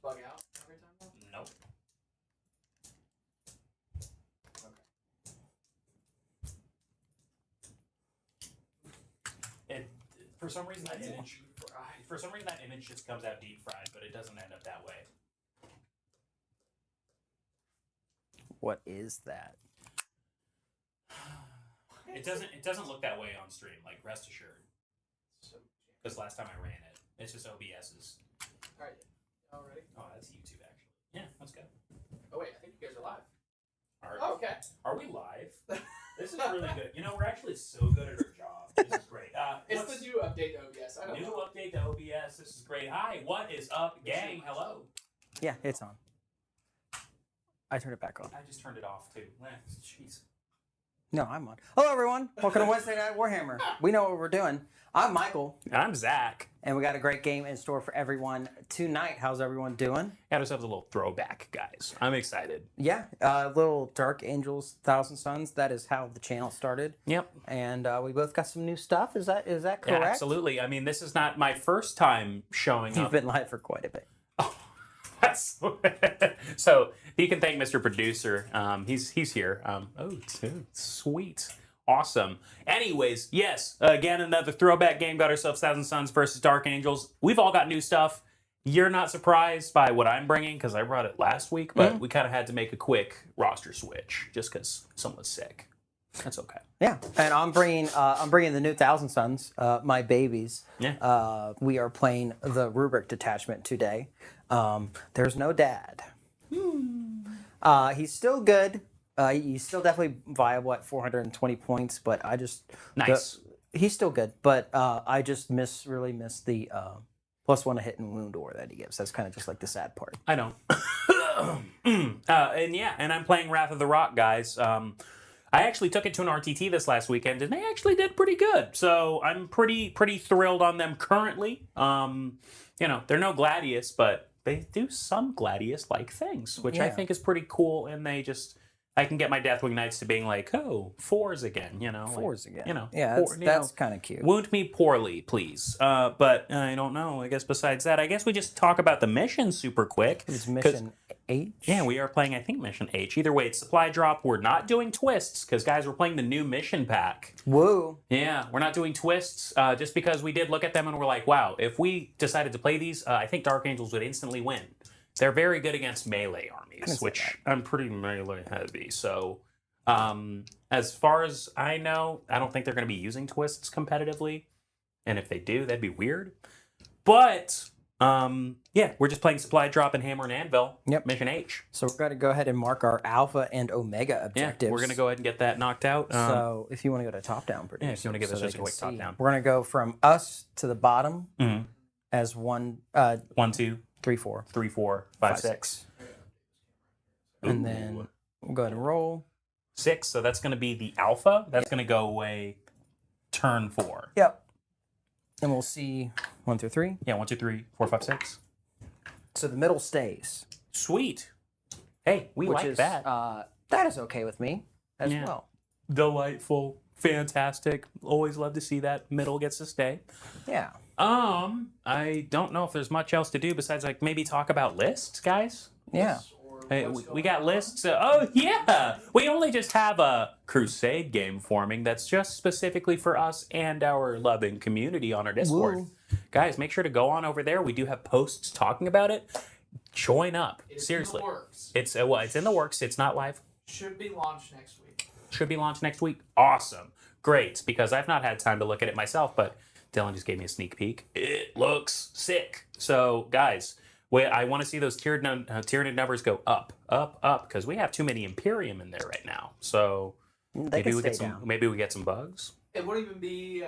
bug out every time? Nope. Okay. For some reason that image just comes out deep fried, but it doesn't end up that way. What is that? It doesn't look that way on stream. Like, rest assured. Because last time I ran it, it's just OBS's. All right. All ready? Oh, that's YouTube actually. Yeah, let's go. Oh wait, I think you guys are live. Okay. Are we live? This is really good. You know, we're actually so good at our job. This is great. It's the new update to OBS. I don't new know. update to OBS. This is great. Hi, what is up, gang? Hello. Yeah, it's on. I turned it back on. I just turned it off too. Jeez. No, I'm on. Hello, everyone. Welcome to Wednesday Night Warhammer. We know what we're doing. I'm Michael. I'm Zach. And we got a great game in store for everyone tonight. How's everyone doing? Got ourselves a little throwback, guys. I'm excited. Yeah, little Dark Angels, Thousand Suns. That is how the channel started. Yep. And we both got some new stuff. Is that correct? Yeah, absolutely. I mean, this is not my first time showing You've up. been live for quite a bit. Oh, so you can thank Mr. Producer. He's here. Sweet. Awesome. Anyways, yes, again, another throwback game. Got ourselves Thousand Suns versus Dark Angels. We've all got new stuff. You're not surprised by what I'm bringing because I brought it last week, but we kind of had to make a quick roster switch just because someone's sick. That's okay. Yeah, and I'm bringing the new Thousand Suns, my babies. Yeah. We are playing the Rubric detachment today. There's no dad. He's still good. He's still definitely viable at 420 points, but I just Nice. He's still good, but I just really miss the +1 to hit and wound ore that he gives. That's kind of just like the sad part. I don't. And I'm playing Wrath of the Rock, guys. I actually took it to an RTT this last weekend, and they actually did pretty good. So I'm pretty thrilled on them currently. They're no Gladius, but they do some Gladius-like things, which I think is pretty cool. And I can get my Deathwing Knights to being like, oh, fours again, Fours again. Yeah, that's kind of cute. Wound me poorly, please. But I don't know. I guess besides that, I guess we just talk about the mission super quick. It's mission H? Yeah, we are playing, I think, mission H. Either way, it's supply drop. We're not doing twists because, guys, we're playing the new mission pack. Woo. Yeah, we're not doing twists just because we did look at them and we're like, wow, if we decided to play these, I think Dark Angels would instantly win. They're very good against melee armies, which I'm pretty melee heavy. So as far as I know, I don't think they're going to be using twists competitively. And if they do, that'd be weird. But we're just playing supply drop and hammer and anvil. Yep. Mission H. So we're going to go ahead and mark our alpha and omega objectives. Yeah, we're going to go ahead and get that knocked out. So if you want to go to top down, producer, yeah, if you want to give us just a quick top down. We're going to go from us to the bottom as 1, 1, 2, 3, 4. 3, 4, 5, 6. And then we'll go ahead and roll. 6, so that's going to be the alpha. That's going to go away turn 4. Yep. And we'll see 1 through 3. Yeah, 1, 2, 3, 4, 5, 6. So the middle stays. Sweet. Hey, we like that. That is okay with me as well. Delightful. Fantastic. Always love to see that. Middle gets to stay. Yeah. I don't know if there's much else to do besides like maybe talk about lists, guys. Yeah. Hey, we got lists. We only just have a Crusade game forming that's just specifically for us and our loving community on our Discord. Woo. Guys, make sure to go on over there. We do have posts talking about it. Join up. Seriously. It's in the works. It's not live. Should be launched next week. Should be launched next week. Awesome. Great, because I've not had time to look at it myself, but Dylan just gave me a sneak peek. It looks sick. So, guys, I want to see those Tyranid numbers go up, because we have too many Imperium in there right now. So maybe we get some bugs. It won't even be.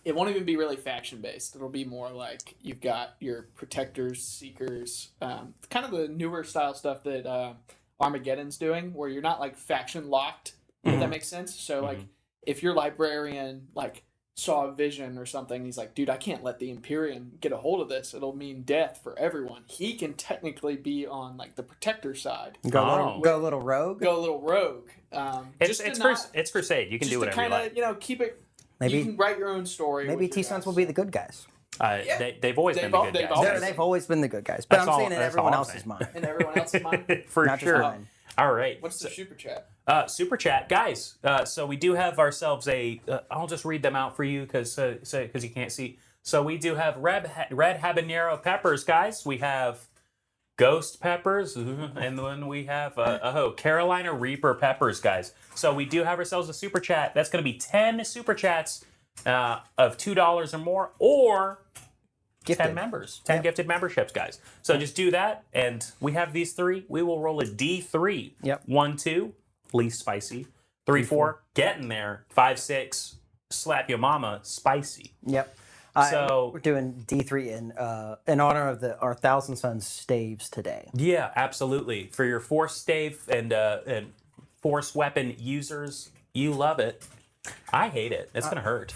It won't even be really faction based. It'll be more like you've got your protectors, seekers, kind of the newer style stuff that Armageddon's doing, where you're not like faction locked. If that makes sense. So like, if your librarian like saw a vision or something, he's like, dude, I can't let the Imperium get a hold of this. It'll mean death for everyone. He can technically be on like the protector side. Go a little rogue. It's Crusade. You can do whatever you like. Keep it. Maybe you can write your own story. Maybe T-Suns will be the good guys. They've always been the good they've guys. always- They've always been the good guys, but That's I'm saying in that's all everyone I'm else's saying. mind. And everyone else's mind. For Not just sure. mine. All right. What's the super chat? Super chat, guys. So we do have ourselves a. I'll just read them out for you because you can't see. So we do have red habanero peppers, guys. We have ghost peppers, and then we have Carolina Reaper peppers, guys. So we do have ourselves a super chat. That's going to be 10 super chats of $2 or more, or Gifted. 10 members, 10 gifted memberships, guys. So just do that, and we have these three. We will roll a D3. Yep. 1, 2, least spicy. 3, 4, getting there. 5, 6, slap your mama, spicy. Yep. So- we're doing D3 in honor of our Thousand Sons staves today. Yeah, absolutely. For your force stave and force weapon users, you love it. I hate it. It's gonna hurt.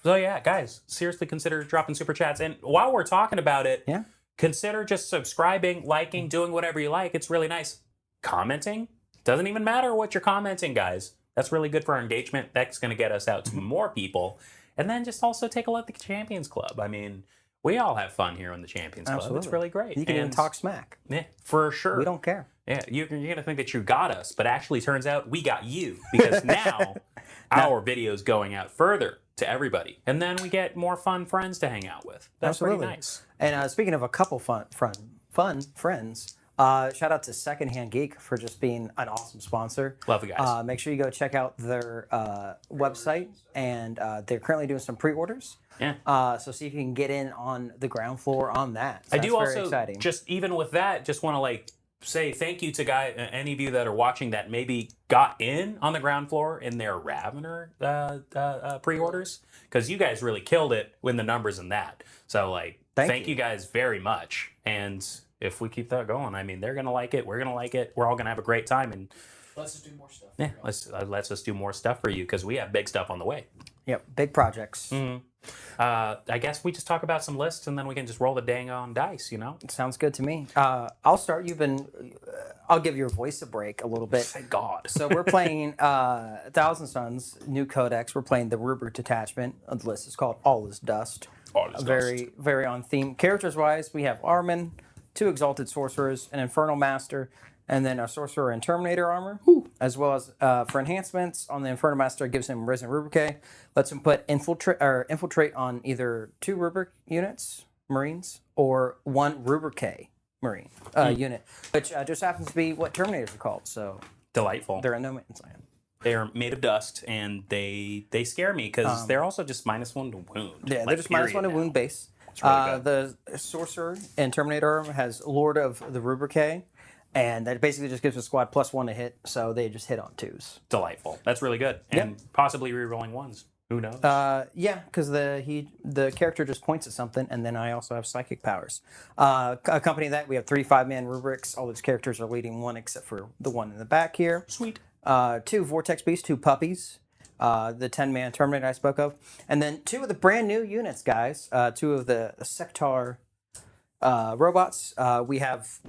So yeah, guys, seriously consider dropping super chats. And while we're talking about it, Yeah. consider just subscribing, liking, doing whatever you like. It's really nice. Commenting doesn't even matter what you're commenting, guys. That's really good for our engagement. That's gonna get us out to more people. And then just also take a look at the Champions Club. I mean, we all have fun here on the Champions Club. It's Absolutely. really great. You can even And- talk smack. Yeah, for sure. We don't care. Yeah, you're going to think that you got us, but actually turns out we got you because now our video's going out further to everybody. And then we get more fun friends to hang out with. That's Absolutely. pretty nice. And speaking of a couple fun friends, shout out to Secondhand Geek for just being an awesome sponsor. Love the guys. Make sure you go check out their website, and they're currently doing some pre-orders. Yeah. So see if you can get in on the ground floor on that. So I that's do very also, exciting. just even with that, just want to say thank you to any of you that are watching that maybe got in on the ground floor in their Ravener pre-orders, because you guys really killed it with the numbers in that. So thank you guys very much. And if we keep that going, I mean, they're gonna like it. We're gonna like it. We're all gonna have a great time. And Let's just do more stuff. yeah, let's just do more stuff for you because we have big stuff on the way. Yep, big projects. I guess we just talk about some lists and then we can just roll the dang on dice. Sounds good to me. I'll start. I'll give your voice a break a little bit. Thank God. So we're playing Thousand Sons, new codex. We're playing the Rubric detachment. The list is called All Is Dust. All Is Dust. Very, very on theme. Characters-wise, we have Armin, 2 Exalted Sorcerers, an Infernal Master, and then a Sorcerer and Terminator armor, as well as for enhancements on the Infernal Master, it gives him Risen Rubric, lets him put infiltrate on either 2 Rubric units, Marines, or 1 Rubric Marine unit, which just happens to be what Terminators are called. So Delightful. they're in no man's land. They're made of dust and they scare me because they're also just -1 to wound. Yeah, they're just -1 to wound base. really good. The Sorcerer and Terminator has Lord of the Rubric, and that basically just gives the squad +1 to hit, so they just hit on 2s. Delightful. That's really good. And possibly re-rolling 1s. Who knows? Yeah, because the character just points at something, and then I also have psychic powers. Accompanying that, we have 3 5-man rubrics. All those characters are leading 1 except for the one in the back here. Sweet. 2 Vortex Beasts, 2 Puppies. The 10-man Terminator I spoke of. And then 2 of the brand new units, guys. 2 of the Sector robots. We have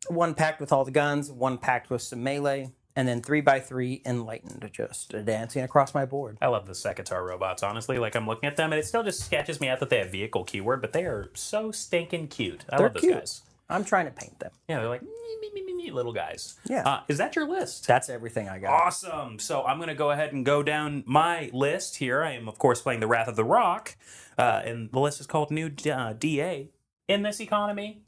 1 packed with all the guns, 1 packed with some melee, and then 3x3 Enlightened, just dancing across my board. I love the Sekitar robots, honestly. I'm looking at them, and it still just sketches me out that they have vehicle keyword, but they are so stinking cute. I love those cute. guys. I'm trying to paint them. Yeah, they're like me, little guys. Yeah. Is that your list? That's everything I got. Awesome. So I'm going to go ahead and go down my list here. I am, of course, playing the Wrath of the Rock, and the list is called New DA. In this economy,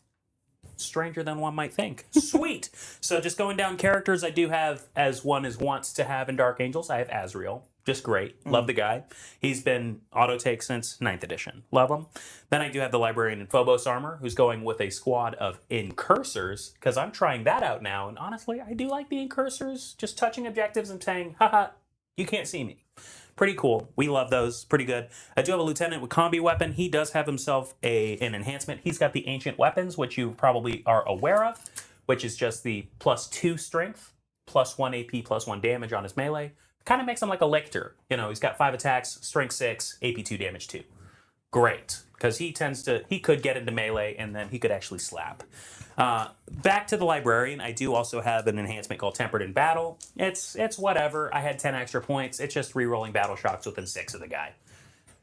stranger than one might think. Sweet. So just going down characters, I do have, as one is wants to have in Dark Angels, I have Azrael. Just great. Love the guy. He's been auto-take since 9th edition. Love him. Then I do have the Librarian in Phobos armor, who's going with a squad of Incursors, because I'm trying that out now, and honestly, I do like the Incursors, just touching objectives and saying, haha, you can't see me. Pretty cool. We love those. Pretty good. I do have a Lieutenant with Combi Weapon. He does have himself an enhancement. He's got the Ancient Weapons, which you probably are aware of, which is just the +2 strength, +1 AP, +1 damage on his melee. Kind of makes him like a Lictor. He's got 5 attacks, strength 6, AP 2, damage 2. Great, because he could get into melee and then he could actually slap. Back to the Librarian, I do also have an enhancement called Tempered in Battle. It's whatever. I had 10 extra points. It's just re-rolling battle shocks within 6 of the guy.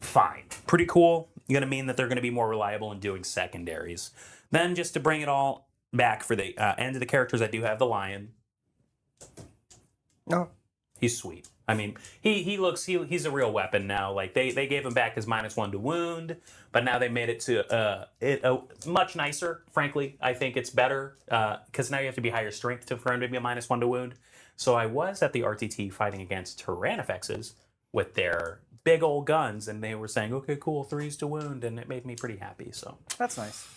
Fine. Pretty cool. going to mean that they're going to be more reliable in doing secondaries. Then just to bring it all back for the end of the characters, I do have the Lion. No. He's sweet. I mean, he's a real weapon now. Like they gave him back his -1 to wound, but now they made it to much nicer. Frankly, I think it's better because now you have to be higher strength for him to be a -1 to wound. So I was at the RTT fighting against Tyrannifexes with their big old guns, and they were saying, "Okay, cool, 3s to wound," and it made me pretty happy. So That's nice.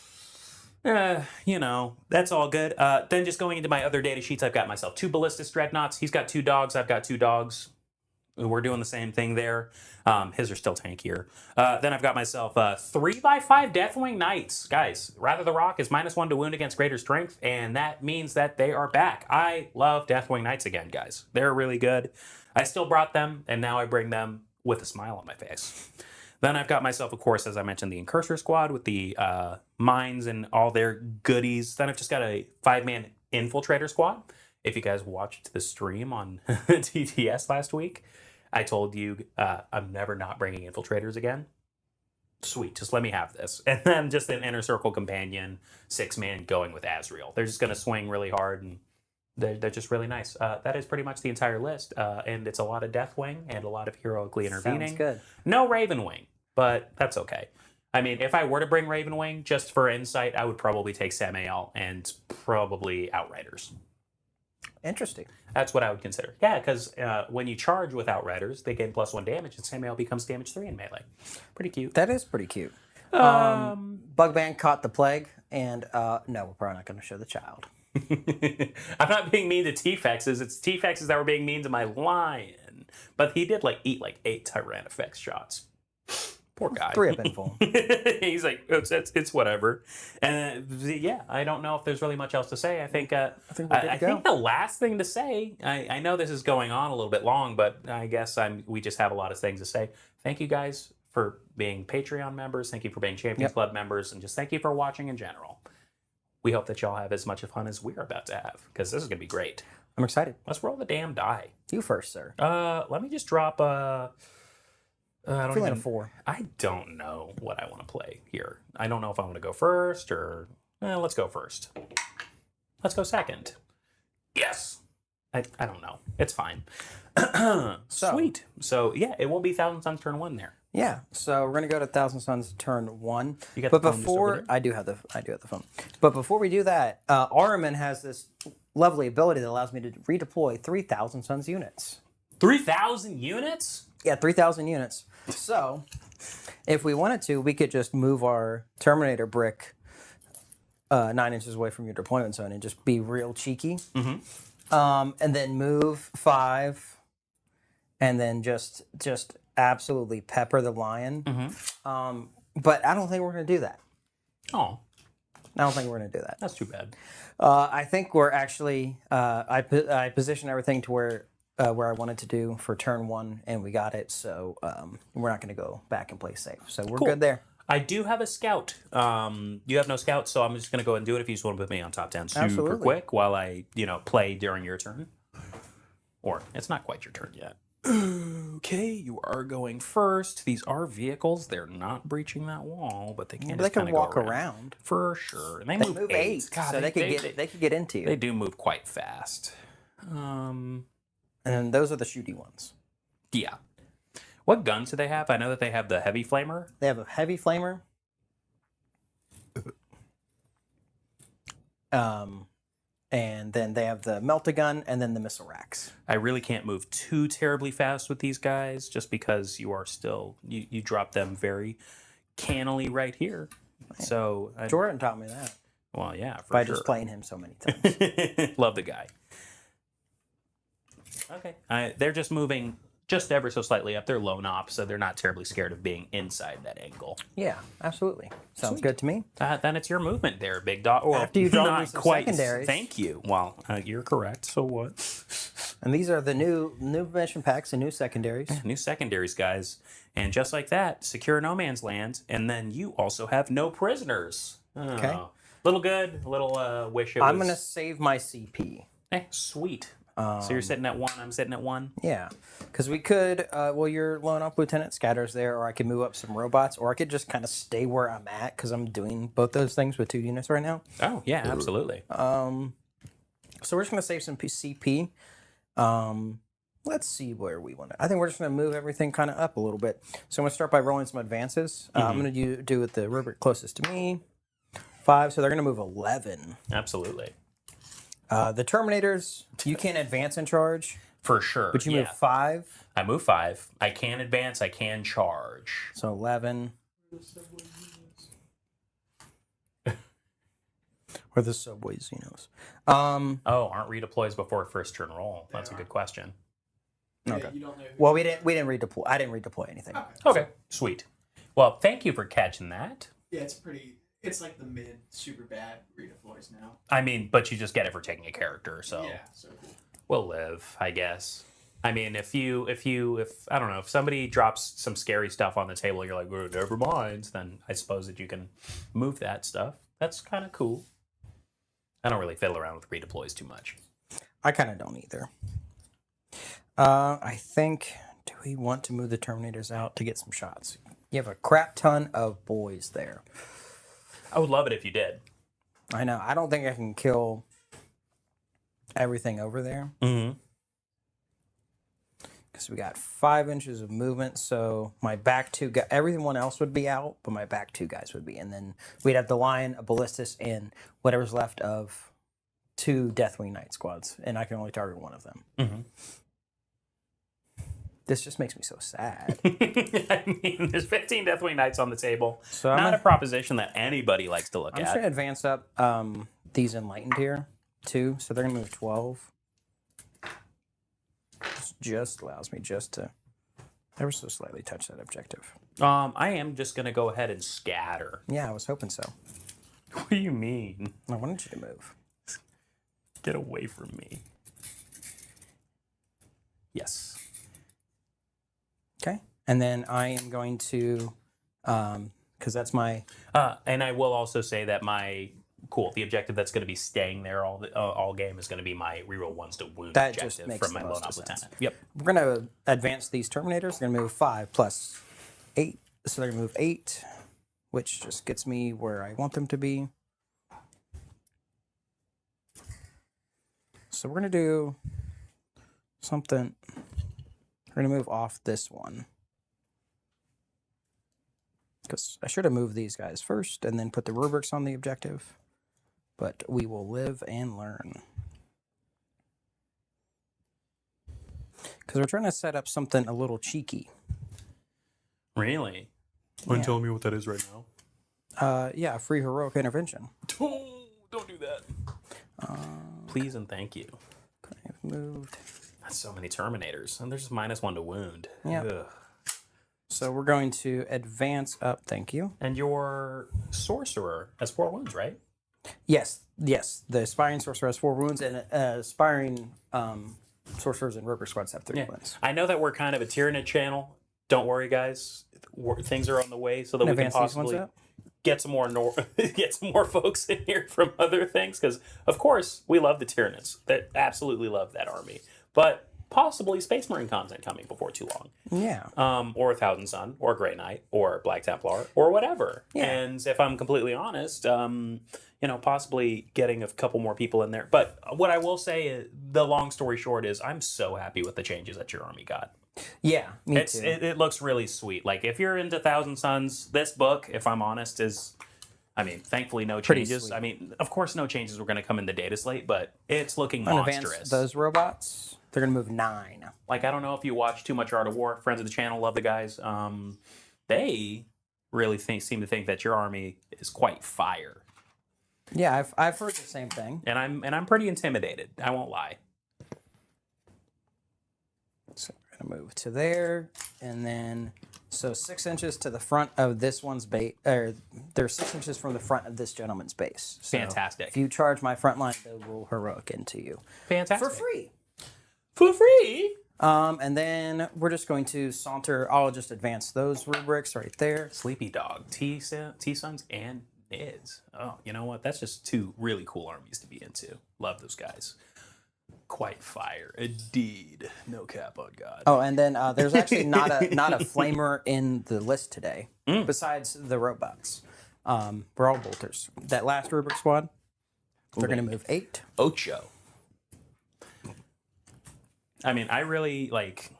that's all good. Then just going into my other data sheets, I've got myself 2 Ballistus Dreadnoughts. He's got 2 dogs. I've got 2 dogs. We're doing the same thing there. His are still tankier. Then I've got myself 3x5 Deathwing Knights. Guys, Wrath of the Rock is -1 to wound against greater strength, and that means that they are back. I love Deathwing Knights again, guys. They're really good. I still brought them, and now I bring them with a smile on my face. Then I've got myself, of course, as I mentioned, the Incursor Squad with the mines and all their goodies. Then I've just got a 5-man Infiltrator Squad. If you guys watched the stream on TTS last week, I told you I'm never not bringing Infiltrators again. Sweet, just let me have this. And then just an Inner Circle Companion, 6-man going with Azrael. They're just going to swing really hard, and they're just really nice. That is pretty much the entire list. And it's a lot of Deathwing and a lot of heroically intervening. Sounds good. No Ravenwing, but that's okay. I mean, if I were to bring Ravenwing just for insight, I would probably take Samael and probably Outriders. Interesting. That's what I would consider. Yeah, because when you charge with Outriders, they gain +1 damage, and Samael becomes damage 3 in melee. Pretty cute. That is pretty cute. Bugman caught the plague, and no, we're probably not going to show the child. I'm not being mean to T-Fexes. It's T-Fexes that were being mean to my Lion. But he did eat 8 Tyrannifex shots. Poor guy. 3 have been full. He's like, it's whatever. And yeah, I don't know if there's really much else to say. I think we're good to go. think the last thing to say, I know this is going on a little bit long, but I guess we just have a lot of things to say. Thank you guys for being Patreon members. Thank you for being Champions Club members, and just thank you for watching in general. We hope that y'all have as much fun as we're about to have, because this is going to be great. I'm excited. Let's roll the damn die. You first, sir. Let me just drop I don't a 4. I don't know what I want to play here. I don't know if I want to go first or let's go first. Let's go second. Yes. I don't know. It's fine. Sweet. So yeah, it will be Thousand Suns turn 1 there. Yeah. So we're gonna go to Thousand Suns turn 1. You got but the phone just over before there? I do have the phone. But before we do that, Ahriman has this lovely ability that allows me to redeploy 3,000 Suns units. 3,000 units? Yeah, 3,000 units. So, if we wanted to, we could just move our Terminator brick 9 inches away from your deployment zone and just be real cheeky. Mm-hmm. And then move 5, and then just absolutely pepper the Lion. Mm-hmm. But I don't think we're going to do that. Oh, I don't think we're going to do that. that's too bad. I think we're actually I position everything to where I wanted to do for turn 1, and we got it. So we're not going to go back and play safe. So we're good there. I do have a scout. You have no scout, so I'm just going to go ahead and do it if you just want to put me on top 10 super Absolutely. quick while I, play during your turn. Or it's not quite your turn yet. Okay, you are going first. These are vehicles. They're not breaching that wall, but they can. But they can walk around for sure. And they move 8, God, so they could get into you. They do move quite fast. And then those are the shooty ones. Yeah. What guns do they have? I know that they have the heavy flamer. They have a heavy flamer. And then they have the melta-gun and then the missile racks. I really can't move too terribly fast with these guys just because you are still you drop them very cannily right here. So Jordan taught me that. Well, yeah, for by sure. just playing him so many times. Love the guy. Okay. They're just moving just ever so slightly up. They're lone op, so they're not terribly scared of being inside that angle. Yeah, absolutely. Sounds Sweet. good to me. Then it's your movement there, big dog. Well, After you draw not some quite. secondaries. Thank you. Well, you're correct. So what? And these are the new mission packs and new secondaries. New secondaries, guys. And just like that, secure no man's land, and then you also have no prisoners. Okay. Little good, little wish it I'm was... going to save my CP. Sweet. So you're sitting at 1, I'm sitting at 1. Yeah, because we could, your lone up lieutenant scatters there, or I could move up some robots, or I could just kind of stay where I'm at because I'm doing both those things with 2 units right now. Oh, yeah, absolutely. So we're just going to save some CP. Let's see where we want to. I think we're just going to move everything kind of up a little bit. So I'm going to start by rolling some advances. I'm going to do with the rubric closest to me. 5, so they're going to move 11. Absolutely. The Terminators, you can't advance and charge. For sure. But you move 5. I move 5. I can advance. I can charge. So 11. Or the subway Xenos. Aren't redeploys before first turn roll? That's a good question. Okay. Well, we didn't redeploy. I didn't redeploy anything. Okay. Sweet. Well, thank you for catching that. Yeah, it's like the mid super bad redeploys now. I mean, but you just get it for taking a character, so Yeah, so cool. we'll live, I guess. I mean, if I don't know, if somebody drops some scary stuff on the table, you're like, oh, never mind, then I suppose that you can move that stuff. That's kind of cool. I don't really fiddle around with redeploys too much. I kind of don't either. I think, do we want to move the Terminators out to get some shots? You have a crap ton of boys there. I would love it if you did. I know. I don't think I can kill everything over there. Mm-hmm. Because we got 5 inches of movement, so my back 2 guys, everyone else would be out, but my back 2 guys would be. And then we'd have the Lion, a Ballistus, and whatever's left of 2 Deathwing Knight squads. And I can only target one of them. Mm-hmm. This just makes me so sad. I mean, there's 15 Deathwing Knights on the table. So Not a proposition that anybody likes to look I'm at. just going to advance up these Enlightened here, too. So they're going to move 12. This just allows me just to ever so slightly touch that objective. I am just going to go ahead and scatter. Yeah, I was hoping so. What do you mean? I wanted you to move. Get away from me. Yes. Okay. And then I am going to, because that's my... And I will also say that the objective that's going to be staying there all game is going to be my reroll 1s to wound That objective just makes from my the lone most up sense. lieutenant. Yep. We're going to advance these Terminators. We're going to move 5 plus 8. So they're going to move 8, which just gets me where I want them to be. So we're going to do something. We're going to move off this one. Because I should have moved these guys first and then put the rubrics on the objective. But we will live and learn. Because we're trying to set up something a little cheeky. Really? Yeah. Tell me what that is right now. Yeah, free heroic intervention. Don't do that. Please and thank you. I've moved. That's so many Terminators. And there's just -1 to wound. Yeah. Ugh. So we're going to advance up. Thank you. And your Sorcerer has 4 wounds, right? Yes. The Aspiring Sorcerer has 4 wounds, and Aspiring Sorcerers and Roper Squads have 3 wounds. I know that we're kind of a Tyranid channel. Don't worry, guys. Things are on the way so that we can possibly get some more folks in here from other things. Because, of course, we love the Tyranids. They absolutely love that army. But possibly Space Marine content coming before too long. Yeah. Or Thousand Sun, or Grey Knight, or Black Templar, or whatever. Yeah. And if I'm completely honest, possibly getting a couple more people in there. But what I will say is, the long story short is, I'm so happy with the changes that your army got. Yeah, me too. It looks really sweet. Like, if you're into Thousand Suns, this book, if I'm honest, is... I mean, thankfully, no changes. Sweet. I mean, of course, no changes were going to come in the data slate, but it's looking monstrous. Advance those robots. They're going to move 9. Like, I don't know if you watch too much Art of War. Friends of the channel, love the guys. They really seem to think that your army is quite fire. Yeah, I've heard the same thing. And I'm pretty intimidated. I won't lie. So we're going to move to there, and then... So 6 inches to the front of this one's base, or they're 6 inches from the front of this gentleman's base. So Fantastic. if you charge my front line, they will heroic into you. Fantastic. For free. For free? And then we're just going to saunter. I'll just advance those rubrics right there. Sleepy Dog, T-Suns, and Nids. Oh, you know what? That's just 2 really cool armies to be into. Love those guys. quite fire. Indeed. No cap on God. Oh, and then there's actually not a flamer in the list today, besides the robots. We're all bolters. That last Rubric squad, they're going to move 8. Ocho. I mean, I really like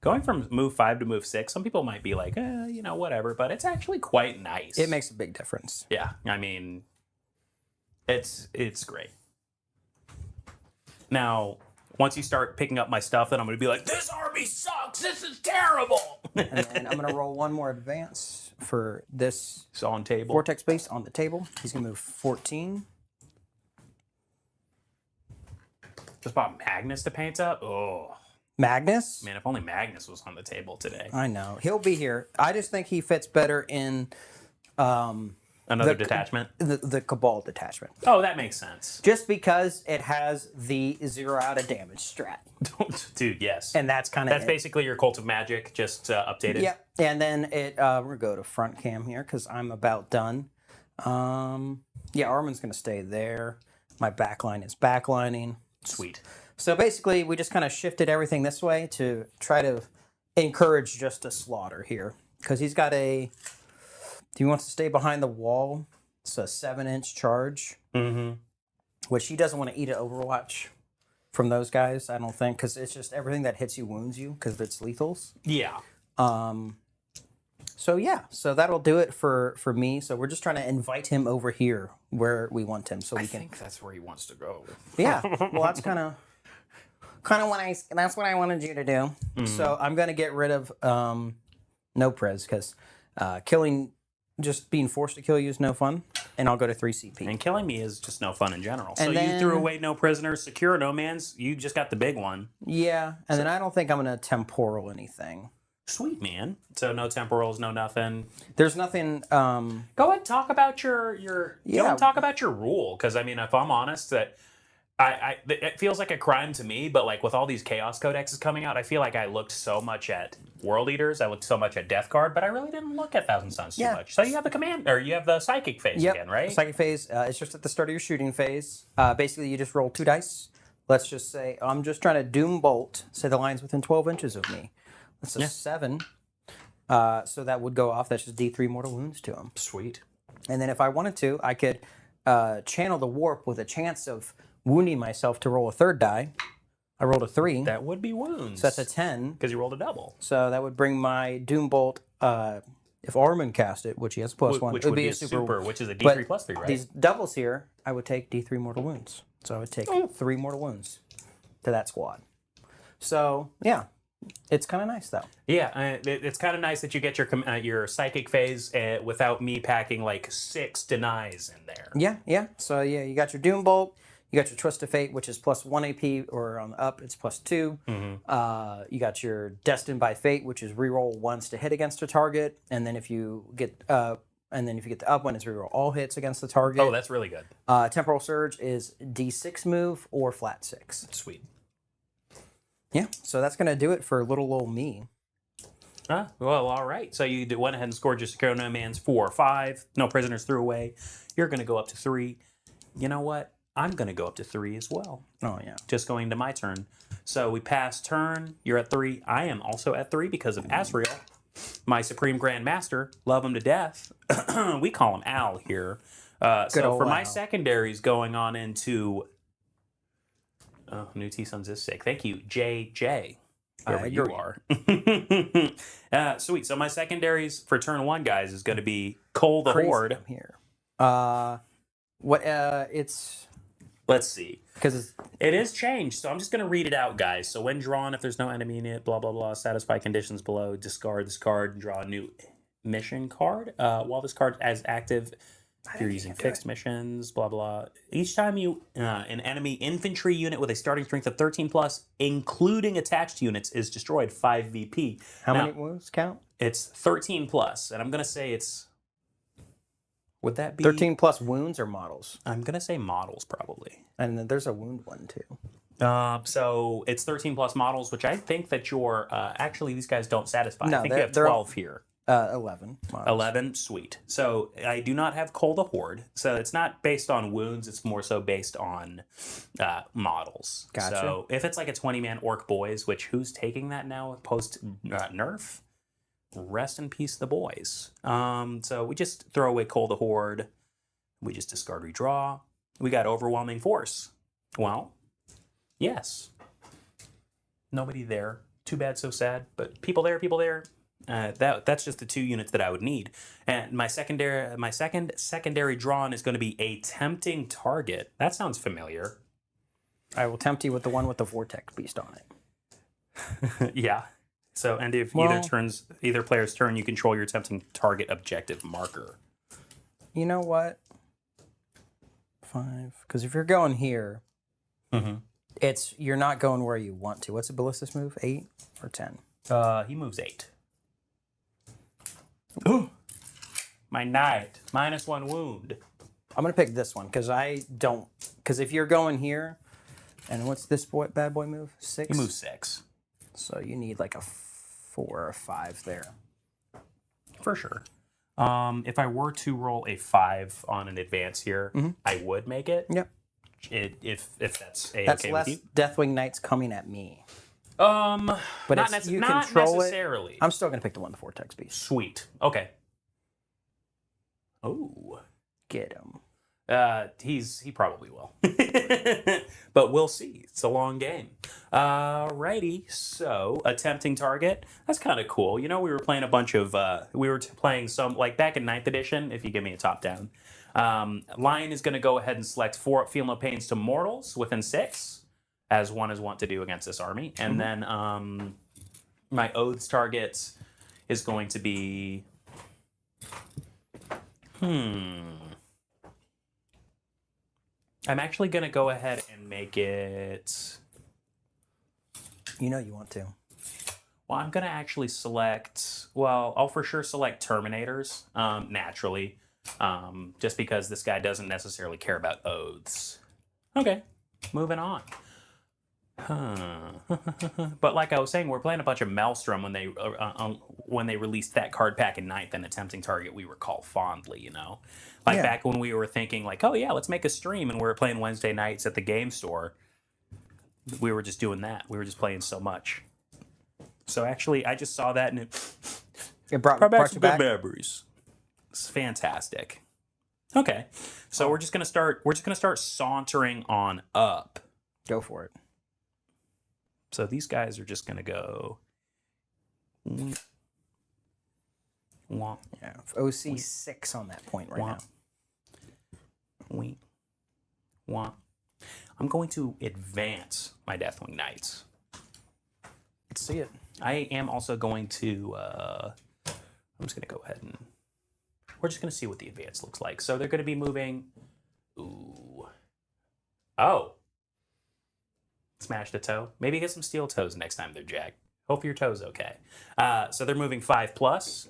going from move 5 to move 6. Some people might be like, whatever, but it's actually quite nice. It makes a big difference. Yeah, I mean, it's great. Now, once you start picking up my stuff, then I'm going to be like, this army sucks. This is terrible. And then I'm going to roll one more advance for this It's on table. Vortex base on the table. He's going to move 14. Just bought Magnus to paint up. Oh, Magnus? man, if only Magnus was on the table today. I know. He'll be here. I just think he fits better in Another detachment. the Cabal detachment. Oh, that makes sense. Just because it has the 0 out of damage strat. Dude, yes. And that's kind of That's basically your Cult of Magic, just updated. Yeah, and then we're going to go to front cam here because I'm about done. Yeah, Armin's going to stay there. My backline is backlining. Sweet. So basically, we just kind of shifted everything this way to try to encourage just a slaughter here. Because he's got he wants to stay behind the wall. It's a 7-inch charge. Mm-hmm. Which he doesn't want to eat an Overwatch from those guys, I don't think. Because it's just everything that hits you wounds you because it's lethals. Yeah. So yeah, so that'll do it for me. So we're just trying to invite him over here where we want him, so we I can. think that's where he wants to go. Yeah, well, that's kind of what I wanted you to do. So I'm gonna get rid of no pres because just being forced to kill you is no fun, and I'll go to 3 CP. And killing me is just no fun in general. So And you then- threw away no prisoners, secure no man's. You just got the big one. Yeah, and then I don't think I'm gonna temporal anything. Sweet, man. So no temporals, no nothing. There's nothing. Go ahead, talk about your Yeah. talk about your rule. Because I mean, if I'm honest, that it feels like a crime to me. But like with all these chaos codexes coming out, I feel like I looked so much at World Eaters, I looked so much at Death Guard, but I really didn't look at Thousand Suns too much. So you have the command, or you have the psychic phase again, right? Psychic phase. It's just at the start of your shooting phase. Basically, you just roll 2 dice. Let's just say I'm just trying to doom bolt. Say the line's within 12 inches of me. That's a 7. So that would go off. That's just D3 mortal wounds to him. Sweet. And then if I wanted to, I could channel the warp with a chance of wounding myself to roll a 3rd die. I rolled a 3. That would be wounds. So that's a 10. Because you rolled a double. So that would bring my doom bolt. If Armin cast it, which he has a +1, Which it would be a super, which is a but D3 plus 3, right? These doubles here, I would take D3 mortal wounds. So I would take 3 mortal wounds to that squad. So yeah, it's kind of nice though. Yeah, it's kind of nice that you get your psychic phase without me packing like 6 denies in there. Yeah. So yeah, you got your doom bolt. You got your Twist of Fate, which is +1 AP, or on the up, it's +2. You got your Destined by Fate, which is reroll once to hit against a target, and then if you get the up one, it's reroll all hits against the target. Oh, that's really good. Temporal Surge is D6 move or flat 6. Sweet. Yeah, so that's gonna do it for little old me. Well, all right. So you went ahead and scored your Secure No Man's 4 or 5. No prisoners threw away. You're going to go up to 3. You know what? I'm going to go up to 3 as well. Oh, yeah. Just going to my turn. So we pass turn. You're at 3. I am also at 3 because of Asriel, my Supreme Grand Master. Love him to death. We call him Al here. So for my Al. secondaries going on into... Oh, New T-Sons is sick. Thank you, JJ. Wherever you are. Sweet. So my secondaries for turn 1, guys, is going to be Cole the Crazy Horde. Here. It's... Let's see. Because It is changed, so I'm just going to read it out, guys. So when drawn, if there's no enemy in it, blah, blah, blah, satisfy conditions below, discard this card, and draw a new mission card. While this card is active, if you're using fixed missions, blah, blah. Each time an enemy infantry unit with a starting strength of 13 plus, including attached units, is destroyed, 5 VP. how many wounds count? It's 13 plus, and I'm going to say it's... Would that be... 13 plus wounds or models? I'm going to say models, probably. And then there's a wound one, too. So it's 13 plus models, which I think that you're... actually, these guys don't satisfy. No, I think you have they're 12 here. 11 miles. 11, sweet. So I do not have Cole the Horde. So it's not based on wounds. It's more so based on models. Gotcha. So if it's like a 20-man Orc Boys, which who's taking that now post nerf? Rest in peace, the boys. So we just throw away Cole the Horde. We just discard redraw. We got Overwhelming Force. Well, yes. Nobody there. Too bad, so sad. But people there, people there. That's just the 2 units that I would need. And my second secondary drawn is going to be a Tempting Target. That sounds familiar. I will tempt you with the one with the Vortex Beast on it. Yeah. So end of either player's turn, you control your Tempting Target objective marker. You know what? 5. Because if you're going here, you're not going where you want to. What's a ballistic move? 8 or 10? He moves 8. Ooh. My knight. -1 wound. I'm going to pick this one because because if you're going here, and what's this bad boy move? 6? He moves 6. So you need like a 4 or 5 there. For sure. If I were to roll a 5 on an advance here, I would make it. Yep. If that's That's okay less with you. Deathwing Knights coming at me. But But you control necessarily. I'm still going to pick the one with the Vortex Beast. Sweet. Okay. Oh. Get him. He probably will. But we'll see. It's a long game. Righty. So, a Tempting Target. That's kind of cool. You know, we were playing a bunch of... we were playing some... Like, back in 9th edition, if you give me a top-down. Lion is going to go ahead and select 4 Feel No Pains to Mortals within 6, as one is wont to do against this army. And then my Oaths target is going to be... I'm actually going to go ahead and make it... You know you want to. Well, I'm going to actually select... Well, I'll for sure select Terminators, naturally. Just because this guy doesn't necessarily care about Oaths. Okay, moving on. But like I was saying, we're playing a bunch of Maelstrom when they released that card pack in 9th and a Tempting Target we recall fondly, you know? Like back when we were thinking like, oh yeah, let's make a stream and we were playing Wednesday nights at the game store. We were just doing that. We were just playing so much. So actually, I just saw that and it brought back some you good back. memories. It's fantastic. Okay, so we're just gonna start sauntering on up. Go for it. So these guys are just gonna go. Womp. Yeah, OC 6 on that point right now. Womp. I'm going to advance my Deathwing Knights. Let's see it. I am also going to. I'm just gonna go ahead and. We're just gonna see what the advance looks like. So they're gonna be moving. Ooh. Oh. Smash the toe. Maybe get some steel toes next time they're jacked. Hope your toe's okay. So they're moving 5+.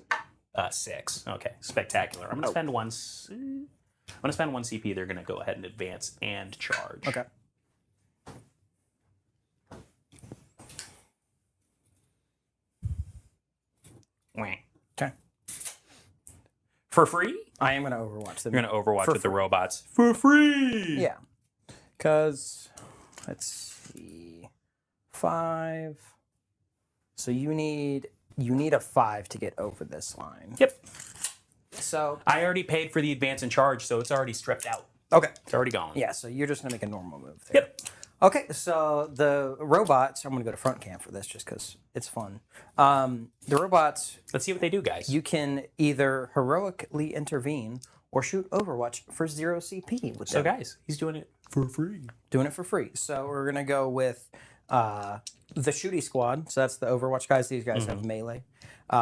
6. Okay, spectacular. I'm gonna spend one. I'm gonna spend 1 CP. They're gonna go ahead and advance and charge. Okay. Okay. For free? I am gonna Overwatch them. You're gonna Overwatch For with the free. robots for free. Yeah. Because let's see, 5. So you need a 5 to get over this line. Yep. So I already paid for the advance and charge, so it's already stripped out. okay. It's already gone. Yeah. So you're just gonna make a normal move there. Yep. Okay, so the robots, I'm going to go to front cam for this just because it's fun. The robots, Let's see what they do, guys. you can either heroically intervene or shoot Overwatch for 0 CP with So, them. guys, he's doing it for free. Doing it for free. So we're going to go with the Shooty Squad. So that's the Overwatch guys. These guys have melee.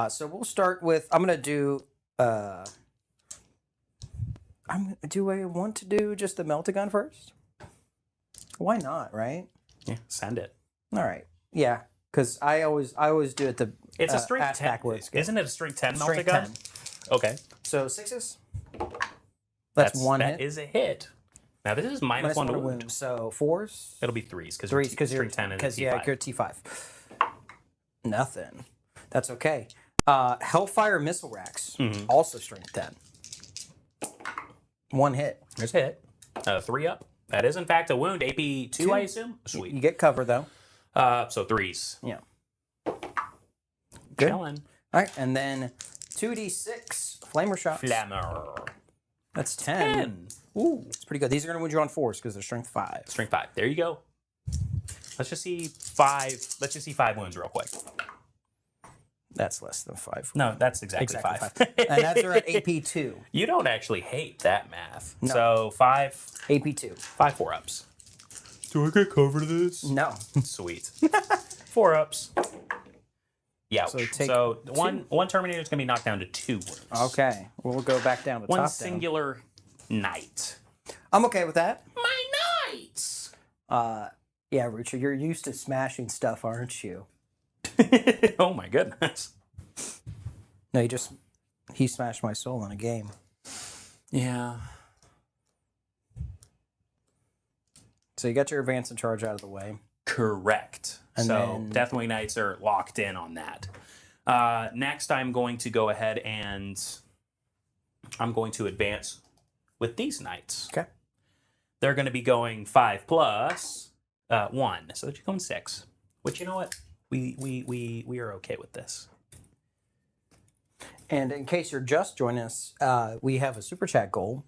So we'll start with, I'm going to do... do I want to do just the Melt-A-Gun first? Why not, right? Yeah, send it. All right. Yeah, because I always do it the It's a strength 10. attack where it's good. Isn't it a strength 10 Strength Melt-A-Gun? 10. Okay. So 6s. That's one That hit. is a hit. Now, this is minus one to wound. So 4s. It'll be 3s because 3s because you're strength 10 and because T5. you're T5. Nothing. That's okay. Hellfire missile racks, also strength 10. 1 hit. There's a hit. 3 up. That is, in fact, a wound. AP 2, I assume? Sweet. You get cover, though. So 3s. Yeah. Good. Chilling. All right, and then 2d6 flamer shots. Flammer. That's 10. Ooh, it's pretty good. These are going to wound you on 4s because they're strength 5. Strength 5. There you go. Let's just see 5. Let's just see 5 wounds real quick. That's less than 5. No, that's exactly 5. And that's at AP 2. You don't actually hate that math. No. So 5. AP 2. 5 4-ups. Do I get covered this? No. Sweet. 4-ups. Yeah. So So one Terminator is going to be knocked down to 2 wounds. Okay. We'll go back down to One top singular knight. down. I'm okay with that. My knights! Yeah, Richard, you're used to smashing stuff, aren't you? Oh my goodness. No, he smashed my soul in a game. Yeah. So you got your advance and charge out of the way. Correct. And so then- Deathwing Knights are locked in on that. Next, I'm going to go ahead and I'm going to advance with these knights. Okay. They're going to be going 5 plus 1, so they're going 6. Which, you know what? We are okay with this. And in case you're just joining us, we have a super chat goal.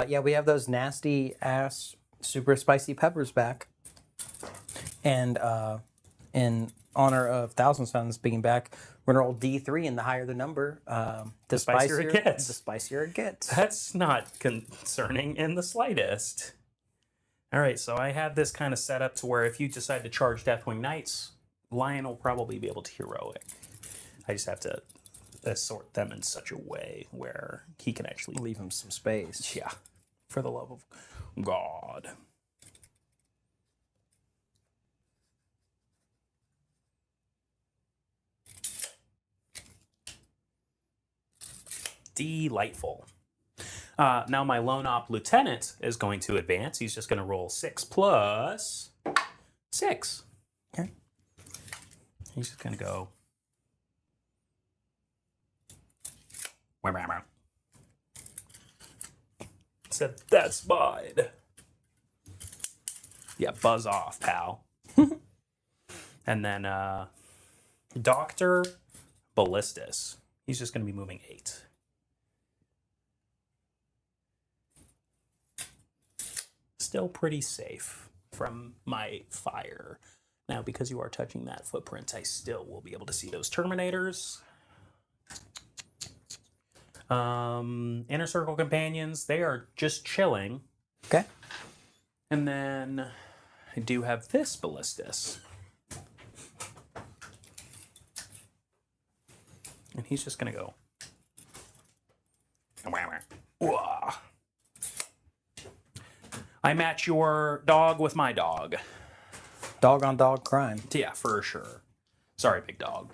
Yeah, we have those nasty ass super spicy peppers back. And in honor of Thousand Suns being back, we're gonna roll D3, and the higher the number, the spicier it gets. The spicier it gets. That's not concerning in the slightest. All right, so I have this kind of set up to where if you decide to charge Deathwing Knights, Lion will probably be able to heroic. I just have to assort them in such a way where he can actually Leave him some space. Yeah, for the love of God. Delightful. Now my lone op lieutenant is going to advance. He's just going to roll 6 plus 6. Okay. He's just going to go. Said, that's mine. Yeah, buzz off, pal. And then Dr. Ballistus. He's just going to be moving 8. Still pretty safe from my fire. Now, because you are touching that footprint, I still will be able to see those Terminators. Inner Circle Companions, they are just chilling. Okay. And then I do have this Ballistus. And he's just going to go. Wah. I match your dog with my dog. Dog on dog crime. Yeah, for sure. Sorry, big dog.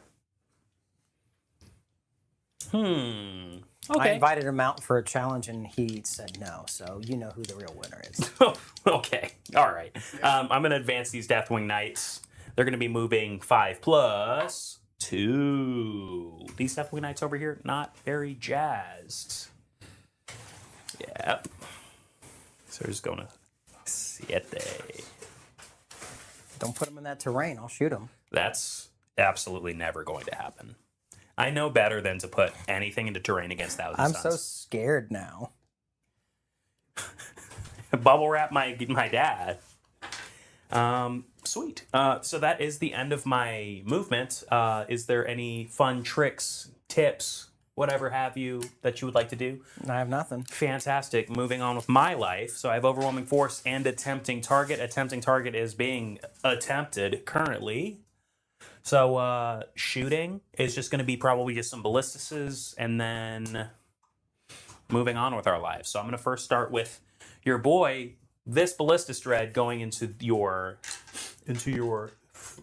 I Okay. invited him out for a challenge, and he said no. So you know who the real winner is. Okay. All right. I'm going to advance these Deathwing Knights. They're going to be moving 5 plus 2. These Deathwing Knights over here, not very jazzed. Yep. So we're just going to 7. Don't put him in that terrain. I'll shoot him. That's absolutely never going to happen. I know better than to put anything into terrain against Thousand I'm Suns. so scared now. Bubble wrap my dad. Sweet. So that is the end of my movement. Is there any fun tricks, tips, whatever have you that you would like to do? I have nothing. Fantastic. Moving on with my life. So I have overwhelming force and attempting target. Attempting target is being attempted currently. So shooting is just going to be probably just some ballistices, and then moving on with our lives. So I'm going to first start with your boy, this ballistic dread going into your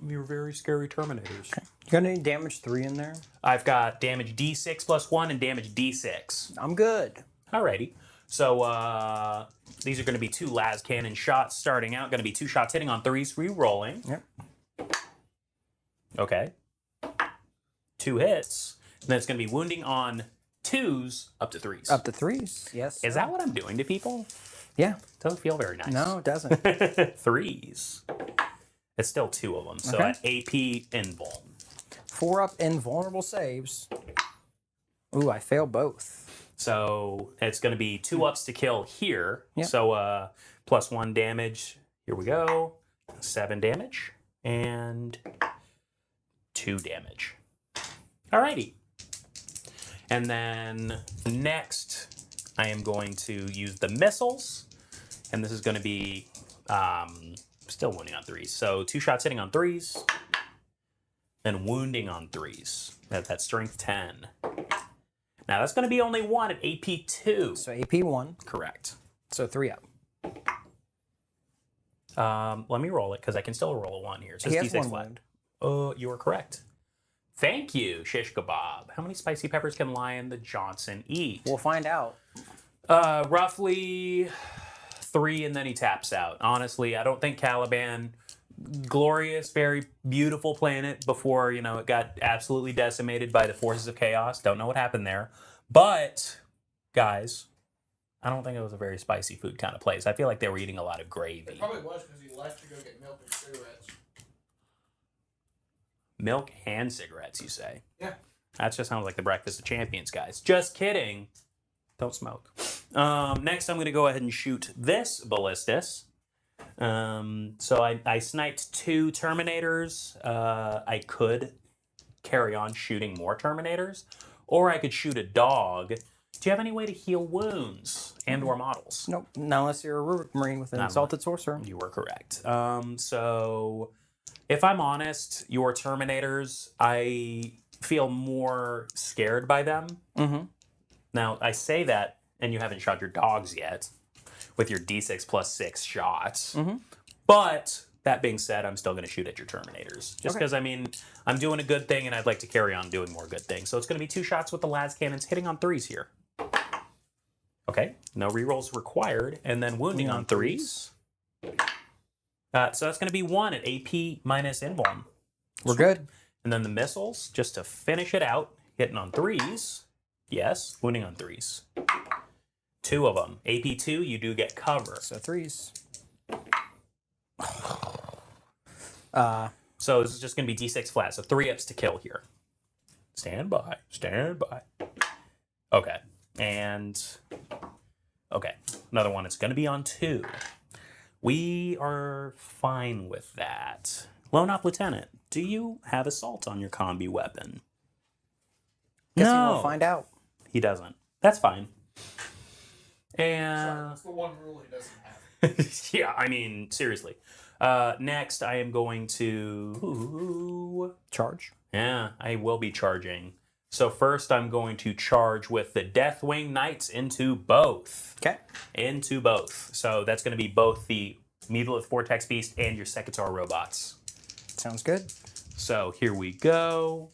very scary Terminators. You got any damage 3 in there? I've got damage D6 plus 1 and damage D6. I'm good. Alrighty. So these are going to be 2 las cannon shots starting out. Going to be 2 shots hitting on 3s, re-rolling. Yep. Okay. 2 hits. then it's going to be wounding on 2s up to 3s. Up to 3s, yes. Is that what I'm doing to people? Yeah. Doesn't feel very nice. No, it doesn't. 3s. It's still 2 of them. So Okay. at AP invuln. 4 up invulnerable saves. Ooh, I failed both. So it's going to be 2 ups to kill here. Yep. So plus 1 damage. Here we go. 7 damage. And 2 damage. Alrighty. And then next, I am going to use the missiles. And this is going to be still wounding on 3s. So 2 shots hitting on 3s. Then wounding on 3s. That's strength 10. Now that's going to be only 1 at AP 2. So AP 1. Correct. So 3 up. Let me roll it because I can still roll a 1 here. It's He just has D6 1 flat. wound. Oh, you are correct. Thank you, Shish Kebab. How many spicy peppers can Lion the Johnson eat? We'll find out. Roughly 3, and then he taps out. Honestly, I don't think Caliban, glorious, very beautiful planet before, it got absolutely decimated by the forces of chaos. Don't know what happened there. But, guys, I don't think it was a very spicy food kind of place. I feel like they were eating a lot of gravy. It probably was because he left to go get milk and cigarettes. Milk and cigarettes, you say? Yeah. That just sounds like the Breakfast of Champions, guys. Just kidding. Don't smoke. Next, I'm going to go ahead and shoot this ballistus. So I sniped 2 Terminators. I could carry on shooting more Terminators, or I could shoot a dog. Do you have any way to heal wounds and/or models? Nope. Not unless you're a Rubric Marine with an Not Exalted Sorcerer. You were correct. So, if I'm honest, your Terminators, I feel more scared by them. Mm-hmm. Now, I say that, and you haven't shot your dogs yet with your D6 plus 6 shots. Mm-hmm. But, that being said, I'm still going to shoot at your Terminators. Just Okay. because, I'm doing a good thing, and I'd like to carry on doing more good things. So, it's going to be 2 shots with the Las Cannons hitting on 3s here. Okay, no rerolls required. And then wounding on 3s. So that's going to be 1 at AP minus invuln. We're good. And then the missiles, just to finish it out, hitting on 3s. Yes, wounding on 3s. 2 of them. AP 2, you do get cover. So 3s. So this is just going to be D6 flat. So 3 ups to kill here. Stand by. Stand by. Okay. And... okay. Another one. It's going to be on 2. We are fine with that. Lone Op Lieutenant, do you have assault on your combi weapon? Guess No. we'll find out. He doesn't. That's fine. Sorry, And that's the one rule he doesn't have. yeah, seriously. Next, I am going to... Charge. yeah, I will be charging. So first, I'm going to charge with the Deathwing Knights into both. Okay. Into both. So that's going to be both the Megalith Vortex Beast and your Sekitar robots. Sounds good. So here we go.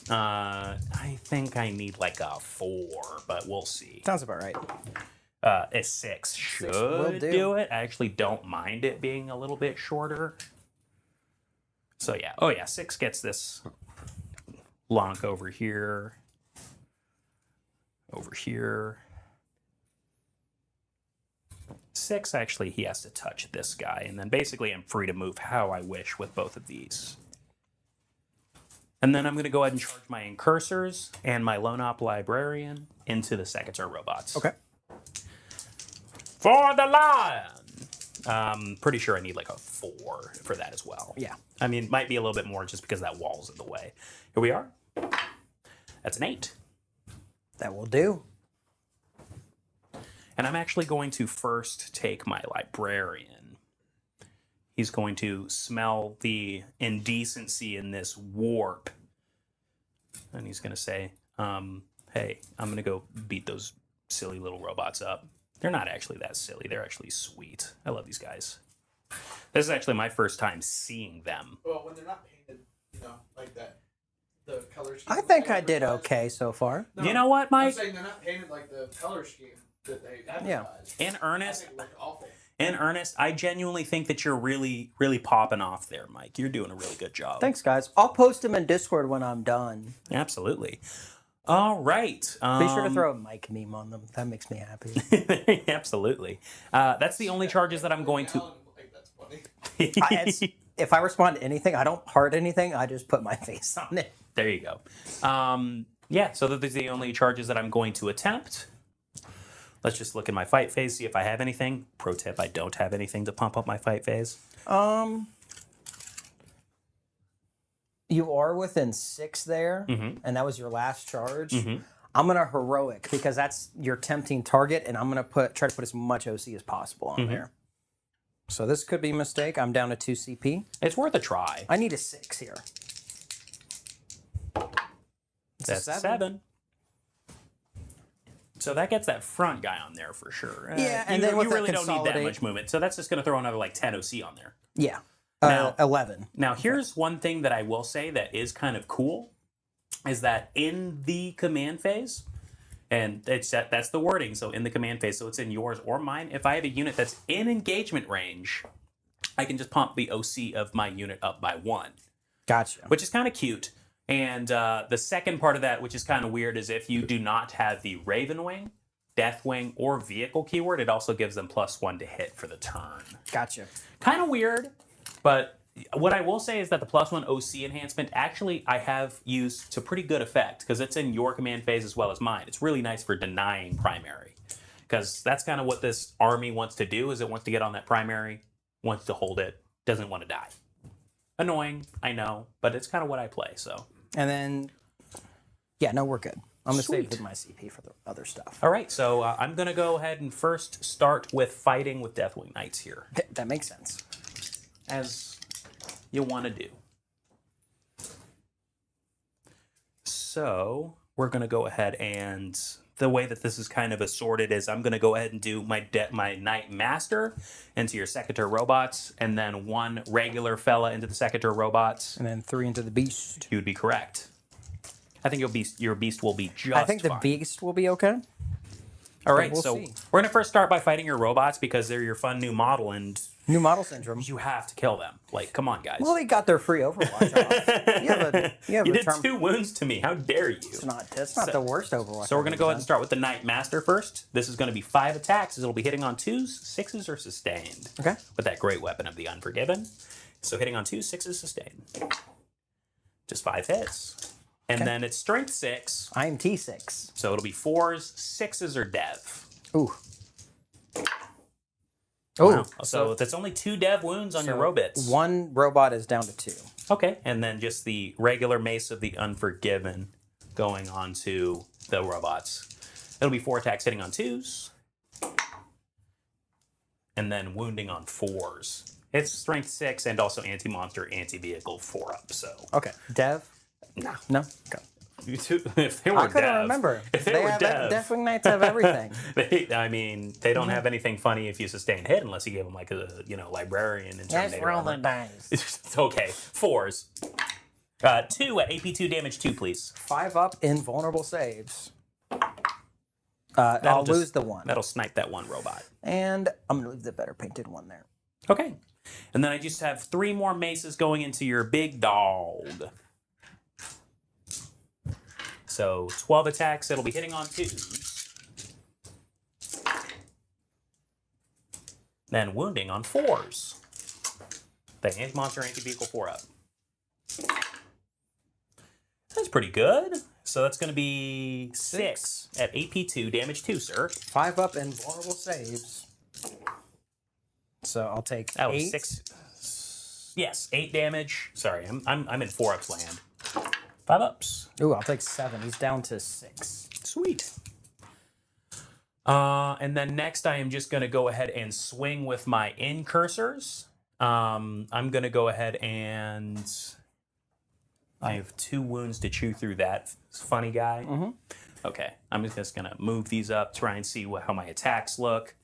I think I need like a 4, but we'll see. Sounds about right. A 6 should will do. do it. I actually don't mind it being a little bit shorter. So yeah. Oh yeah, 6 gets this Lonk over here. Over here. 6, actually, he has to touch this guy. And then basically I'm free to move how I wish with both of these. And then I'm going to go ahead and charge my Incursors and my Lone Op Librarian into the Sekitar robots. Okay. For the Lion! Pretty sure I need like a 4 for that as well. Yeah. Might be a little bit more just because that wall's in the way. Here we are. That's an 8. That will do. And I'm actually going to first take my Librarian. He's going to smell the indecency in this warp. And he's going to say, hey, I'm going to go beat those silly little robots up. They're not actually that silly. They're actually sweet. I love these guys. This is actually my first time seeing them. Well, when they're not painted, like that, the color scheme. I think I did okay so far. No, You know what, I'm Mike? saying they're not painted like the color scheme that they advertise. Yeah. In I earnest, think it looked awful. in earnest, I genuinely think that you're really, really popping off there, Mike. You're doing a really good job. Thanks, guys. I'll post them in Discord when I'm done. Absolutely. All right. Be sure to throw a Mike meme on them. That makes me happy. Absolutely. That's the only charges that I'm going to. That's funny. If I respond to anything, I don't heart anything. I just put my face on it. There you go. Yeah, so those are the only charges that I'm going to attempt. Let's just look in my fight phase, see if I have anything. Pro tip, I don't have anything to pump up my fight phase. You are within 6 there, and that was your last charge. I'm going to heroic because that's your tempting target, and I'm going to try to put as much OC as possible on there. So this could be a mistake. I'm down to 2 CP. It's worth a try. I need a 6 here. That's 7. So that gets that front guy on there for sure. Yeah, and then you with really that don't need that consolidate- much movement. So that's just going to throw another like 10 OC on there. Yeah. Now- 11. Now, here's one thing that I will say that is kind of cool, is that in the command phase, and that's the wording, so in the command phase, so it's in yours or mine, if I have a unit that's in engagement range, I can just pump the OC of my unit up by 1, Gotcha. which is kind of cute. And the second part of that, which is kind of weird, is if you do not have the Raven Wing, Deathwing, or Vehicle keyword, it also gives them +1 to hit for the turn. Gotcha. Kind of weird, but what I will say is that the +1 OC enhancement, actually, I have used to pretty good effect, because it's in your command phase as well as mine. It's really nice for denying primary, because that's kind of what this army wants to do, is it wants to get on that primary, wants to hold it, doesn't want to die. Annoying, I know, but it's kind of what I play, so... And then, yeah, no, we're good. I'm going to Sweet. save my CP for the other stuff. All right, so I'm going to go ahead and first start with fighting with Deathwing Knights here, That makes sense. as you want to do. So we're going to go ahead, and the way that this is kind of assorted is I'm going to go ahead and do my Knight Master into your Secretary robots, and then 1 regular fella into the Secretary robots. And then 3 into the beast. You would be correct. I think your beast will be just I think the fine. beast will be okay. All right, we'll so see. we're going to first start by fighting your robots because they're your fun new model, and New model syndrome. you have to kill them. Like, come on, guys. Well, they got their free Overwatch off. You You did 2 wounds to me. How dare you? That's not the worst Overwatch. So we're going to go ahead and start with the Knight Master first. This is going to be 5 attacks. It'll be hitting on 2s, 6s, or sustained. Okay. With that great weapon of the Unforgiven. So hitting on 2s, 6s, sustained. Just 5 hits. And then it's Strength 6. I am T6. So it'll be 4s, 6s, or Dev. Ooh. Wow. So that's only 2 Dev wounds on your robots. 1 robot is down to 2. Okay. And then just the regular Mace of the Unforgiven going on to the robots. It'll be 4 attacks hitting on 2s. And then wounding on 4s. It's Strength 6 and also Anti-Monster, Anti-Vehicle 4-up, so... Okay. Dev? No. No? Okay. If they were I couldn't Dev... remember. If they were have Dev... Deathwing Knights have everything. they don't have anything funny if you sustain hit unless you give them like a, librarian and Let's roll the dice. It's okay. 4s. 2 at AP2 damage 2, please. 5 up, invulnerable saves. I'll lose the 1. That'll snipe that 1 robot. And I'm going to leave the better painted 1 there. Okay. And then I just have 3 more maces going into your big dog. So 12 attacks, it'll be hitting on 2s. Then wounding on 4s. The anti-monster, anti-vehicle 4-up. That's pretty good. So that's going to be 6 at AP2, damage 2, sir. 5 up, invulnerable saves. So I'll take That was 8. 6. Yes, 8 damage. Sorry, I'm in 4-ups land. 5-ups. Ooh, I'll take 7. He's down to 6. Sweet. And then next I am just going to go ahead and swing with my incursors. I'm going to go ahead and... I have 2 wounds to chew through that funny guy. Okay, I'm just going to move these up, try and see how my attacks look.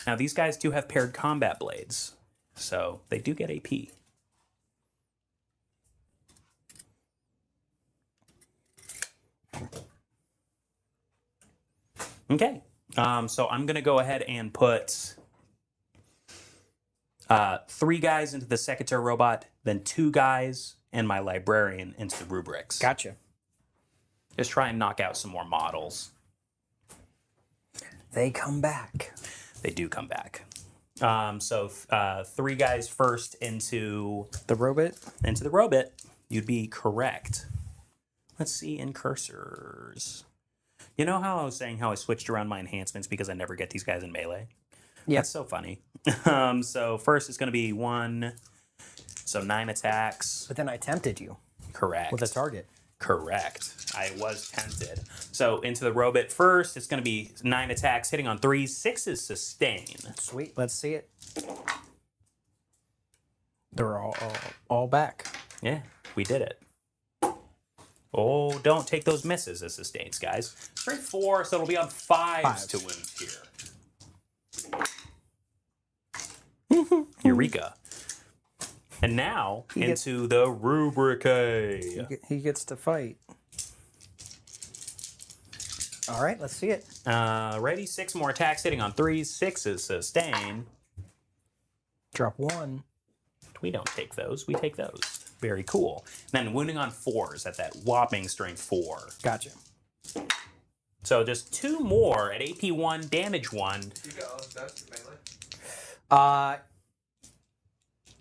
Now, these guys do have paired combat blades, so they do get AP. Okay, so I'm going to go ahead and put 3 guys into the Secretary robot, then 2 guys and my librarian into the rubrics. Gotcha. Just try and knock out some more models. They come back. They do come back. So 3 guys first into The robot? the robot. You'd be correct. Let's see in cursors. You know how I was saying how I switched around my enhancements because I never get these guys in melee? Yeah. That's so funny. So first it's going to be 1, so 9 attacks. But then I tempted you Correct. with a target. Correct. I was tempted. So into the robot first, it's going to be 9 attacks, hitting on 3s, 6 is sustain. Sweet. Let's see it. They're all back. Yeah, we did it. Oh, don't take those misses as sustains, guys. Strength 4, so it'll be on 5s to wound here. Eureka. And now into the rubric. He gets to fight. All right, let's see it. Ready? 6 more attacks, hitting on 3s, 6 is sustain. Drop 1. We don't take those, we take those. Very cool. And then wounding on 4s at that whopping strength 4. Gotcha. So just 2 more at AP 1, damage 1. You go. That's melee.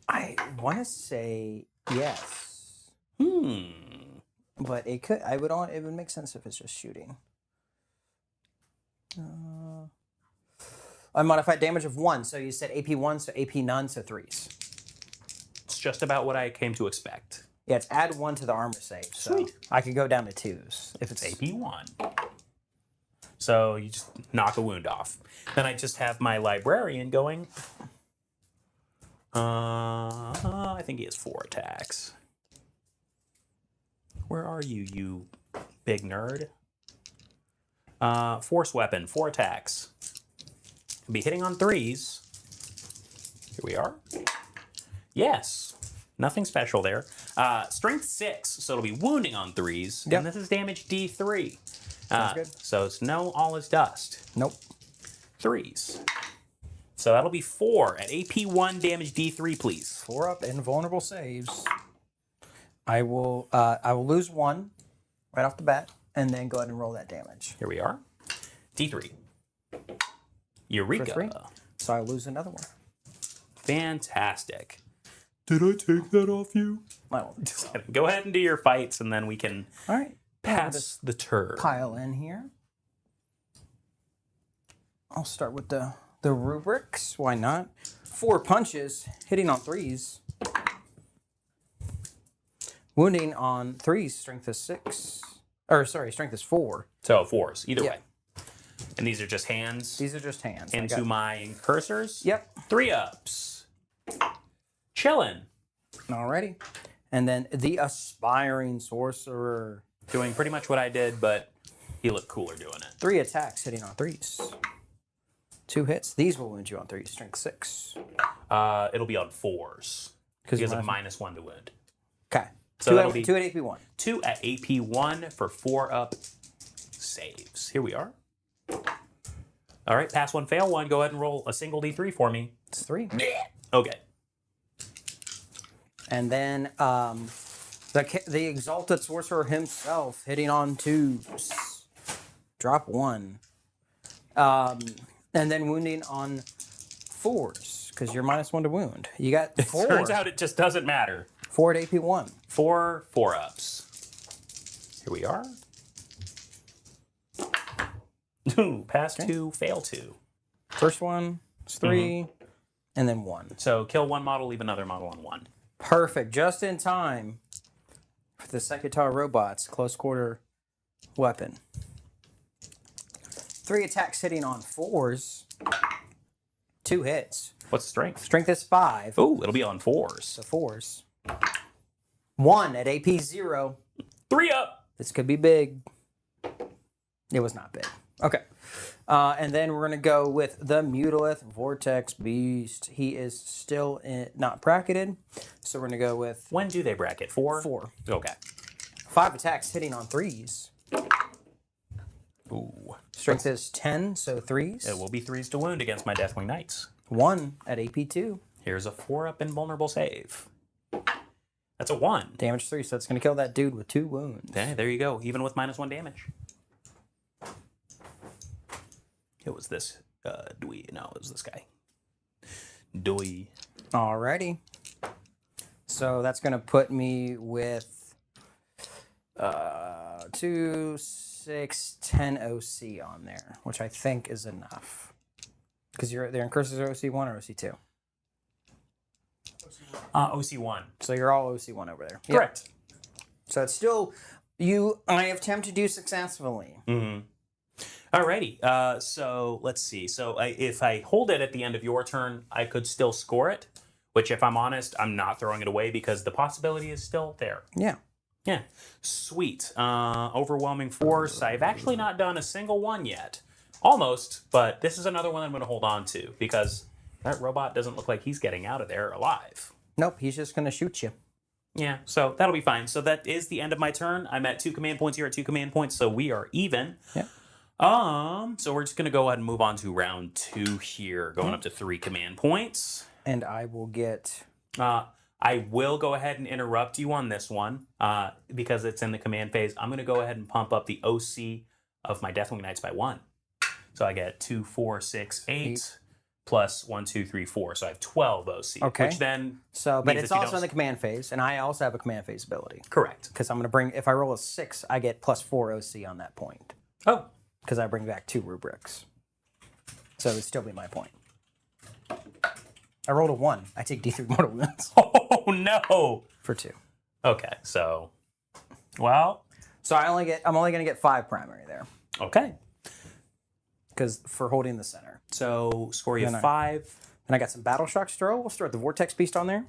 I want to say yes, but it could. It would make sense if it's just shooting. Unmodified damage of 1. So you said AP 1, so AP none, so 3s. It's just about what I came to expect. Yeah, it's add 1 to the armor save. So Sweet. I could go down to 2s if it's AP 1. So you just knock a wound off. Then I just have my librarian going. I think he has 4 attacks. Where are you, you big nerd? Force weapon, 4 attacks. Be hitting on 3s. Here we are. Yes. Nothing special there. Strength 6, so it'll be wounding on 3s. Yep. And this is damage D3. Sounds good. So it's no all is dust. Nope. 3s. So that'll be 4 at AP 1, damage D3, please. 4 up, invulnerable saves. I will lose 1 right off the bat, and then go ahead and roll that damage. Here we are. D3. Eureka. For 3. So I lose another one. Fantastic. Did I take that off you? I don't think so. Go ahead and do your fights, and then we can All right. pass the turn. Pile in here. I'll start with the rubrics. Why not? 4 punches, hitting on 3s. Wounding on 3s, strength is 6. Or sorry, strength is 4. So 4s, either Yeah. way. And these are just hands These are just hands. into my cursors. Yep. 3 ups. Chillin'. Alrighty. And then the aspiring sorcerer. Doing pretty much what I did, but he looked cooler doing it. 3 attacks, hitting on 3s. 2 hits. These will wound you on 3s, strength 6. It'll be on 4s. Because Because of -1 to wound. Okay. So 2 that'll at, be 2 at AP 1. 2 at AP 1 for 4 up saves. Here we are. All right, pass 1, fail 1. Go ahead and roll a single D3 for me. It's 3. Okay. And then the exalted sorcerer himself hitting on 2s. Drop 1. And then wounding on 4s because you're -1 to wound. You got 4. Turns out it just doesn't matter. 4 at AP 1. 4 4-ups. Here we are. Ooh, pass 2, fail 2. First one is 3, and then 1. So kill 1 model, leave another model on 1. Perfect. Just in time for the Secretary robots close quarter weapon. 3 attacks hitting on 4s. 2 hits. What's the strength? Strength is 5. Ooh, it'll be on 4s. So 4s. 1 at AP 0. 3 up. This could be big. It was not big. Okay. And then we're going to go with the Mutilith Vortex Beast. He is still not bracketed. So we're going to go with When do they bracket? 4? 4. Okay. 5 attacks hitting on 3s. Ooh. Strength is 10, so 3s. It will be 3s to wound against my Deathwing Knights. 1 at AP 2. Here's a 4-up invulnerable save. That's a 1. Damage 3, so it's going to kill that dude with 2 wounds. Okay, there you go. Even with -1 damage. It was this Dewey. No, it was this guy. Dewey. Alrighty. So that's going to put me with 2, 6, 10 OC on there, which I think is enough. Because they're in Curses OC1 or OC2? OC1. So you're all OC1 over there. Yep. Correct. So it's still, I have attempted to do successfully. Mm-hmm. Alrighty. So let's see. So if I hold it at the end of your turn, I could still score it. Which, if I'm honest, I'm not throwing it away because the possibility is still there. Yeah. Yeah. Sweet. Overwhelming force. I've actually not done a single one yet. Almost, but this is another one I'm going to hold on to because that robot doesn't look like he's getting out of there alive. Nope, he's just going to shoot you. Yeah, so that'll be fine. So that is the end of my turn. I'm at 2 command points. You're at 2 command points, so we are even. Yeah. So we're just going to go ahead and move on to round 2 here, going up to 3 command points. And I will get... I will go ahead and interrupt you on this one because it's in the command phase. I'm going to go ahead and pump up the OC of my Deathwing Knights by 1. So I get 2, 4, 6, 8 plus 1, 2, 3, 4. So I have 12 OC. Okay. Which then... But it's also in the command phase, and I also have a command phase ability. Correct. Because I'm going to bring... If I roll a 6, I get plus 4 OC on that point. Oh. Because I bring back 2 rubrics. So it would still be my point. I rolled a 1. I take D3 mortal wounds. Oh, no. For 2. Okay, so... Well... So I'm only going to get 5 primary there. Okay. Because for holding the center. So score you 5. And I got some Battle Shock to throw. We'll start with the Vortex Beast on there.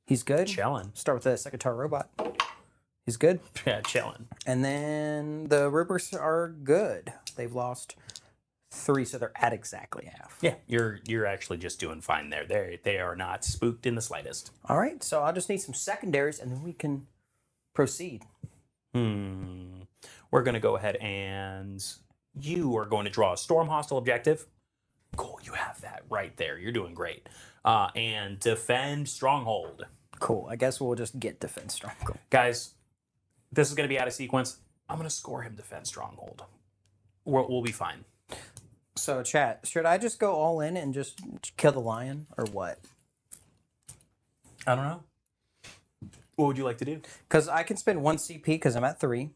He's good. Chillin'. Start with the Secretary Robot. He's good. Yeah, chillin'. And then the rubrics are good. They've lost 3, so they're at exactly half. Yeah, you're actually just doing fine there. They are not spooked in the slightest. All right, so I'll just need some secondaries, and then we can proceed. We're going to go ahead and you are going to draw a Storm Hostile objective. Cool, you have that right there. You're doing great. And Defend Stronghold. Cool, I guess we'll just get Defend Stronghold. Guys, this is going to be out of sequence. I'm going to score him Defend Stronghold. We'll be fine. So, chat, should I just go all in and just kill the lion, or what? I don't know. What would you like to do? Because I can spend 1 CP because I'm at 3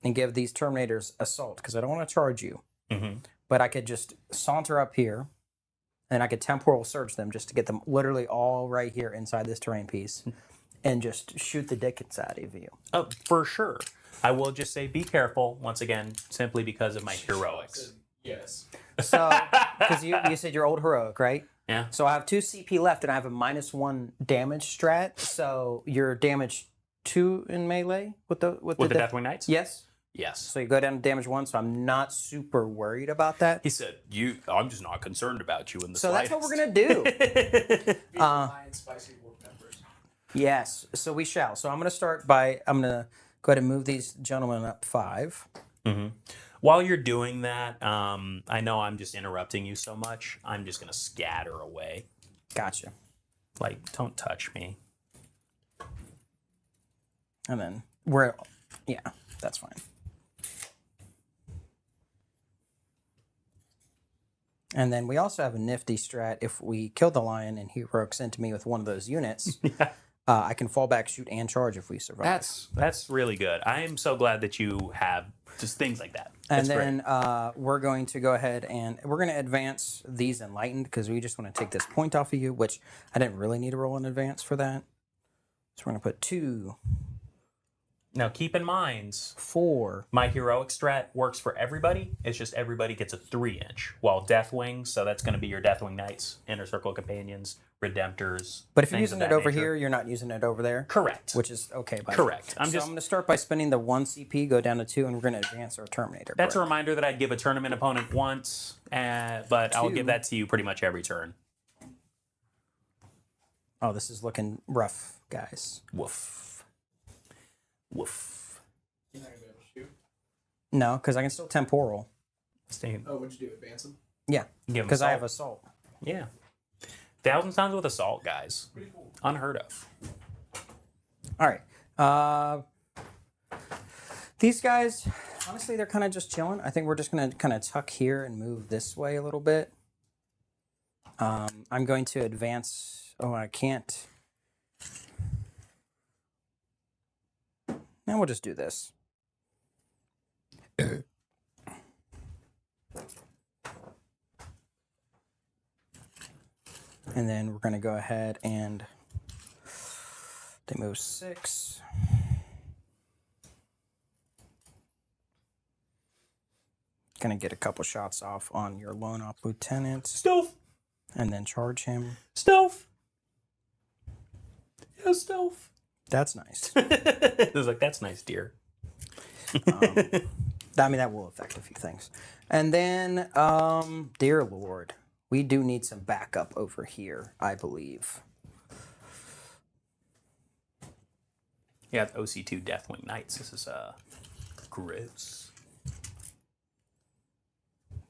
and give these Terminators Assault because I don't want to charge you. Mm-hmm. But I could just saunter up here and I could Temporal Surge them just to get them literally all right here inside this terrain piece and just shoot the dick inside of you. Oh, for sure. I will just say be careful, once again, simply because of my heroics. Yes. So, because you said you're old heroic, right? Yeah. So I have 2 CP left and I have a -1 damage strat. So you're damage 2 in melee with the Deathwing Knights? Yes. Yes. So you go down to damage 1, so I'm not super worried about that. He said, I'm just not concerned about you in the So slightest. that's what we're going to do. Lion spicy wolf peppers. Yes, so we shall. So I'm going to start by, I'm going to go ahead and move these gentlemen up 5. Mm-hmm. While you're doing that, I know I'm just interrupting you so much. I'm just going to scatter away. Gotcha. Like, don't touch me. And then yeah, that's fine. And then we also have a nifty strat. If we kill the lion and he heroics into me with one of those units, Yeah. I can fall back, shoot, and charge if we survive. That's really good. I am so glad that you have just things like that. And That's then great. we're going to go ahead and we're going to advance these enlightened because we just want to take this point off of you, which I didn't really need to roll in advance for that. So we're going to put 2, Now, keep in mind, 4. my heroic strat works for everybody. It's just everybody gets a 3-inch. While Deathwing, so that's going to be your Deathwing Knights, Inner Circle Companions, Redemptors. But if you're things using of it that over nature. here, you're not using it over there. Correct. Which is okay. By Correct. I'm going to start by spending the 1 CP, go down to 2, and we're going to advance our Terminator. That's a reminder that I'd give a tournament opponent once, but I'll 2. give that to you pretty much every turn. Oh, this is looking rough, guys. Woof. Woof. You're not gonna be able to shoot. No, because I can still temporal. Stay. Oh, what'd you do? Advance him? Yeah, Give him because I have assault. assault. Yeah. 1,000 tons with assault, guys. Pretty cool. Unheard of. All right. These guys, honestly, they're kind of just chilling. I think we're just going to kind of tuck here and move this way a little bit. I'm going to advance. Oh, I can't. Now we'll just do this. And then we're going to go ahead and they move 6. Going to get a couple shots off on your lone op lieutenant. Stealth. And then charge him. Stealth. Yeah, stealth. That's nice. It was like, that's nice, dear. I mean, that will affect a few things. And then, dear Lord, we do need some backup over here, I believe. Yeah, the OC2 Deathwing Knights. This is gross.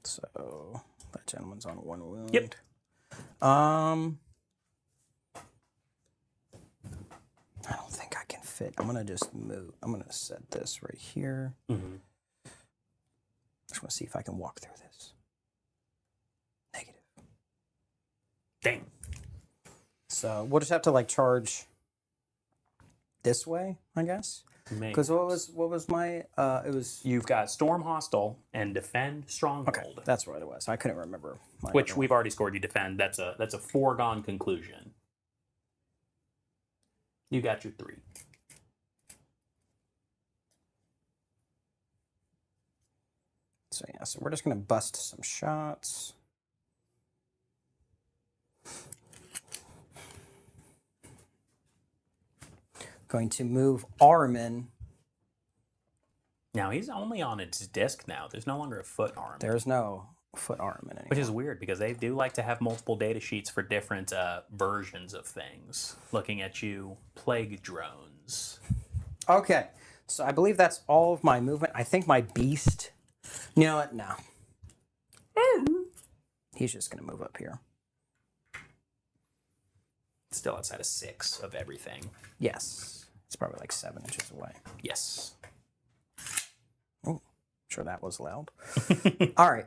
So that gentleman's on 1 wound. Yep. I don't think I can fit. I'm gonna just move. I'm gonna set this right here. Mm-hmm. Just want to see if I can walk through this. Negative. Dang. So we'll just have to like charge this way, I guess. Because what was my it was You've got Storm Hostile and Defend Stronghold. okay. That's what it was. I couldn't remember. Which we've already scored you Defend. That's a foregone conclusion. You got your 3. So yeah, so we're just gonna bust some shots. Going to move Armin. Now he's only on its disc now. There's no longer a foot arm. There's no foot Armin anymore. Which is weird because they do like to have multiple data sheets for different versions of things. Looking at you, plague drones. Okay, so I believe that's all of my movement. I think my beast. You know what? No. He's just gonna move up here. Still outside of 6 of everything. Yes, it's probably like 7 inches away. Yes. Oh, sure that was loud. All right.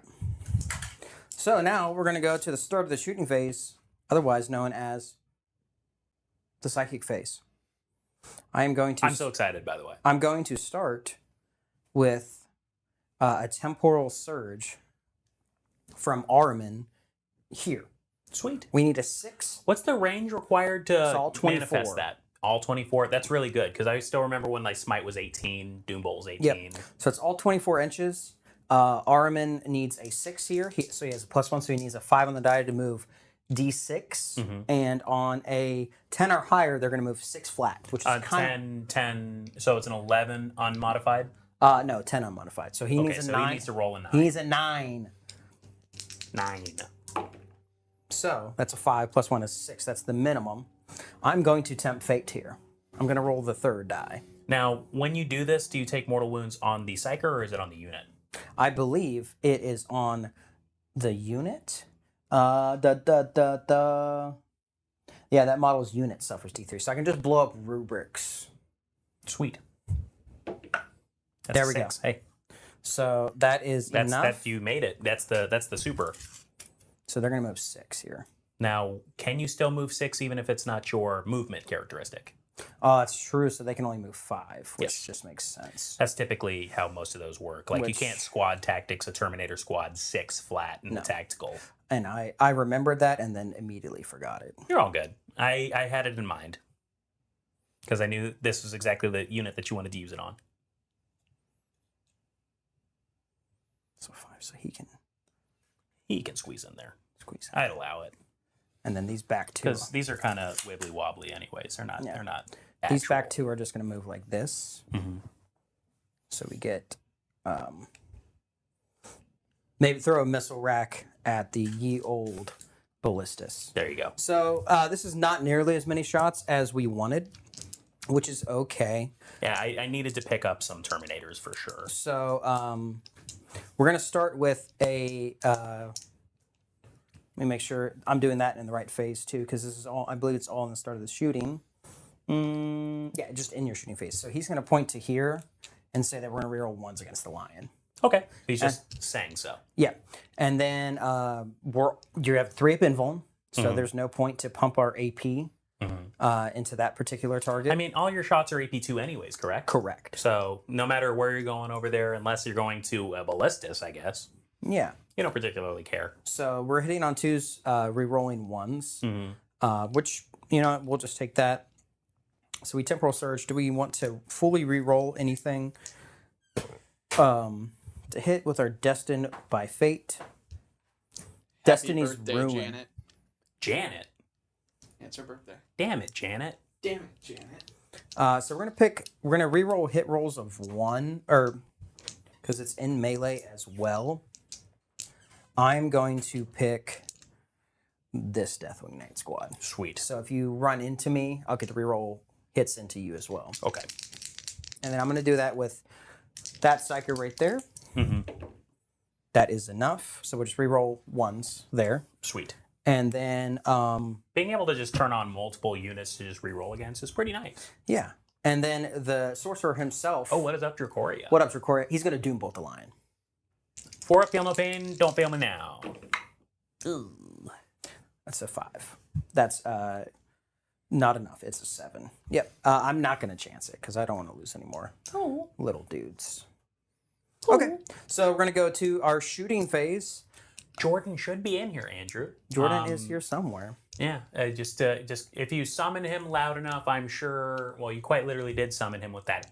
So now we're gonna go to the start of the shooting phase, otherwise known as the psychic phase. I'm so excited, by the way. I'm going to start with a temporal surge from Armin here. Sweet. We need a 6. What's the range required to all 24. manifest that? All 24? That's really good, because I still remember when like Smite was 18, Doombolt was 18. Yep. So it's all 24 inches. Armin needs a 6 here. So he has a +1, so he needs a 5 on the die to move D6. And on a 10 or higher, they're going to move 6 flat, which is kind 10, so it's an 11 unmodified? no, 10 unmodified. So he needs a 9. He needs to roll a 9. He needs a 9. 9. So that's a 5 +1 is 6. That's the minimum. I'm going to tempt fate here. I'm going to roll the 3rd die. Now, when you do this, do you take mortal wounds on the psyker or is it on the unit? I believe it is on the unit. Yeah, that model's unit suffers D3. So I can just blow up rubrics. Sweet. That's There a we 6. go. Hey, So that is enough. That you made it. That's the super. So they're going to move 6 here. Now, can you still move 6 even if it's not your movement characteristic? Oh, that's true. So they can only move 5, which Yes. just makes sense. That's typically how most of those work. Like, you Which- can't squad tactics a Terminator squad 6 flat in No. tactical. And I remembered that and then immediately forgot it. You're all good. I had it in mind. Because I knew this was exactly the unit that you wanted to use it on. So 5, so he can He can squeeze in there. squeeze it. I'd allow it. And then these back 2. Because these are kind of wibbly wobbly anyways. They're not. Yeah. They're not. These back actual. 2 are just going to move like this. Mhm. So we get maybe throw a missile rack at the ye old ballistas. There you go. So this is not nearly as many shots as we wanted, which is okay. Yeah, I needed to pick up some Terminators for sure. So we're going to start with a me make sure I'm doing that in the right phase too, because this is all, I believe it's all in the start of the shooting. Yeah, just in your shooting phase. So he's going to point to here and say that we're going to reroll 1s against the lion. Okay. He's just saying so. Yeah. And then you have 3 up invuln, so there's no point to pump our AP into that particular target. I mean, all your shots are AP2 anyways, correct? Correct. So no matter where you're going over there, unless you're going to a ballistas, I guess, Yeah. you don't particularly care. So we're hitting on 2s, re-rolling 1s, which, we'll just take that. So we temporal surge. Do we want to fully re-roll anything to hit with our destined by fate? Destiny's birthday, ruin. Janet. Janet? It's her birthday. Damn it, Janet. Damn it, Janet. So we're gonna re-roll hit rolls of 1, or because it's in melee as well. I'm going to pick this Deathwing Knight squad. Sweet. So if you run into me, I'll get to re-roll hits into you as well. Okay. And then I'm gonna do that with that Psyker right there. That is enough. So we'll just re-roll 1s there. Sweet. And then, Being able to just turn on multiple units to just reroll against is pretty nice. yeah. And then the sorcerer himself. Oh, what is up, Dracoria? What up, Dracoria? He's going to doom bolt the lion. 4 up, feel no pain, don't fail me now. Ooh. That's a 5. That's not enough. It's a 7. Yep. I'm not going to chance it because I don't want to lose any more little dudes. Okay. So we're going to go to our shooting phase. Jordan should be in here, Andrew. Jordan is here somewhere. Yeah, just if you summon him loud enough, I'm sure. Well, you quite literally did summon him with that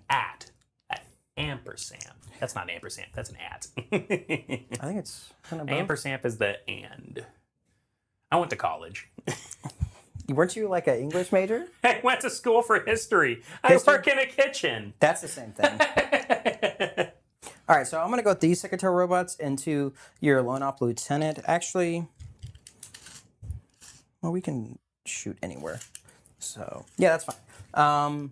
ampersand. That's not an ampersand. That's an at. I think it's kind of ampersand is the and. I went to college. Weren't you like an English major? I went to school for history. I work in a kitchen. That's the same thing. All right, so I'm going to go with these secretary robots into your lone op lieutenant. Actually, well, we can shoot anywhere. So, yeah, that's fine.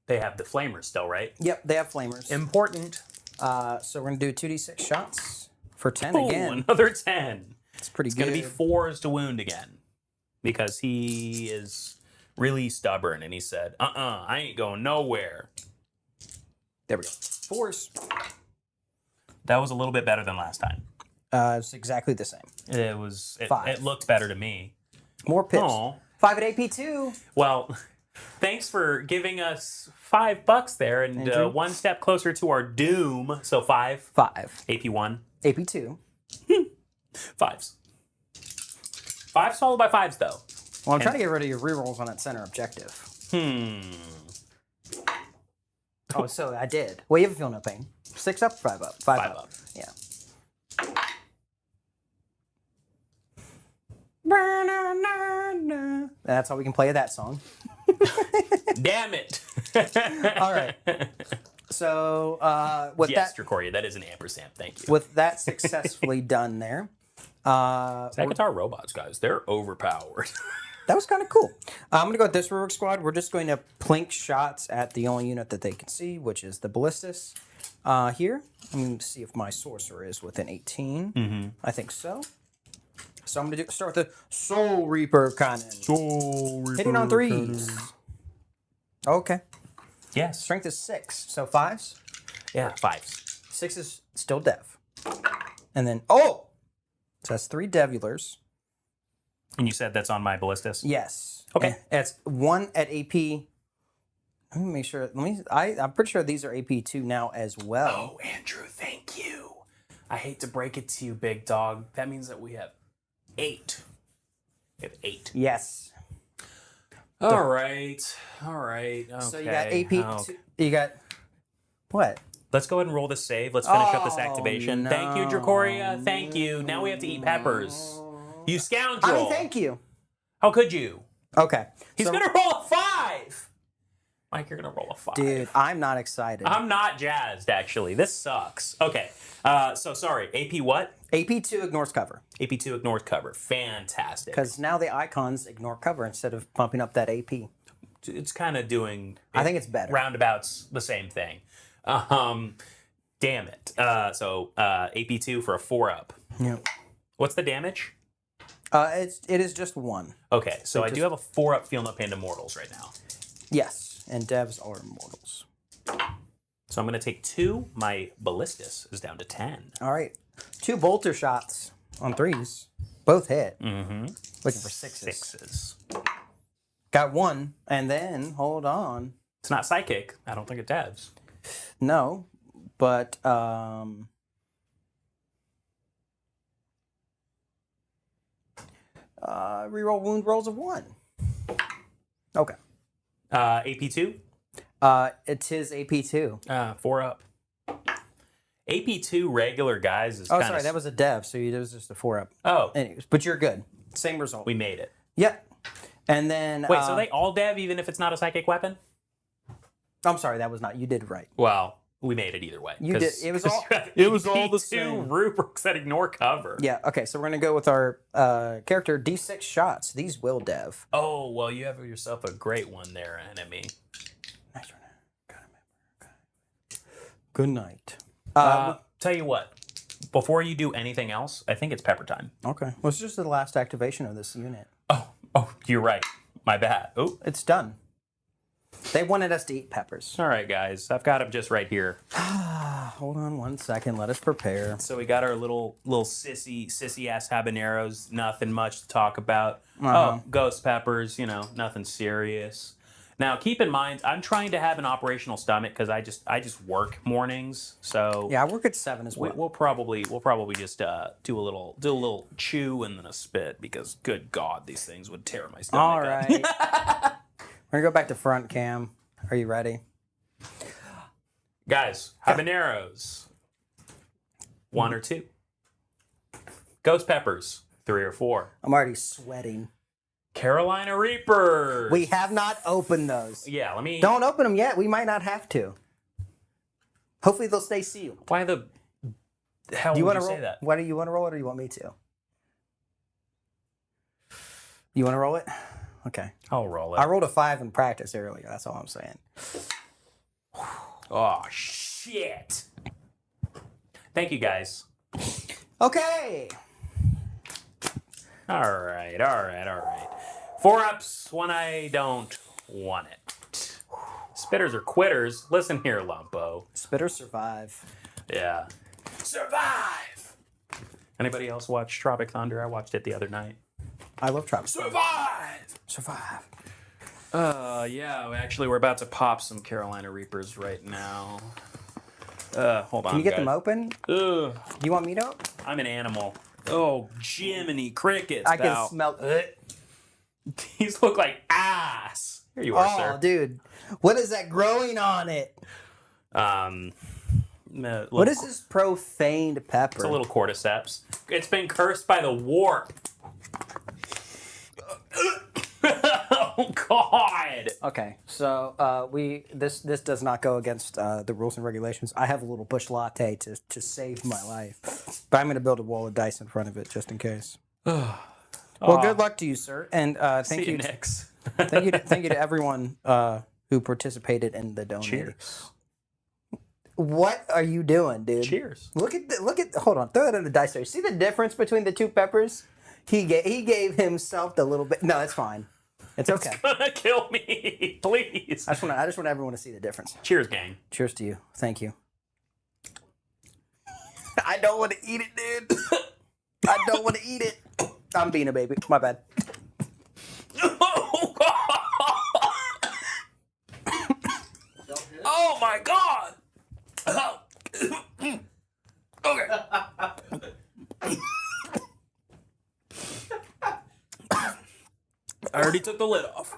They have the flamers still, right? Yep, they have flamers. Important. So we're going to do 2d6 shots for 10 Ooh, again. another 10. It's pretty It's good. going to be 4s to wound again. Because he is really stubborn and he said, I ain't going nowhere. There we go. 4s. That was a little bit better than last time. It's exactly the same. It 5. It looked better to me. More pips. Aw. 5 at AP2. Well, thanks for giving us $5 there and Andrew? 1 step closer to our doom. So 5. 5. AP1. AP2. 5s. 5s followed by 5s though. Well, I'm trying to get rid of your rerolls on that center objective. Oh, so I did. Well, you have a feel no pain. 6 up, 5 up. 5 up. Yeah. That's how we can play that song. Damn it. All right. So with yes, that, Dracoria, that is an ampersand. Thank you. with that successfully done there, Zagatar robots, guys, they're overpowered. that was kind of cool. I'm gonna go with this Rurik squad. We're just going to plink shots at the only unit that they can see, which is the ballistas. Here, I'm going to see if my sorcerer is within 18. I think so. So I'm going to start with the Soul Reaper cannon. Hitting on 3s. Okay. Yes. Strength is 6, so 5s. Yeah, 5s. 6 is still dev. And then, so that's 3 devulars. And you said that's on my ballistas? Yes. Okay. And it's 1 at AP. Let me make sure. I'm pretty sure these are AP2 now as well. Oh, Andrew, thank you. I hate to break it to you, big dog. That means that we have 8. We have 8. Yes. All right. Okay. So you got AP2. You got what? Let's go ahead and roll this save. Let's finish up this activation. no. Thank you, Dracoria. Thank you. Now we have to eat peppers. You scoundrel. I mean, thank you. How could you? Okay. He's going to roll a 5. Mike, you're going to roll a 5. Dude, I'm not excited. I'm not jazzed, actually. This sucks. Okay. So, sorry. AP what? AP2 ignores cover. AP2 ignores cover. Fantastic. Because now the icons ignore cover instead of pumping up that AP. It's kind of doing... I think it's better. Roundabouts the same thing. Damn it. So, AP2 for a 4-up. Yeah. What's the damage? It is just one. Okay, so I do have a 4-up Feel No Pain to Mortals right now. Yes, and devs are immortals. So I'm going to take 2. My Ballistus is down to 10. All right. 2 bolter shots on 3s. Both hit. Mm-hmm. Looking for 6s. 6s. Got 1, and then, hold on. It's not Psychic. I don't think it devs. No, but reroll wound rolls of 1. Okay. AP2? It's his AP2. 4-up. AP2 regular guys is Oh, kind sorry, that was a dev, so it was just a 4-up. Oh, Anyways, but you're good. Same result. we made it. Yep. And then... Wait, so they all dev even if it's not a psychic weapon? I'm sorry, that was not... You did right. Well, we made it either way. You did. It was all... It was all the same. Rubrics that ignore cover. Yeah, okay, so we're going to go with our character D6 shots. These will dev. Oh, well, you have yourself a great one there, enemy. Nice one. Good night. Tell you what, before you do anything else, I think it's pepper time. Okay. Well, it's just the last activation of this unit. Oh, you're right. My bad. Oh, It's done. They wanted us to eat peppers. all right, guys. I've got them just right here. Hold on 1 second. Let us prepare. So we got our little sissy ass habaneros. Nothing much to talk about. Uh-huh. Oh, ghost peppers. Nothing serious. Now, keep in mind, I'm trying to have an operational stomach because I just work mornings. So Yeah, I work at 7 as well. we'll probably just do a little chew and then a spit because good God, these things would tear my stomach. All up. right. We're going to go back to front cam. Are you ready? Guys, habaneros. 1 or 2. Ghost peppers. 3 or 4. I'm already sweating. Carolina Reapers. We have not opened those. Yeah, let me. Don't open them yet. We might not have to. Hopefully they'll stay sealed. Why the hell Do you would want you to roll? say that? What do you want to roll it, or do you want me to? You want to roll it? Okay. I'll roll it. I rolled a 5 in practice earlier. That's all I'm saying. Oh shit! Thank you, guys. Okay. All right. 4-ups when I don't want it. Spitters are quitters. Listen here, Lumpo. Spitter survive. Yeah. Survive! Anybody else watch Tropic Thunder? I watched it the other night. I love Tropic. Survive! Survive. Yeah, actually, we're about to pop some Carolina Reapers right now. Hold on, Can you get guys. them open? Ugh, Do you want me to? I'm an animal. Oh, Jiminy Crickets, I can pal. smell. These look like ass. Here you are, Oh, sir. dude. What is that growing on it? What is this profaned pepper? It's a little cordyceps. It's been cursed by the warp. Oh God! Okay, so this does not go against the rules and regulations. I have a little bush latte to save my life, but I'm going to build a wall of dice in front of it just in case. Well, good luck to you, sir, and thank See you, next. thank you to everyone who participated in the donating. Cheers. What are you doing, dude? Cheers. Look at. Hold on, throw it in the dice there. See the difference between the 2 peppers? He gave himself the little bit. No, it's fine. It's okay. It's gonna kill me. Please. I just want everyone to see the difference. Cheers, gang. Cheers to you. Thank you. I don't want to eat it, dude. I don't want to eat it. I'm being a baby. My bad. Oh my God. Okay. I already took the lid off.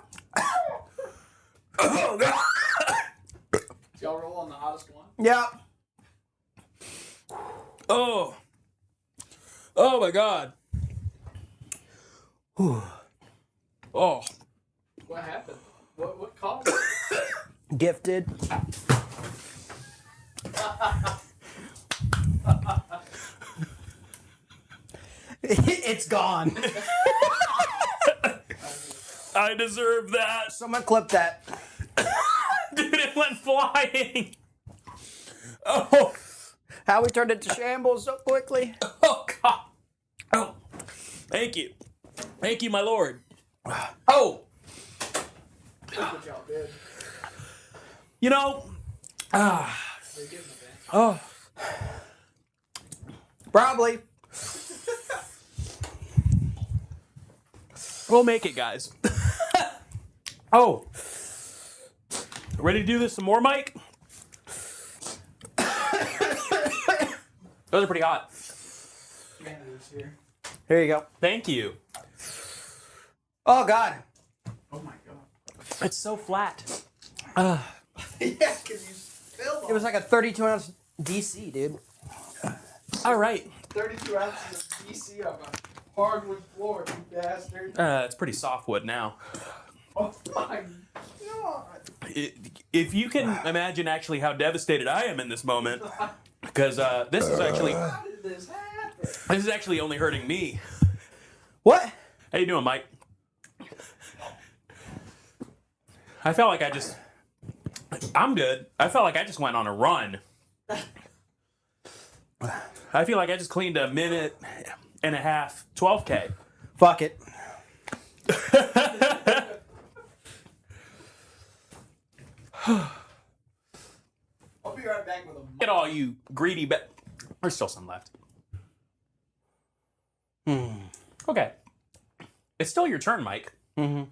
Oh God. Y'all roll on the hottest one? Yeah. Oh. Oh my God. Whew. Oh. What happened? What caused it? Gifted. It's gone. I deserve that. Someone clip that. Dude, it went flying. Oh. How we turned it to shambles so quickly. Oh God. Oh. Thank you. Thank you, my lord. Oh, Look what y'all did. you know, They're getting it, man. oh, Probably. we'll make it, guys. Oh, ready to do this some more, Mike? Those are pretty hot. Janitor's here. Here you go. Thank you. Oh, God. Oh my god. It's so flat. Yeah, because you spilled It was like a 32-ounce DC, dude. All right. 32 ounces of DC on a hardwood floor, you bastard. It's pretty softwood now. Oh my god. If you can imagine actually how devastated I am in this moment, because this is actually How did this happen? this is actually only hurting me. What? How you doing, Mike? I felt like I'm good. I felt like I just went on a run. I feel like I just cleaned a minute and a half, 12K. Fuck it. I'll be right back with a Get all you greedy There's still some left. Okay. It's still your turn, Mike. Whew.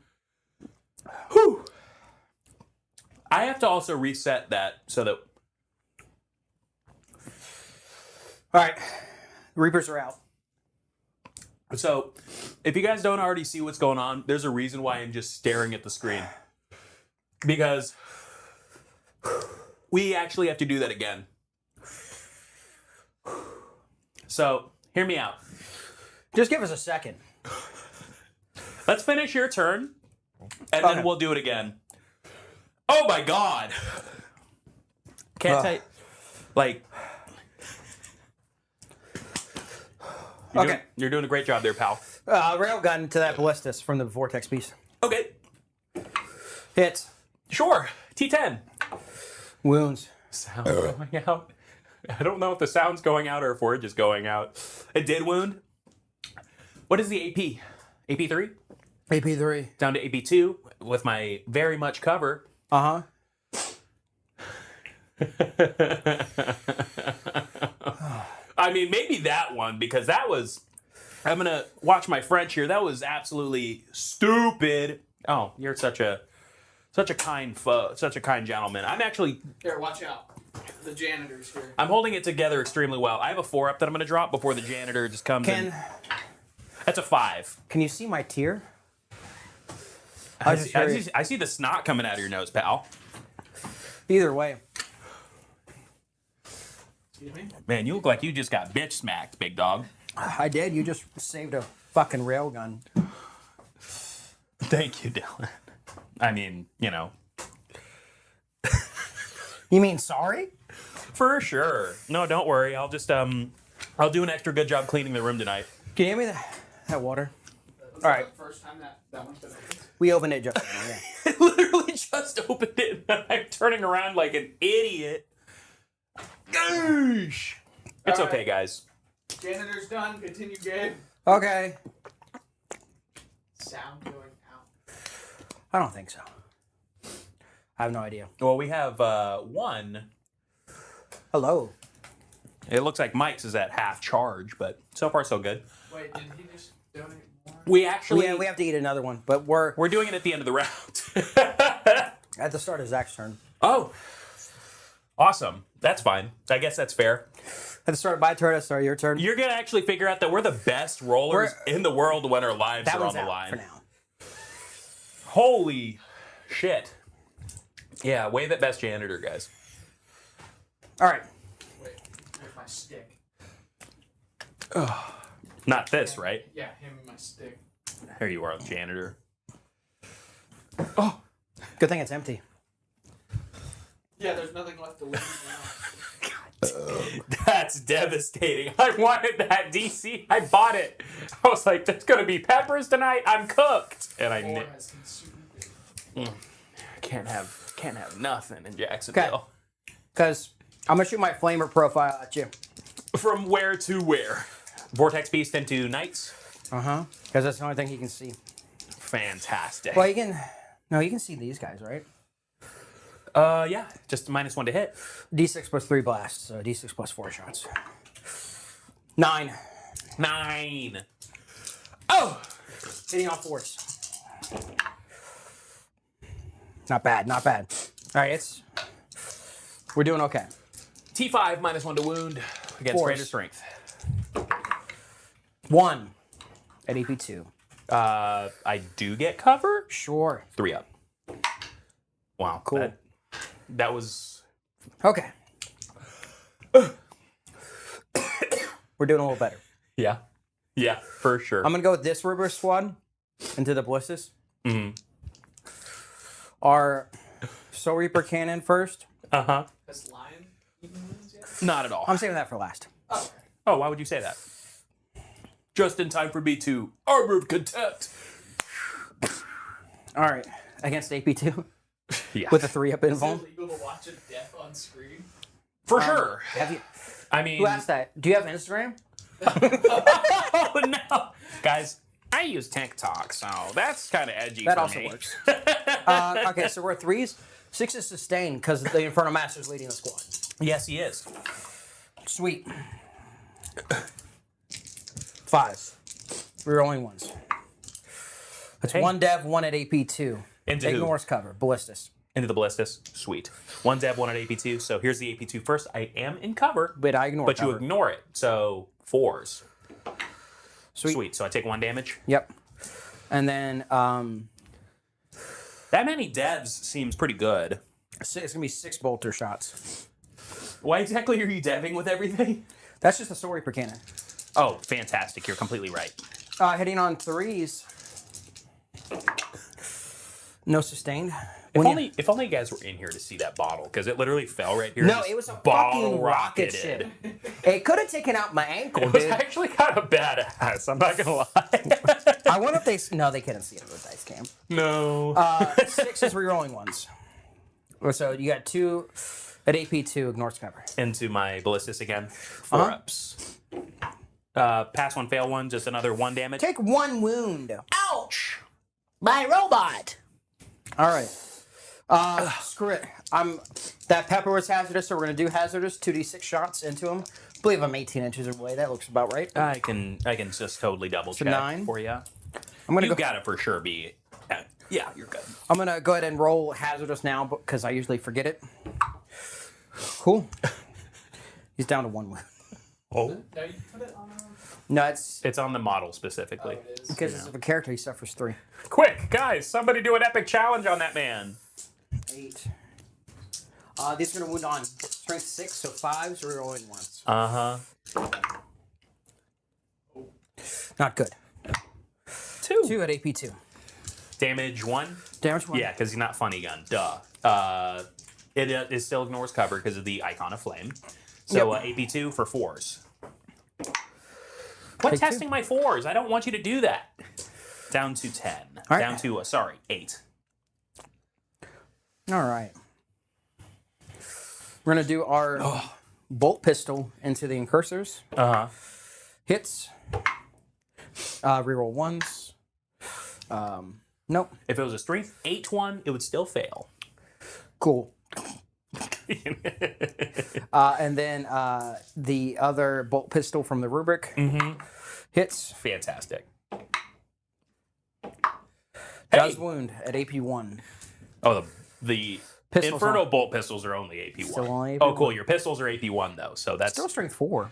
I have to also reset that so that... All right. Reapers are out. So, if you guys don't already see what's going on, there's a reason why I'm just staring at the screen. Because we actually have to do that again. So, hear me out. Just give us a second. Let's finish your turn, and Okay. then we'll do it again. Oh my god! Can't I... Like... You're doing a great job there, pal. Railgun to that ballistas from the Vortex piece. Okay, Hits. sure. T10. Wounds. Sound going out. I don't know if the sound's going out or if we're just going out. It did wound. What is the AP? AP3? AP3. Down to AP2 with my very much cover. Uh-huh. I mean, maybe that one, because that was... I'm going to watch my French here. That was absolutely stupid. Oh, you're such a kind such a kind gentleman. I'm actually... Here, watch out. The janitor's here. I'm holding it together extremely well. I have a 4-up that I'm going to drop before the janitor just comes in. That's a 5. Can you see my tear? I see the snot coming out of your nose, pal. Either way. Excuse me? Man, you look like you just got bitch smacked, big dog. I did. You just saved a fucking railgun. Thank you, Dylan. I mean, you know. You mean sorry? For sure. No, don't worry. I'll just I'll do an extra good job cleaning the room tonight. Can you hand me that water? All right. The first time that one's been opened. We opened it just now, yeah. I literally just opened it and I'm turning around like an idiot. Goosh. It's All okay, right. guys. Janitor's done. Continue, Gabe. Okay. Sound going out. I don't think so. I have no idea. Well, we have one. Hello. It looks like Mike's is at half charge, but so far so good. Wait, did he just donate more? We actually Yeah, we have to eat another one, but we're doing it at the end of the round. at the start of Zach's turn. Oh. Awesome. That's fine. I guess that's fair. At the start of my turn, sorry, your turn. You're going to actually figure out that we're the best rollers in the world when our lives That are on one's the out line. for now. Holy shit. Yeah, wave at best janitor, guys. All right. Wait, here's my stick. Not this, right? Yeah, hand me my stick. There you are, janitor. Oh, good thing it's empty. Yeah, there's nothing left to lose now. That's devastating. I wanted that DC. I bought it. I was like, there's going to be peppers tonight. I'm cooked. And I Or has consumed it. can't have nothing in Jacksonville. Because I'm going to shoot my flamer profile at you. From where to where? Vortex Beast into Knights. Because that's the only thing he can see. Fantastic. Well, you can. No, you can see these guys, right? Yeah, just -1 to hit. D6 plus 3 blasts, so D6 plus 4 shots. 9. 9. Oh! Hitting all 4s. Not bad, not bad. All right, we're doing okay. T5 -1 to wound against Force. greater strength. 1 at AP2. I do get cover. Sure. 3 up. Wow, Cool. That was Okay. We're doing a little better. yeah, for sure. I'm going to go with this River Squad into the Ballistas. Mm-hmm. Our Soul Reaper cannon first. Uh-huh. Has Lion eaten wounds yet? Not at all. I'm saving that for last. Oh, why would you say that? Just in time for me to Arbor of Contempt. All right. Against AP2 Yeah. with a 3-up Is it invuln. illegal to watch a death on screen? For sure. Have you? I mean, Who asked that? Do you have Instagram? oh no. Guys, I use TikTok, so that's kind of edgy That for also me. works. Okay, so we're 3s. 6 is sustained because the Inferno Master's leading the squad. Yes, he is. Sweet. 5. We're rolling ones. That's Hey. 1 dev, 1 at AP2. Into who? Ignores cover. Ballistas. Into the Ballistas. Sweet. 1 Zeb, 1 at AP2. So here's the AP2 first. I am in cover, But I ignore but cover. you ignore it. So 4s. Sweet. Sweet. So I take 1 damage. Yep. And then That many devs seems pretty good. it's going to be 6 bolter shots. Why exactly are you deving with everything? That's just a Soul Reaper cannon. Oh, fantastic. You're completely right. Hitting on 3s. No sustained. If only you guys were in here to see that bottle, because it literally fell right here. No, and it was a bottle fucking rocket ship. It could have taken out my ankle, It was dude. actually kind of badass. I'm not gonna lie. I wonder if they... No, they couldn't see it with dice cam. No. 6 is rerolling ones. So you got 2 at AP2, ignores cover. Into my ballistas again. 4 ups. Pass 1, fail 1, just another 1 damage. Take 1 wound. Ouch! My robot. All right. Screw it. That pepper was hazardous, so we're gonna do hazardous 2d6 shots into him. I believe I'm 18 inches away. That looks about right. I can just totally double check 9. for you. I'm gonna You go. gotta for sure be. Yeah, you're good. I'm gonna go ahead and roll hazardous now because I usually forget it. Cool. He's down to 1 wound. Oh. No, you put it on. No, it's It's on the model specifically. It is. because of a character. He suffers 3. Quick, guys! Somebody do an epic challenge on that man. 8. These are gonna wound on strength 6, so 5s rerolling once. Uh huh. Not good. 2 at AP2. Damage 1. Damage 1. Yeah, because he's not funny gun. Duh. It still ignores cover because of the icon of flame. So Yep. AP2 for 4s. Quit Take 2. testing my 4s. I don't want you to do that. Down to 10. All right. Down to 8. All right. We're going to do our bolt pistol into the incursors. Uh huh. Hits. Reroll ones. Nope. If it was a strength 8 one, it would still fail. Cool. And then the other bolt pistol from the rubric hits. Fantastic. Does wound at AP1. Oh, the Pistols Inferno on- bolt pistols are only AP1. Still only Oh, AP1. cool. Your pistols are AP1 though, so that's Still strength 4.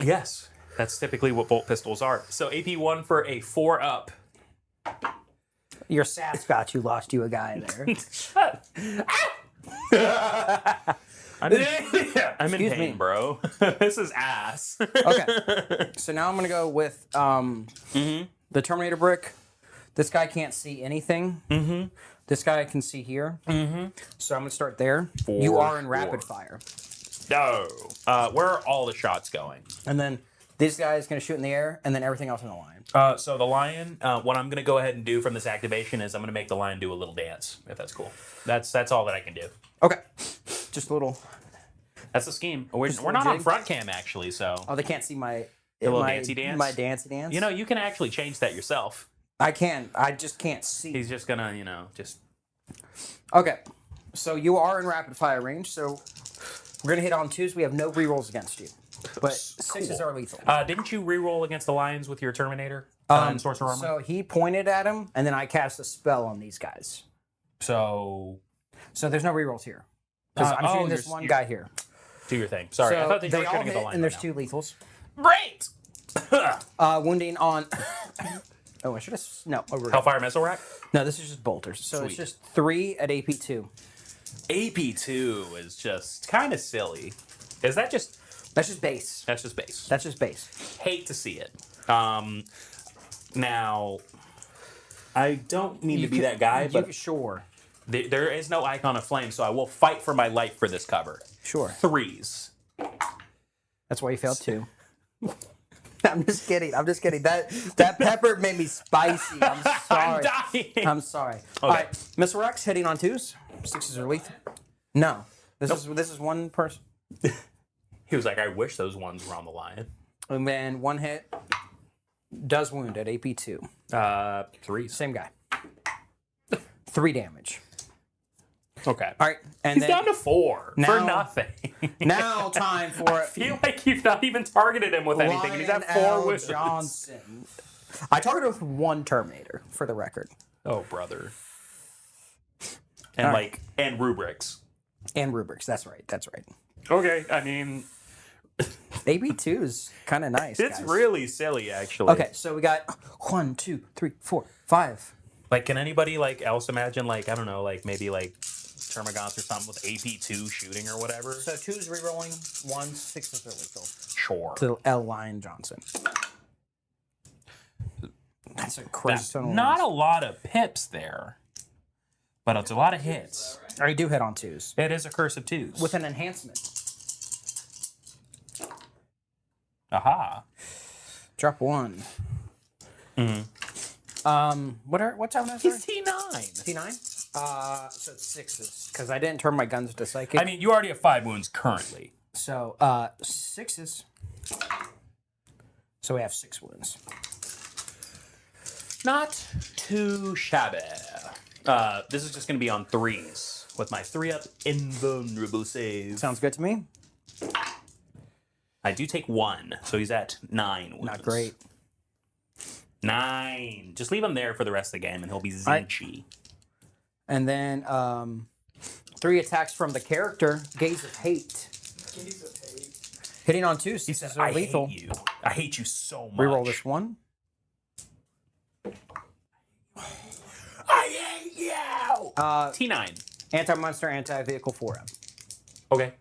yes. That's typically what bolt pistols are. So AP1 for a 4 up. Your sats got you, lost you a guy there. I'm in Excuse pain, me. bro. This is ass. Okay. So now I'm going to go with the Terminator brick. This guy can't see anything. This guy can see here. So I'm going to start there. You are in rapid fire. No. Where are all the shots going? And then this guy is going to shoot in the air, and then everything else in the line. So the lion, what I'm going to go ahead and do from this activation is I'm going to make the lion do a little dance, if that's cool. That's all that I can do. Okay. Just a little... That's the scheme. We're Just a not little on jig. front cam, actually, so... Oh, they can't see my A little my, dancey dance? My dancey dance. You know, you can actually change that yourself. I can. I just can't see. He's just gonna, you know, just... Okay. So you are in rapid fire range. So we're gonna hit on 2s. We have no rerolls against you, but 6s are lethal. Didn't you reroll against the Lions with your Terminator? Sorcerer Armor? So he pointed at him, and then I cast a spell on these guys. So there's no rerolls here. Because I'm shooting this one guy here. do your thing. Sorry, So I thought that you they were all shooting at the hit, Lion. and there's right 2 lethals. now. Great! Wounding on. Oh, I should have. No, over. Hellfire Missile Rack? No, this is just bolters. So it's Sweet. just 3 at AP2. AP2 is just kind of silly. Is that just... That's just base. That's just base. That's just base. Hate to see it. Now, I don't mean to be that guy, but Sure. there is no icon of flame, so I will fight for my life for this cover. Sure. 3s. That's why you failed 2. I'm just kidding. That pepper made me spicy. I'm sorry. I'm dying. I'm sorry. All right, Mr. Rex hitting on 2s. 6s are lethal. No, this is one person. He was like, I wish those ones were on the Lion. And then 1 hit does wound at AP2. 3s. Same guy. 3 damage. Okay. All right, and He's then down to 4 for Now- nothing. now time for I feel like you've not even targeted him with anything, and he's at 4 wizards. Johnson. I targeted with 1 Terminator, for the record. Oh, brother. And and rubrics. And rubrics. That's right. That's right. Okay, I mean, AB2 is kind of nice. it's guys. really silly, actually. Okay, so we got 1, 2, 3, 4, 5. Like, can anybody else imagine I don't know, maybe Termagants or something with AP2 shooting or whatever? So 2's rerolling, 1, 6 are lethal. Sure. To L. Lion Johnson. That's a crap ton of Not a ones. lot of pips there, but it's a lot of hits. I do hit on 2s. It is a curse of 2s. With an enhancement. Aha. Drop 1. What time is He's it? T9. T9? So it's 6s. Because I didn't turn my guns to psychic. I mean, you already have 5 wounds currently. So 6s. So we have 6 wounds. Not too shabby. This is just going to be on 3s with my 3-up invulnerable save. Sounds good to me. I do take 1, so he's at 9 wounds. Not great. 9. Just leave him there for the rest of the game, and he'll be zinchy. And then 3 attacks from the character. Gaze of Hate. Hitting on 2s. He says, are I lethal. hate you. I hate you so much. Reroll this 1. I hate you! T9. Anti-monster, anti-vehicle 4-up. Okay.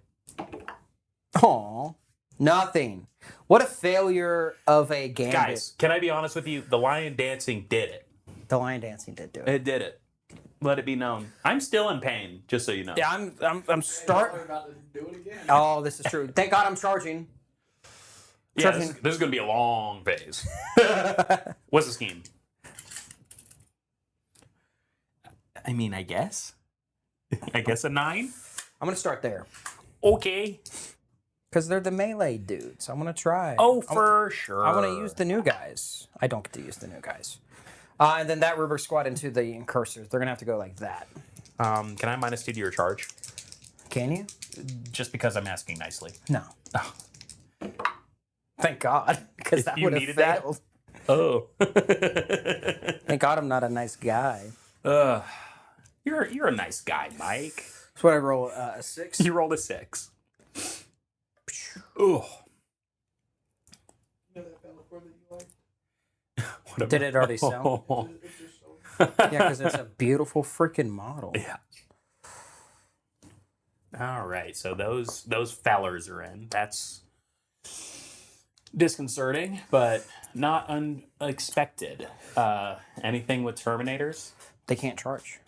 Aw. Nothing. What a failure of a gambit. Guys, can I be honest with you? The lion dancing did it. The lion dancing did do it. It did it. Let it be known. I'm still in pain, just so you know. Yeah, I'm starting. We're about to do it again. Oh, this is true. Thank God I'm charging. Yeah, this is going to be a long phase. What's the scheme? I mean, I guess. I guess a 9? I'm gonna start there Okay. because they're the melee dudes. I'm gonna try. Oh, for sure. I want to use the new guys. I don't get to use the new guys. And then that rubric squad into the incursors. They're gonna have to go like that. Can I -2 to your charge? Can you? Just because I'm asking nicely. No. Oh. Thank God, because that You would have needed that? failed. Oh. Thank God I'm not a nice guy. You're a nice guy, Mike. So what I roll a 6. You rolled a 6. Ooh. Did it already sell? Yeah, because it's a beautiful freaking model. Yeah. All right, so those fellers are in. That's disconcerting, but not unexpected. Anything with Terminators? They can't charge.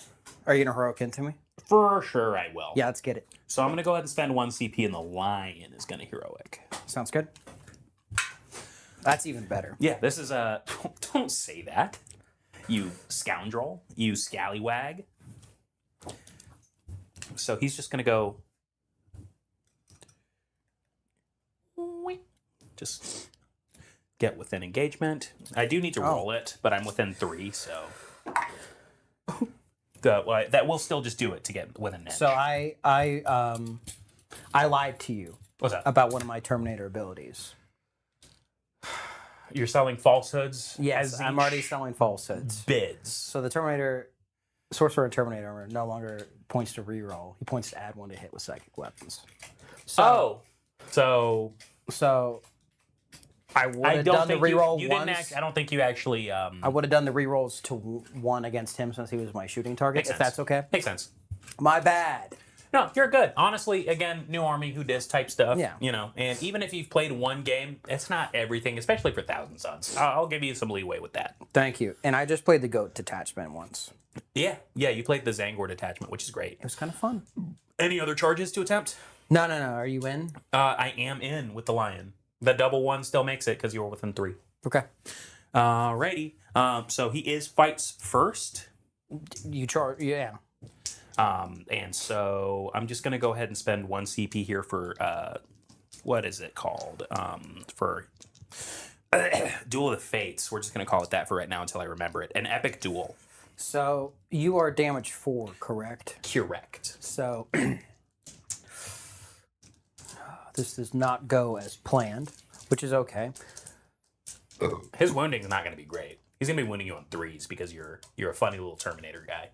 Are you gonna heroic into me? For sure I will. Yeah, let's get it. So I'm going to go ahead and spend 1 CP, and the lion is going to heroic. Sounds good. That's even better. Yeah, this is a... Don't say that, you scoundrel, you scallywag. So he's just going to go... Just get within engagement. I do need to roll it, but I'm within 3, so that will still just do it to get within an inch. So I lied to you. What's that? About one of my Terminator abilities. You're selling falsehoods? Yes, I'm already selling falsehoods. Bids. So the Sorcerer and Terminator armor no longer points to reroll. He points to add 1 to hit with psychic weapons. So I would have done the reroll once. I don't think you actually. I would have done the rerolls to 1 against him since he was my shooting target. If that's okay. Makes sense. My bad. No, you're good. Honestly, again, new army, who dis type stuff. Yeah. You know, and even if you've played 1 game, it's not everything, especially for Thousand Suns. I'll give you some leeway with that. Thank you. And I just played the Goat detachment once. Yeah, you played the Zangor detachment, which is great. It was kind of fun. Any other charges to attempt? No. Are you in? I am in with the Lion. The double 1 still makes it because you were within 3. Okay. Alrighty. So he fights first. You charge, yeah. And so I'm just going to go ahead and spend 1 CP here for, what is it called? For Duel of the Fates. We're just going to call it that for right now until I remember it. An epic duel. So you are damage 4, correct? Correct. So this does not go as planned, which is okay. His wounding is not going to be great. He's going to be wounding you on 3s because you're a funny little Terminator guy.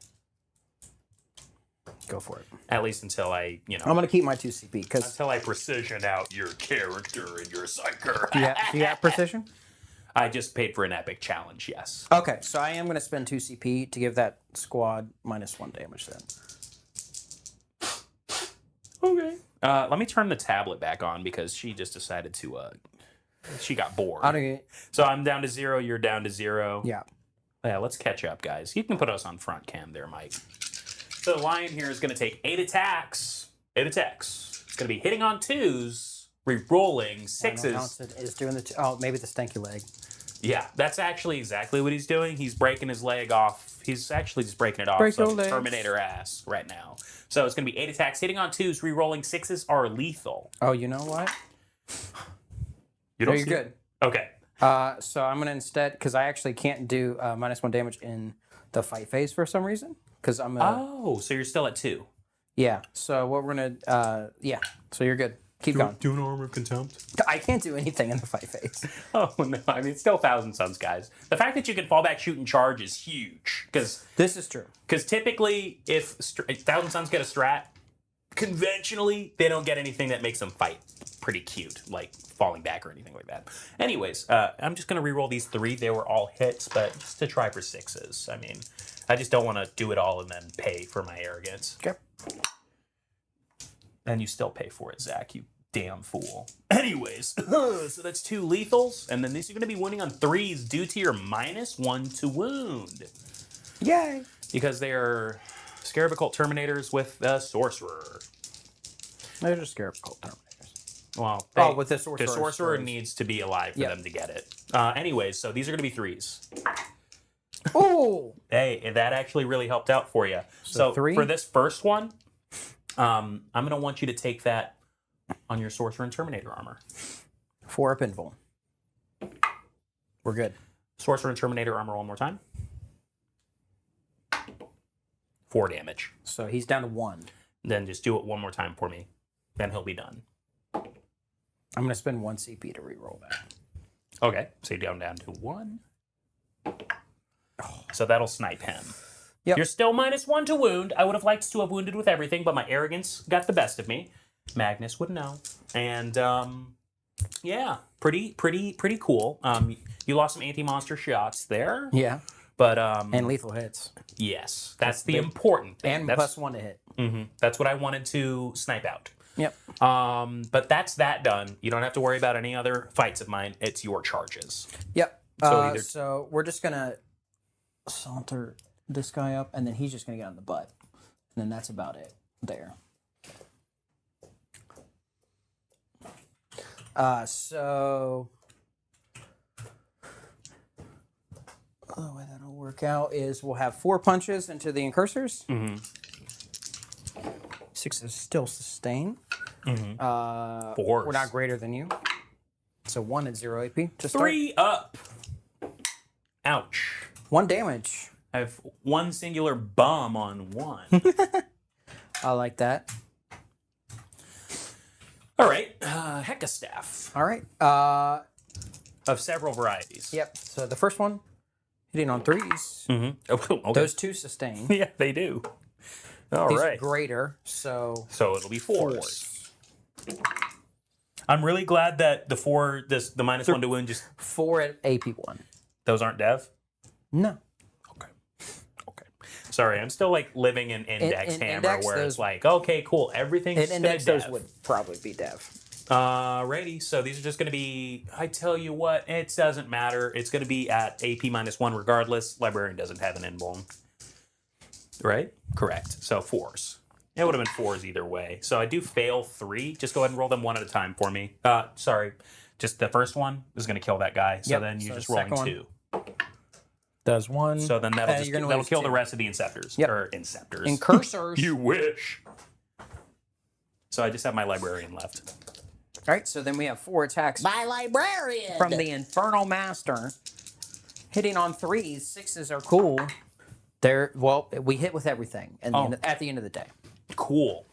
Go for it. At least until I'm going to keep my 2 CP because until I precision out your character and your psyker. do you have precision? I just paid for an epic challenge. Yes. Okay, so I am going to spend 2 CP to give that squad -1 damage then. Okay. Let me turn the tablet back on because she just decided to. She got bored. So I'm down to 0. You're down to 0. Yeah. Yeah. Let's catch up, guys. You can put us on front cam there, Mike. So the Lion here is going to take 8 attacks. 8 attacks. It's going to be hitting on 2s, re-rolling 6s. Is doing the maybe the stanky leg. Yeah, that's actually exactly what he's doing. He's breaking his leg off. He's actually just breaking it off Break your some legs. Terminator ass right now. So it's going to be 8 attacks. Hitting on 2s, re-rolling 6s are lethal. Oh, you know what? You're good. Okay. So I'm going to instead, because I actually can't do -1 damage in the fight phase for some reason. Because I'm Oh, so you're still at 2. Yeah. So what we're going to, so you're good. Keep going. Do an Armor of Contempt. I can't do anything in the fight phase. Oh, no. I mean, it's still Thousand Suns, guys. The fact that you can fall back, shoot, and charge is huge. Because This is true. typically, if Thousand Suns get a strat, conventionally, they don't get anything that makes them fight pretty cute, like falling back or anything like that. Anyways, I'm just going to re-roll these 3. They were all hits, but just to try for 6s. I mean, I just don't want to do it all and then pay for my arrogance. Okay. And you still pay for it, Zach, you damn fool. Anyways, so that's 2 lethals, and then these are going to be winning on 3s due to your -1 to wound. Yay. Because they are Scarab Occult Terminators with a Sorcerer. They're just Scarab Occult Terminators. Well, with the Sorcerer. the Sorcerer needs to be alive for them to get it. Anyways, so these are going to be 3s. Oh! Hey, that actually really helped out for you. So 3? For this first one, I'm going to want you to take that on your Sorcerer and Terminator armor. 4 up invul. We're good. Sorcerer and Terminator armor one more time. 4 damage. So he's down to 1. Then just do it one more time for me. Then he'll be done. I'm going to spend 1 CP to reroll that. Okay, so you're down to 1. So that'll snipe him. Yep. You're still -1 to wound. I would have liked to have wounded with everything, but my arrogance got the best of me. Magnus would know. And yeah, pretty cool. You lost some anti-monster shots there. Yeah. But And lethal hits. yes, that's the important thing. And that's, +1 to hit. That's what I wanted to snipe out. Yep. But that's that done. You don't have to worry about any other fights of mine. It's your charges. Yep. So So we're just going to saunter this guy up, and then he's just going to get on the butt. And then that's about it there. So the way that'll work out is we'll have 4 punches into the incursors. 6 is still sustain. 4. We're not greater than you. So 1 at 0 AP. Just 3 up. Ouch. 1 damage. I have 1 singular bomb on 1. I like that. All right. Hecka staff All right. of several varieties. Yep. So the first one, hitting on 3s. Mm-hmm. Oh, okay. Those 2 sustain. Yeah, they do. All These right. are greater, so So it'll be 4s. I'm really glad that the -1 to wound just 4 at AP1. those aren't dev. No. Okay. Sorry, I'm still like living in Index in Hammer Index, where those- it's like, okay, cool, everything's In gonna Index, dev. those would probably be dev. Righty, so these are just going to be, I tell you what, it doesn't matter. It's going to be at AP -1 regardless. Librarian doesn't have an invuln. Right? Correct. So 4s. It would have been 4s either way. So I do fail 3. Just go ahead and roll them 1 at a time for me. Sorry. Just the first one is going to kill that guy. So Yep, then you so just the rolling second 2. Does 1. So then that'll you're gonna lose kill the 2. rest of the Inceptors. Yep. Or Inceptors. And cursors. You wish. So I just have my Librarian left. All right, so then we have 4 attacks My librarian! from the Infernal Master. Hitting on 3s, 6s are cool. We hit with everything at the end of the day. Cool.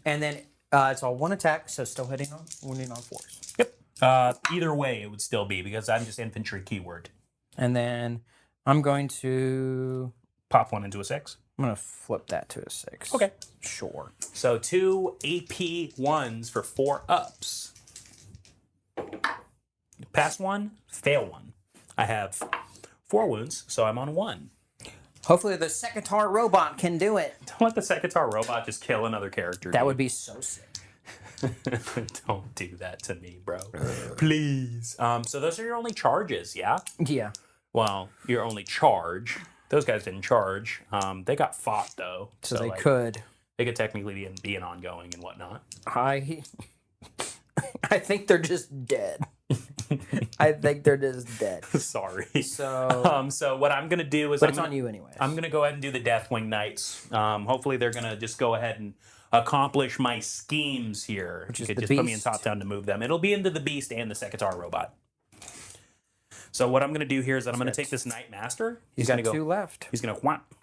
And then it's all 1 attack, so still wounding on 4s. Yep. Either way, it would still be because I'm just infantry keyword. And then I'm going to Pop 1 into a 6. flip that to a 6. Okay. Sure. So 2 AP 1s for 4 ups. Pass 1, fail 1. I have 4 wounds, so I'm on 1. Hopefully the Sekitar robot can do it. Don't let the Sekitar robot just kill another character. That dude. would be so sick. Don't do that to me, bro. Please. So those are your only charges, yeah? Yeah. Well, your only charge. Those guys didn't charge. They got fought though, So they like, could. They could technically be an ongoing and whatnot. I think they're just dead. I think they're just dead. Sorry. So, So what I'm gonna do is, but it's on you anyways. I'm gonna go ahead and do the Deathwing Knights. Hopefully they're gonna just go ahead and accomplish my schemes here. Which is You could the just put me in Beast. top down to move them. It'll be into the Beast and the Sekitar robot. So what I'm gonna do here is that I'm gonna take this Knight Master. He's got 2 left. He's gonna whap.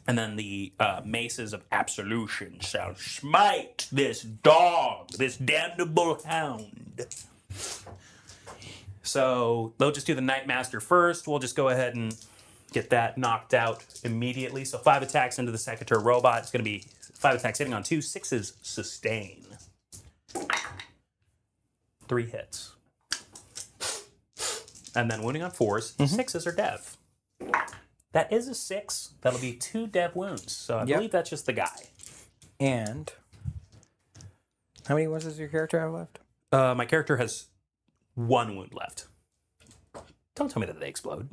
And then the maces of absolution shall smite this dog, this damnable hound. So they'll just do the Knight Master first. We'll just go ahead and get that knocked out immediately. So 5 attacks into the Sekitar robot. It's going to be 5 attacks hitting on 2. 6s sustain. 3 hits. And then wounding on 4s. 6s are dev. That is a 6. That'll be 2 dev wounds. So I believe that's just the guy. And how many wounds does your character have left? My character has 1 wound left. Don't tell me that they explode.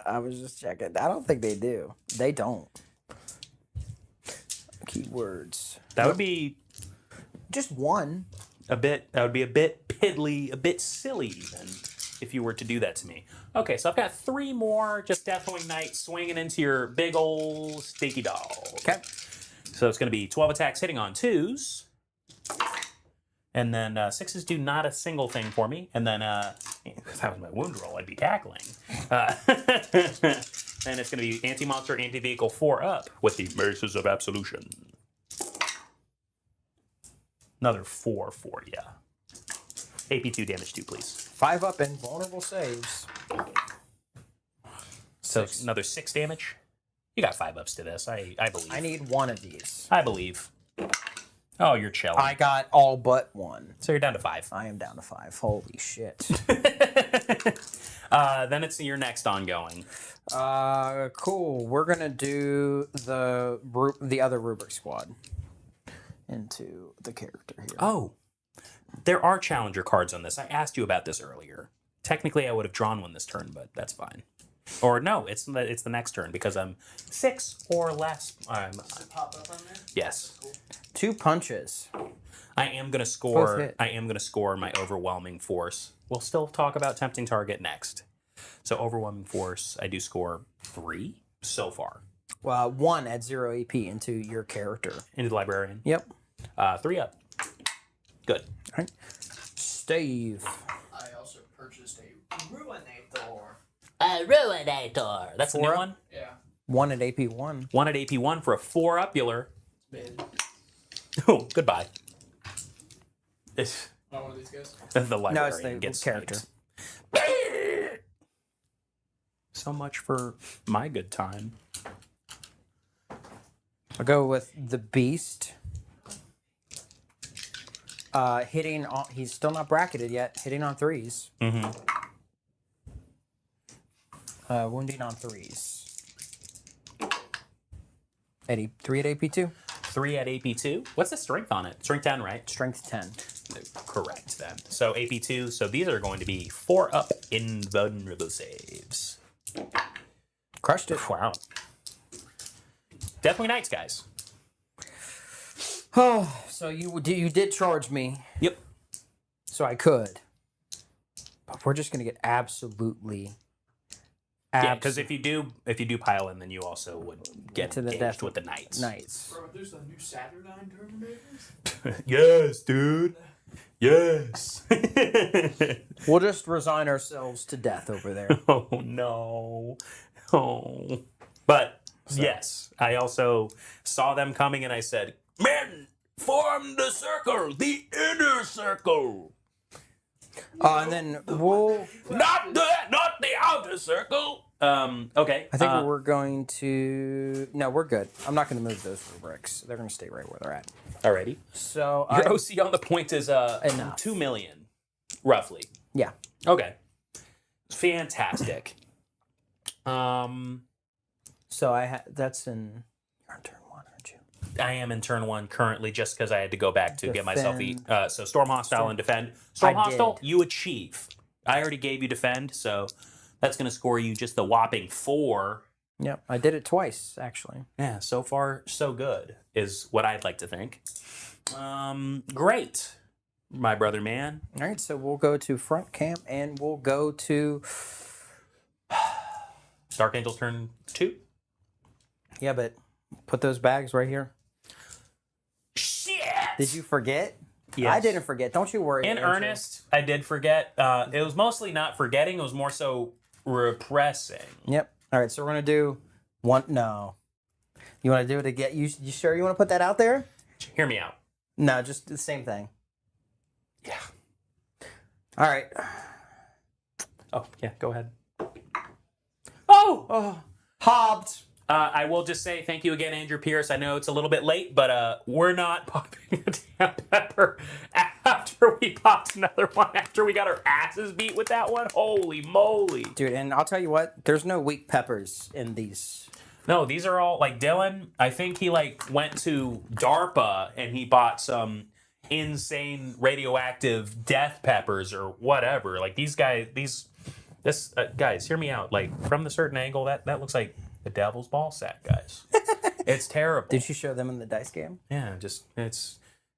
I was just checking. I don't think they do. They don't. Keywords. That would be Just 1. that would be a bit piddly, a bit silly even, if you were to do that to me. Okay, so I've got 3 more just Deathwing Knights swinging into your big old stinky dog. Okay. So it's going to be 12 attacks hitting on 2s. And then 6s do not a single thing for me. And then, if that was my wound roll, I'd be cackling. And it's going to be anti-monster, anti-vehicle 4 up with the Maces of Absolution. Another 4 for ya. AP2 damage 2, please. 5 up and vulnerable saves. So another 6 damage. You got 5 ups to this. I believe. I need 1 of these. I believe. Oh, you're chilling. I got all but 1. So you're down to 5. I am down to 5. Holy shit. Then it's your next ongoing. Cool. We're gonna do the other rubric squad into the character here. Oh, there are challenger cards on this. I asked you about this earlier. Technically, I would have drawn one this turn, but that's fine. Or no, it's the next turn because I'm 6 or less. Pop up on there? Yes. 2 punches. I am gonna score. Both hit. I am gonna score my overwhelming force. We'll still talk about tempting target next. So overwhelming force, I do score 3 so far. 1 at 0 AP into your character. Into the librarian. Yep. 3 up. Good. All right. Steve. I also purchased a Ruinator. A Ruinator. That's a new Four? one. Yeah. 1 at AP1. One at AP1 for a 4-upular. Mid. Oh, goodbye. It's Not one of these guys. the librarian No, it's the gets character. sniped. So much for my good time. I'll go with the Beast. Hitting on, he's still not bracketed yet. Hitting on 3s. Mm-hmm. Wounding on 3s. 83 at AP2. 3 at AP2. What's the strength on it? Strength 10, right? Strength 10. Correct then. So AP2. So these are going to be 4-up invulnerable saves. Crushed it. Wow. Definitely nice, guys. Oh, so you did charge me, Yep. so I could. But we're just gonna get absolutely. Yeah, because if you do pile in, then you also would get to the engaged death with the knights. Nice. Bro, there's a new Saturnine Terminators. Yes, dude. Yes. We'll just resign ourselves to death over there. Oh no. Oh. But yes, I also saw them coming and I said, "Men, form the circle, the inner circle. And then we'll. Not the outer circle." Okay. I think we're going to. No, we're good. I'm not going to move those rubrics. They're going to stay right where they're at. Alrighty. So Your OC on the point is Enough. 2 million, roughly. yeah. Okay. Fantastic. So that's in. You're on turn 1, aren't you? I am in turn 1 currently just because I had to go back to get myself Defend. so Storm Hostile and Defend. Storm I Hostile, did. you achieve. I already gave you Defend, so that's going to score you just the whopping 4. Yep. I did it twice actually. Yeah, so far so good is what I'd like to think. Great, my brother man. All right. So we'll go to front camp and we'll go to. Dark Angel's turn 2. Yeah, but put those bags right here. Shit! Did you forget? Yes. I didn't forget. Don't you worry. In Andrew. earnest, I did forget. It was mostly not forgetting. It was more so repressing. Yep. All right. So we're gonna do one. No. You want to do it again? You sure you want to put that out there? Hear me out. No, just the same thing. Yeah. All right. Oh, yeah, go ahead. Oh, hobbed. I will just say thank you again, Andrew Pierce. I know it's a little bit late, but we're not popping a damn pepper after we popped another one, after we got our asses beat with that one. Holy moly. Dude, and I'll tell you what, there's no weak peppers in these. No, these are all, like, Dylan, I think he, like, went to DARPA and he bought some insane radioactive death peppers or whatever. Like, guys, hear me out. Like, from the certain angle, that looks like the devil's ball sack, guys. It's terrible. Did you show them in the dice game? Yeah,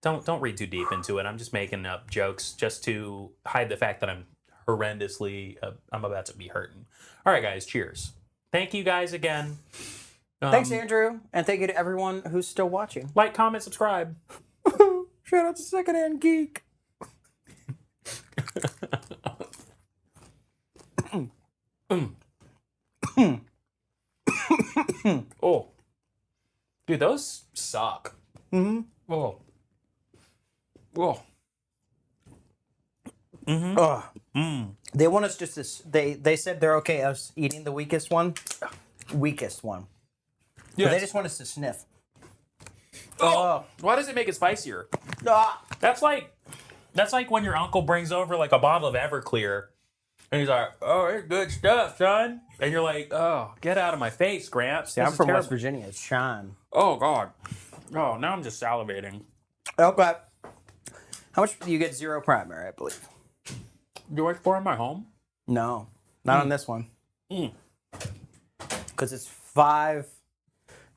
don't read too deep into it. I'm just making up jokes just to hide the fact that I'm horrendously, I'm about to be hurting. All right, guys, cheers. Thank you guys again. Thanks, Andrew, and thank you to everyone who's still watching. Like, comment, subscribe. Shout out to Secondhand Geek. Oh, dude, those suck. Mm-hmm. Oh, oh. Mm-hmm. They want us just to. They said they're okay us eating the weakest one. Weakest one. Yeah. But they just want us to sniff. Oh, why does it make it spicier? Ah. That's like when your uncle brings over like a bottle of Everclear, and he's like, "Oh, it's good stuff, son," and you're like, "Oh, get out of my face, Gramps." Yeah, This I'm is from terrible." West Virginia. It's Sean. Oh God. Oh, now I'm just salivating. Okay. How much do you get? 0 primary, I believe. Do you work for in my home? No, not on this one. Because it's 5,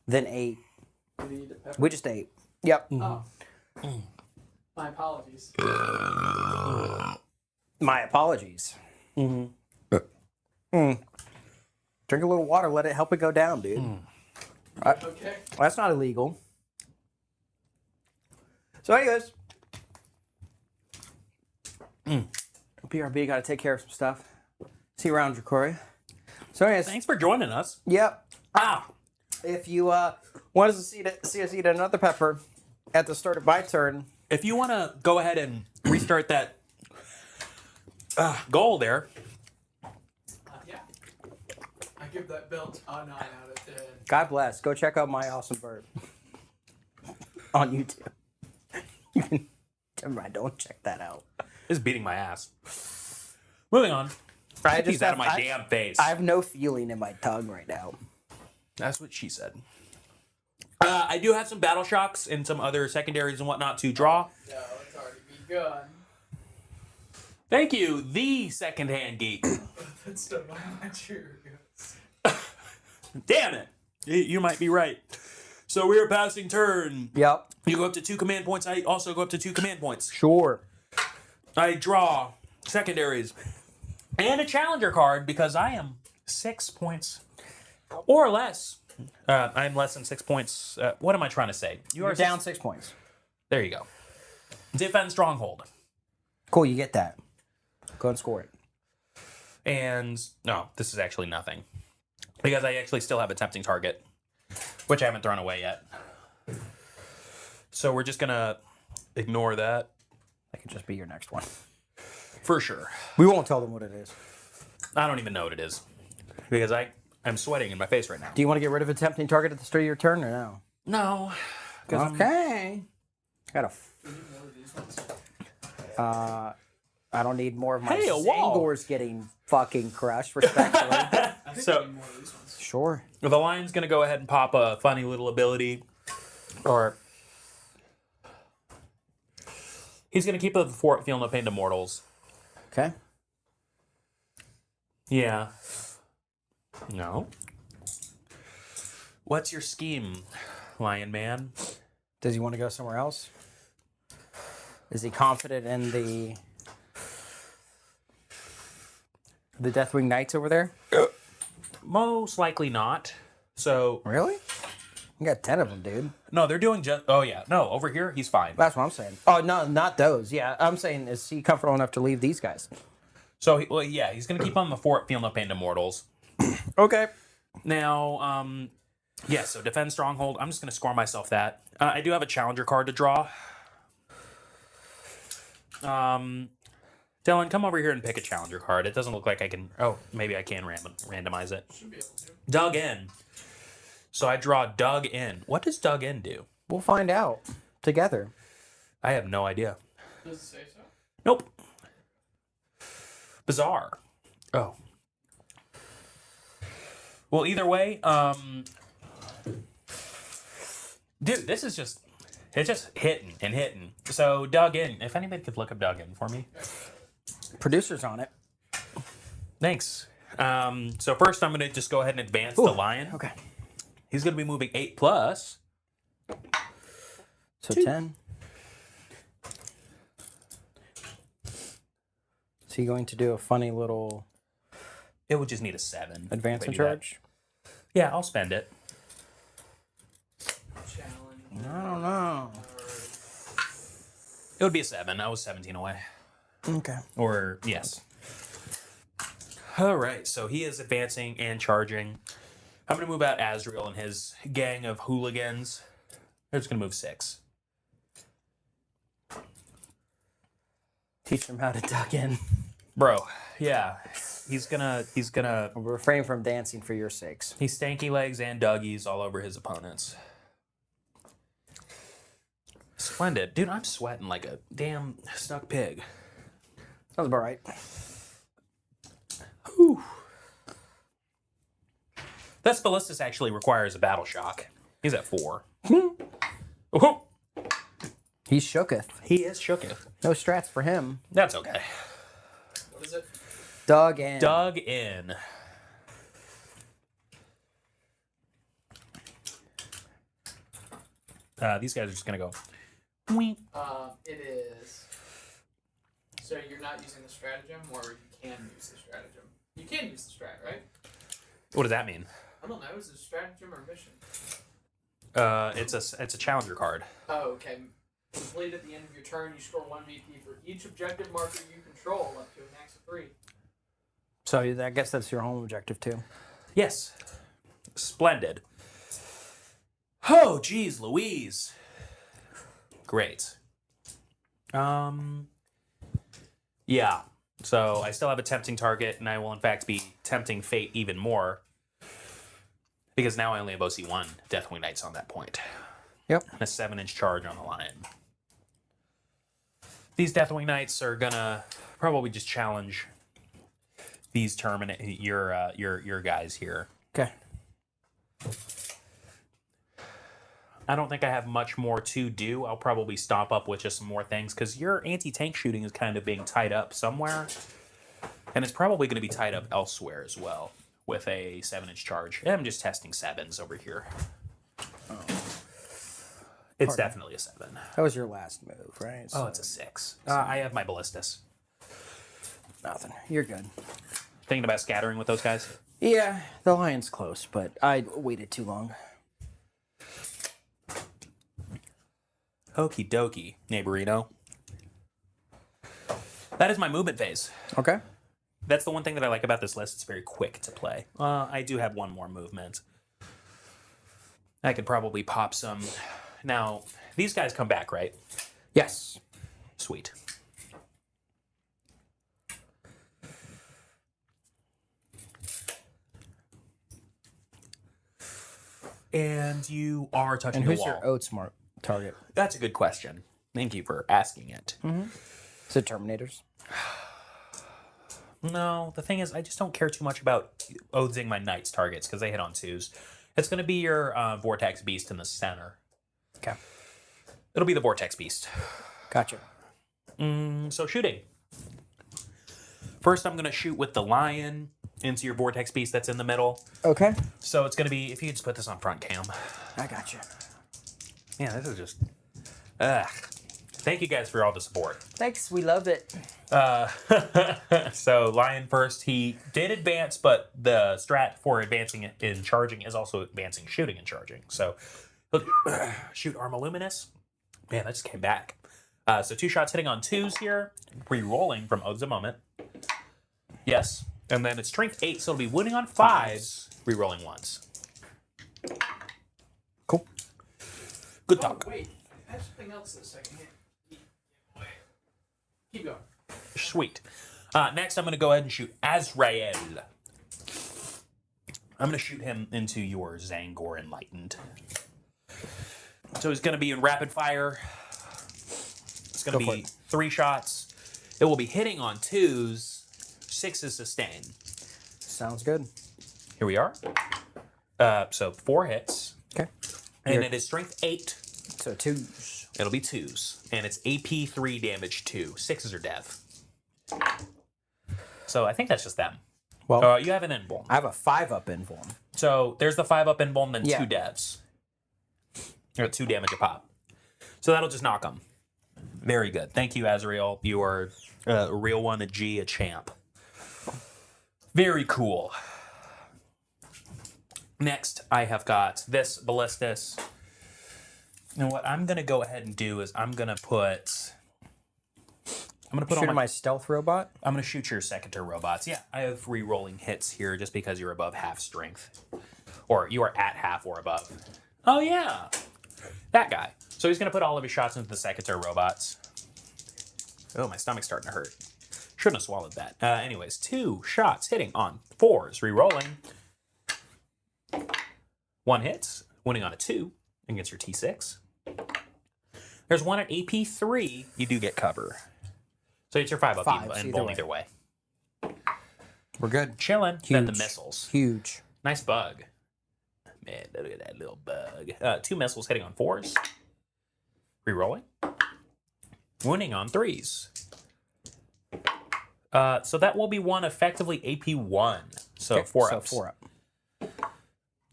then 8. Did he eat a pepper? We just ate. Yep. Oh. My apologies. My apologies. Drink a little water. Let it help it go down, dude. Okay. That's not illegal. So, anyways. BRB got to take care of some stuff. See you around, Jacoria. So anyways, Thanks for joining us. yep. Ah, If you want to see us eat another pepper at the start of my turn, if you want to go ahead and restart that goal there. Yeah. I give that belt a 9 out of 10. God bless. Go check out my awesome bird on YouTube. You can, never mind, don't check that out. Is beating my ass. Moving on. I He's out of my damn face. I have no feeling in my tongue right now. That's what she said. I do have some battle shocks and some other secondaries and whatnot to draw. No, it's already begun. Thank you, the secondhand geek. That's still my cheer. Damn it. You might be right. So we are passing turn. Yep. You go up to 2 command points. I also go up to 2 command points. Sure. I draw secondaries and a challenger card because I am 6 points or less. I'm less than 6 points. What am I trying to say? You're down 6 points. There you go. Defend stronghold. Cool, you get that. Go and score it. And no, this is actually nothing. Because I actually still have a tempting target, which I haven't thrown away yet. So we're just going to ignore that. That could just be your next one. For sure. We won't tell them what it is. I don't even know what it is. Because I'm sweating in my face right now. Do you want to get rid of a tempting target at the start of your turn or no? No. Okay. Got a. I don't need more of my Hey, a wall. Zangors getting fucking crushed, respectfully. I think So- I need more of these ones. Sure. The lion's going to go ahead and pop a funny little ability. Or he's going to keep the fort feel no pain to mortals. Okay. Yeah. No. What's your scheme, Lion Man? Does he want to go somewhere else? Is he confident in the Deathwing Knights over there? Most likely not. So, Really? You got 10 of them, dude. no, they're doing just... Oh, yeah. No, over here, he's fine. That's what I'm saying. Oh, no, not those. Yeah, I'm saying, is he comfortable enough to leave these guys? So, yeah, he's going to keep on the fort feel no pain to mortals. Okay. Now, yeah, so defend stronghold. I'm just going to score myself that. I do have a challenger card to draw. Dylan, come over here and pick a challenger card. It doesn't look like I can... Oh, maybe I can randomize it. Should be able to. Dug in. So I draw Dug in. What does Dug in do? We'll find out together. I have no idea. Does it say so? Nope. Bizarre. Oh. Well, either way, dude, this is just... It's just hitting and hitting. So Dug in. If anybody could look up Dug in for me. Producer's on it. Thanks. So first I'm going to just go ahead and advance the lion. Okay. He's going to be moving 8+. So 10. Is he going to do a funny little It would just need a 7. advance if I and do that. charge? Yeah, I'll spend it. Challenge. I don't know. It would be a 7. I was 17 away. Okay. Or, yes. All right, so he is advancing and charging. I'm going to move out Azrael and his gang of hooligans. They're just going to move 6. Teach him how to duck in. Bro, yeah. He's gonna Refrain from dancing for your sakes. he's stanky legs and Dougies all over his opponents. Splendid. Dude, I'm sweating like a damn stuck pig. Sounds about right. Whew. That Spallistus actually requires a battle shock. He's at 4. Oh, He shooketh. he is shooketh. No strats for him. That's okay. What is it? Dug in. Dug in. These guys are just gonna go. Wink. It is. So you're not using the stratagem, or you can use the stratagem. You can use the strat, right? What does that mean? I don't know. Is it a stratagem or mission? It's a challenger card. Oh, okay. Complete at the end of your turn, you score 1 VP for each objective marker you control, up to a max of 3. So I guess that's your home objective too. Yes. Splendid. Oh, geez, Louise. Great. Yeah. So I still have a tempting target, and I will in fact be tempting fate even more. Because now I only have OC1 Deathwing Knights on that point. Yep. And a 7-inch charge on the Lion. These Deathwing Knights are gonna probably just challenge these your guys here. Okay. I don't think I have much more to do. I'll probably stomp up with just some more things because your anti-tank shooting is kind of being tied up somewhere. And it's probably going to be tied up elsewhere as well with a 7-inch charge. I'm just testing 7s over here. Oh. It's definitely a 7. That was your last move, right? So, it's a 6. I have my Ballistus. Nothing. You're good. Thinking about scattering with those guys? Yeah, the lion's close, but I waited too long. Okie dokie, neighborino. That is my movement phase. Okay. That's the one thing that I like about this list. It's very quick to play. I do have one more movement. I could probably pop some. Now, these guys come back, right? Yes. Sweet. And you are touching And the who's wall. your oats mark target? That's a good question. Thank you for asking it. Is it Terminators? No, the thing is, I just don't care too much about oathing my knights targets because they hit on 2s. It's going to be your Vortex Beast in the center. Okay. It'll be the Vortex Beast. Gotcha. So shooting. First, I'm going to shoot with the Lion into your Vortex Beast that's in the middle. Okay. So it's going to be, if you could just put this on front cam. I got you. Yeah, this is just... Thank you guys for all the support. Thanks. We love it. So Lion first, he did advance, but the strat for advancing and charging is also advancing, shooting, and charging. So shoot Armaluminous. Man, that just came back. So 2 shots hitting on 2s here, re-rolling from Oaths a Moment. Yes. And then it's strength 8, so it'll be winning on 5s, re-rolling 1s. Cool. Good talk. Wait, I have something else in a second here. Keep going. Sweet. Next, I'm going to go ahead and shoot Azrael. I'm going to shoot him into your Zangor Enlightened. So he's going to be in rapid fire. It's going to be 3 shots. It will be hitting on 2s. 6 is sustain. Sounds good. Here we are. So 4 hits. Okay. And it is strength 8. So 2s. It'll be 2s. And it's AP 3 damage 2. 6s are dev. So I think that's just them. Well, you have an Invuln. I have a 5-up Invuln. So there's the 5-up Invuln, then Yeah. 2 devs. Or 2 damage a pop. So that'll just knock them. Very good. Thank you, Azrael. You are a real one, a G, a champ. Very cool. Next, I have got this Ballistus. And what I'm going to go ahead and do is I'm going to put Shoot on my stealth robot. I'm going to shoot your Seconder robots. Yeah, I have re-rolling hits here just because you're above half strength. Or you are at half or above. Oh, yeah. That guy. So he's going to put all of his shots into the Seconder robots. Oh, my stomach's starting to hurt. Shouldn't have swallowed that. Anyways, 2 shots hitting on 4s. Re-rolling. 1 hits, winning on a 2 against your T6. There's 1 at AP 3. You do get cover. So it's your 5-up and bowl either way. We're good. Chilling. Huge. Then the missiles. Huge. Nice bug. Man, look at that little bug. 2 missiles hitting on 4s. Re-rolling. Winning on 3s. So that will be 1 effectively AP 1. So 4-ups. So 4-up.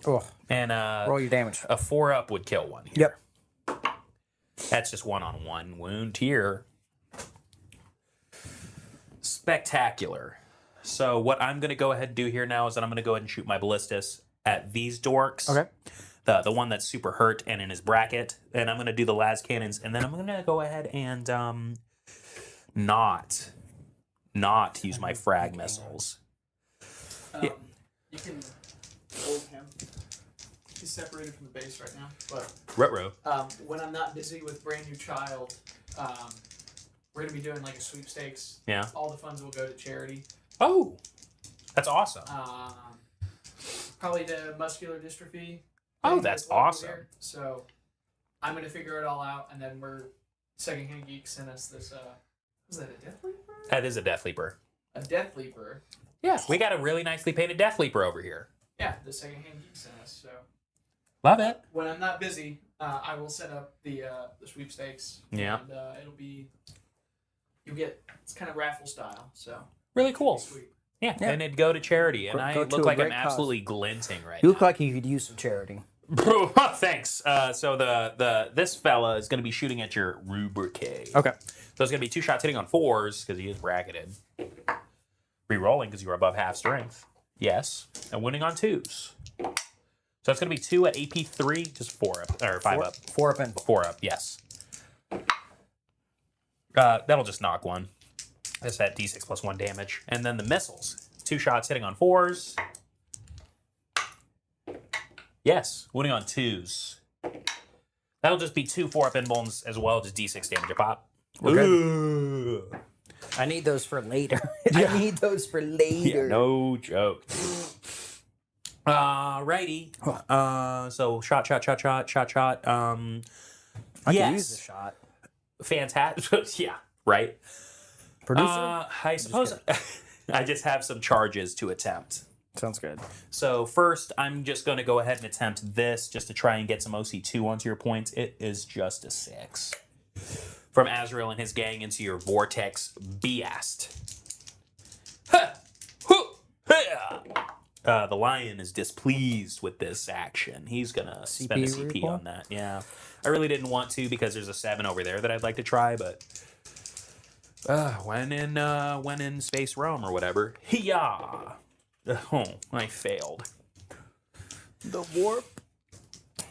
Oh. And Roll your damage. a 4-up would kill 1 here. Yep. That's just 1-on-1 wound here. Spectacular. So what I'm going to go ahead and do here now is that I'm going to go ahead and shoot my Ballistus at these dorks. Okay. the one that's super hurt and in his bracket. And I'm going to do the las cannons, and then I'm going to go ahead and not use my frag missiles. You can hold him. He's separated from the base right now, but Ruh-roh. when I'm not busy with Brand New Child, we're gonna be doing like a sweepstakes. Yeah. All the funds will go to charity. Oh, that's awesome. Probably to muscular dystrophy. Oh, that's awesome. Here. So I'm gonna figure it all out, and then Secondhand Geek sent us this. Was that a Death Leaper? That is a Death Leaper. A Death Leaper. Yeah, we got a really nicely painted Death Leaper over here. Yeah, the Secondhand Geek sent us. So love it. When I'm not busy, I will set up the sweepstakes. Yeah. And it's kind of raffle style. So really cool. Sweet. Yeah, and it'd go to charity, and I look like I'm cause. absolutely glinting right You now. look like you could use some charity. Thanks. So this fella is going to be shooting at your rubrique. Okay. So it's going to be 2 shots hitting on 4s because he is bracketed. Re-rolling because you are above half strength. Yes. And winning on 2s. So it's going to be 2 at AP 3, just 4 up or 5 up. 4 up and 4 up. Yes. That'll just knock one. That's at D6 plus 1 damage, and then the missiles. 2 shots hitting on 4s. Yes, winning on 2s. That'll just be 2 4-up inbones as well, just D6 damage a pop. Ooh. I need those for later. I need those for later. Yeah, no joke. Righty. So shot. I can use the shot. Fantastic. Yeah, right. Producer? I suppose I just have some charges to attempt. Sounds good. So first, I'm just going to go ahead and attempt this just to try and get some OC2 onto your points. It is just a 6. From Azrael and his gang into your Vortex Beast. The lion is displeased with this action. He's going to spend a CP recall? on that. Yeah. I really didn't want to because there's a 7 over there that I'd like to try, but when in Space Realm or whatever. Hiya! Oh, I failed. The warp.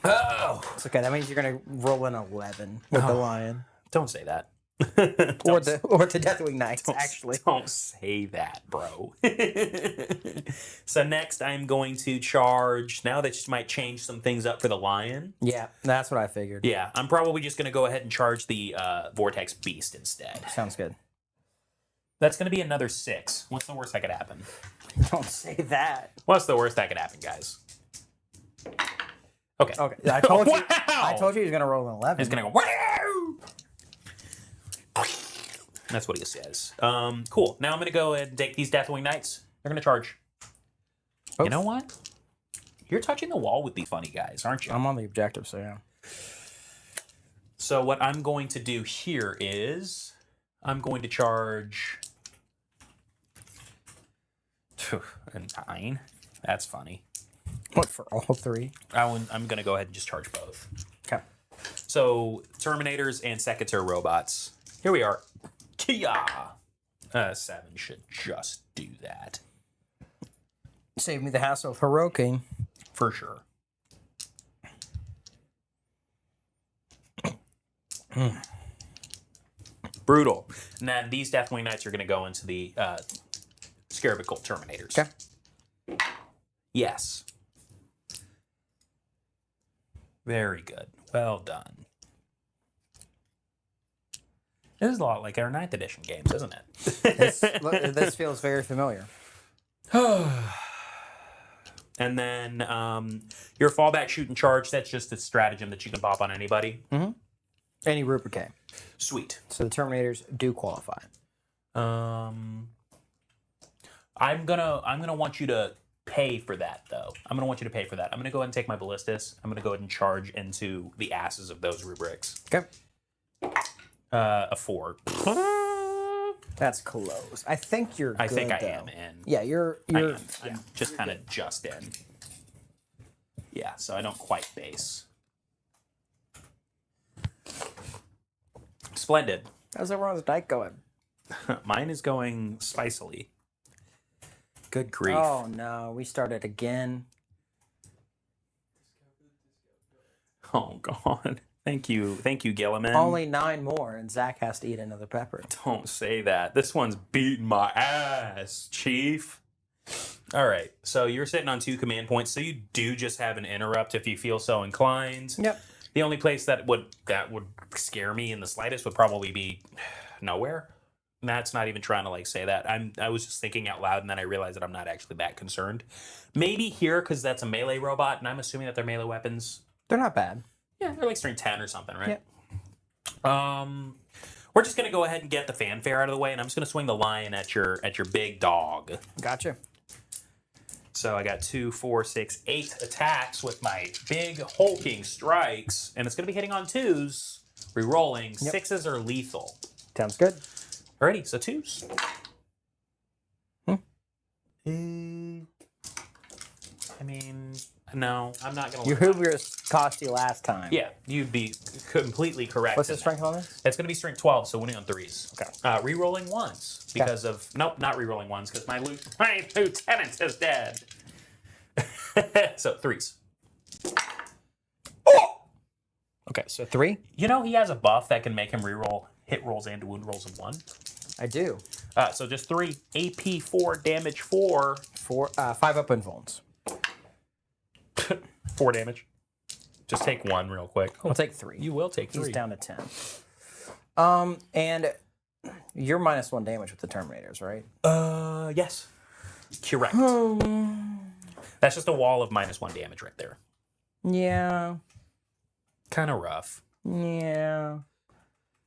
Oh! It's okay. That means you're going to roll an 11 with the lion. Don't say that. Or the Deathwing Knights, actually. Don't say that, bro. So next, I'm going to charge. Now that just might change some things up for the lion. Yeah, that's what I figured. Yeah, I'm probably just going to go ahead and charge the Vortex Beast instead. Sounds good. That's going to be another 6. What's the worst that could happen? Don't say that. What's the worst that could happen, guys? Okay. Okay. I told you. Wow! I told you he was gonna roll an 11. He's going to go, wow! That's what he says. Cool. Now I'm going to go ahead and take these Deathwing Knights. They're going to charge. Oof. You know what? You're touching the wall with these funny guys, aren't you? I'm on the objective, so yeah. So what I'm going to do here is I'm going to charge a 9. That's funny. What, for all 3? I'm going to go ahead and just charge both. Okay. So Terminators and Secateur robots. Here we are. Kia! 7 should just do that. Save me the hassle of heroiking. For sure. Brutal. And then these Deathwing Knights are going to go into the Scarabicial Terminators. Okay. Yes. Very good. Well done. This is a lot like our 9th edition games, isn't it? This feels very familiar. And then your fallback shoot and charge, that's just a stratagem that you can pop on anybody. Mm-hmm. Any rubric. Sweet. So the Terminators do qualify. I'm gonna want you to pay for that though. I'm gonna go ahead and take my ballistas. I'm gonna go ahead and charge into the asses of those rubrics. Okay. A 4. That's close. I think you're good, I think I though. am in. Yeah, you're I am. yeah. I'm just kind of just in. Yeah, so I don't quite base. Splendid. How's everyone's dice going? Mine is going spicily. Good grief. Oh no, we started again. Oh God. Thank you, Gilliman. Only 9 more, and Zach has to eat another pepper. Don't say that. This one's beating my ass, Chief. All right, so you're sitting on 2 command points, so you do just have an interrupt if you feel so inclined. Yep. The only place that would scare me in the slightest would probably be nowhere. And that's not even trying to like say that. I was just thinking out loud, and then I realized that I'm not actually that concerned. Maybe here because that's a melee robot, and I'm assuming that they're melee weapons. They're not bad. Yeah, they're like strength 10 or something, right? Yeah. We're just gonna go ahead and get the fanfare out of the way, and I'm just gonna swing the lion at your big dog. Gotcha. So I got 2, 4, 6, 8 attacks with my big hulking strikes, and it's gonna be hitting on 2s, re-rolling. Yep. 6s are lethal. Sounds good. Alrighty, so 2s. I mean, no, I'm not gonna. Your Hoover's cost you last time. Yeah, you'd be completely correct. What's the in that. strength on this? It's going to be strength 12, so winning on 3s. Okay. Re-rolling 1s because of... Nope, not re-rolling 1s because my lieutenant is dead. So 3s. Oh! Okay, so 3? You know he has a buff that can make him re-roll hit rolls and wound rolls of 1. I do. So just 3. AP 4, damage 4. 5 up and phones. 4 damage. Just take 1 real quick. I'll take 3. You will take 3. He's down to 10. And you're -1 damage with the Terminators, right? Yes. Correct. That's just a wall of -1 damage right there. Yeah. Kind of rough. Yeah.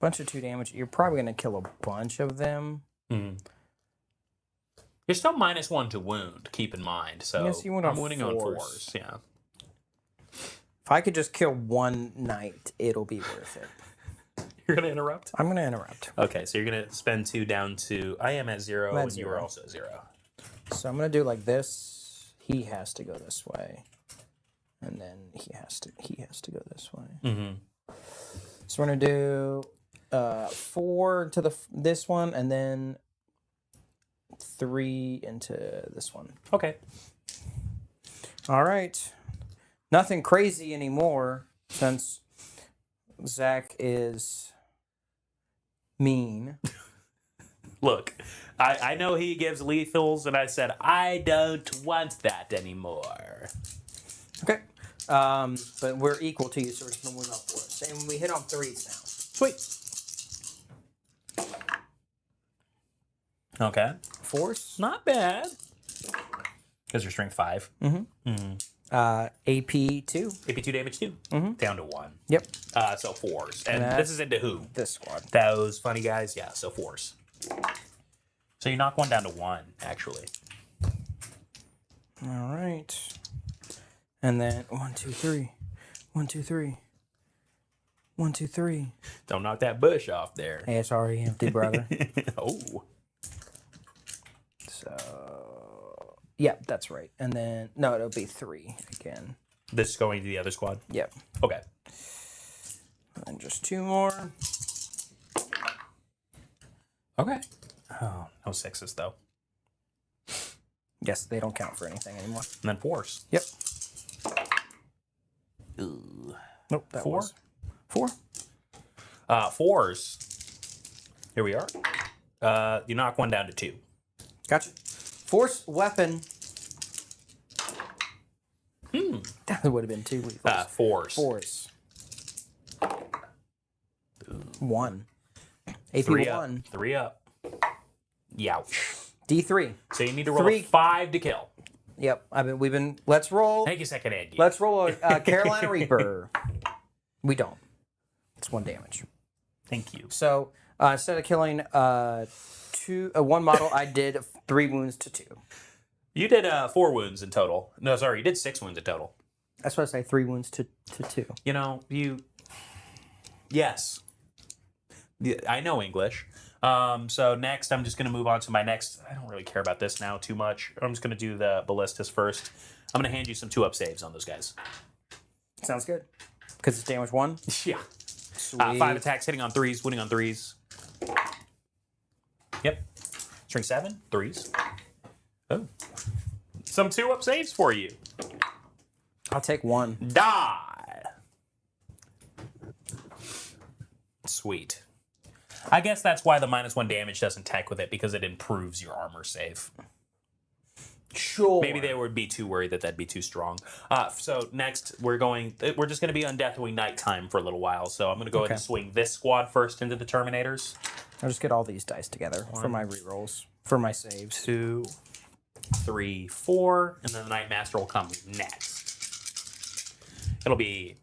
Bunch of 2 damage. You're probably going to kill a bunch of them. Mm-hmm. You're still -1 to wound, keep in mind. So yes, you wound I'm on winning on 4s. 4s. Yeah. If I could just kill 1 knight, it'll be worth it. You're going to interrupt? I'm going to interrupt. Okay, so you're going to spend 2 down to... I am at 0, I'm at and you are 0. also 0. So I'm going to do like this. He has to go this way. And then he has to go this way. Mm-hmm. So we're going to do 4 to this one, and then 3 into this one. Okay. All right. Nothing crazy anymore since Zach is mean. Look, I know he gives lethals, and I said, I don't want that anymore. Okay. But we're equal to you, so we're just going to move up for us. And we hit on 3s now. Sweet. Okay. 4s? Not bad. Because you're strength 5. Mm-hmm. AP 2. AP 2 damage 2. Mm-hmm. Down to 1. Yep. So 4s. And that's this is into who? This squad. Those funny guys? Yeah, so 4s. So you knock 1 down to 1, actually. All right. And then 1, 2, 3. 1, 2, 3. 1, 2, 3. Don't knock that bush off there. Hey, it's already empty, brother. Oh. So, yeah, that's right. And then, no, it'll be 3 again. This is going to the other squad? Yep. Okay. And just 2 more. Okay. Oh, no 6s, though. Yes, they don't count for anything anymore. And then 4s. Yep. Ooh. Nope, that 4? was 4. 4s. Here we are. You knock 1 down to 2. Gotcha. Force weapon. That would have been 2 lethals. 4s. 4s. 1. AP 3 1. up. 3 up. Youch. D3. So you need to roll 3. a 5 to kill. Yep. Let's roll. Thank you, second hand. Let's roll a Carolina Reaper. We don't. It's 1 damage. Thank you. So instead of killing 1 model, I did 3 wounds to 2. You did 4 wounds in total. No, sorry, you did 6 wounds in total. That's what I say, 3 wounds to 2. You know, Yes. I know English. So next, I'm just going to move on to my next... I don't really care about this now too much. I'm just going to do the ballistas first. I'm going to hand you some 2-up saves on those guys. Sounds good. Because it's damage 1? Yeah. Sweet. 5 attacks, hitting on 3s, winning on 3s. Yep. Strength 7, 3s. Oh. Some 2-up saves for you. I'll take 1. Die. Sweet. I guess that's why the -1 damage doesn't tech with it, because it improves your armor save. Sure. Maybe they would be too worried that that'd be too strong. So next, we're just going to be on Deathly Nighttime for a little while. So I'm going to go ahead and swing this squad first into the Terminators. I'll just get all these dice together for my rerolls, for my saves. 2, 3, 4, and then the Nightmaster will come next. It'll be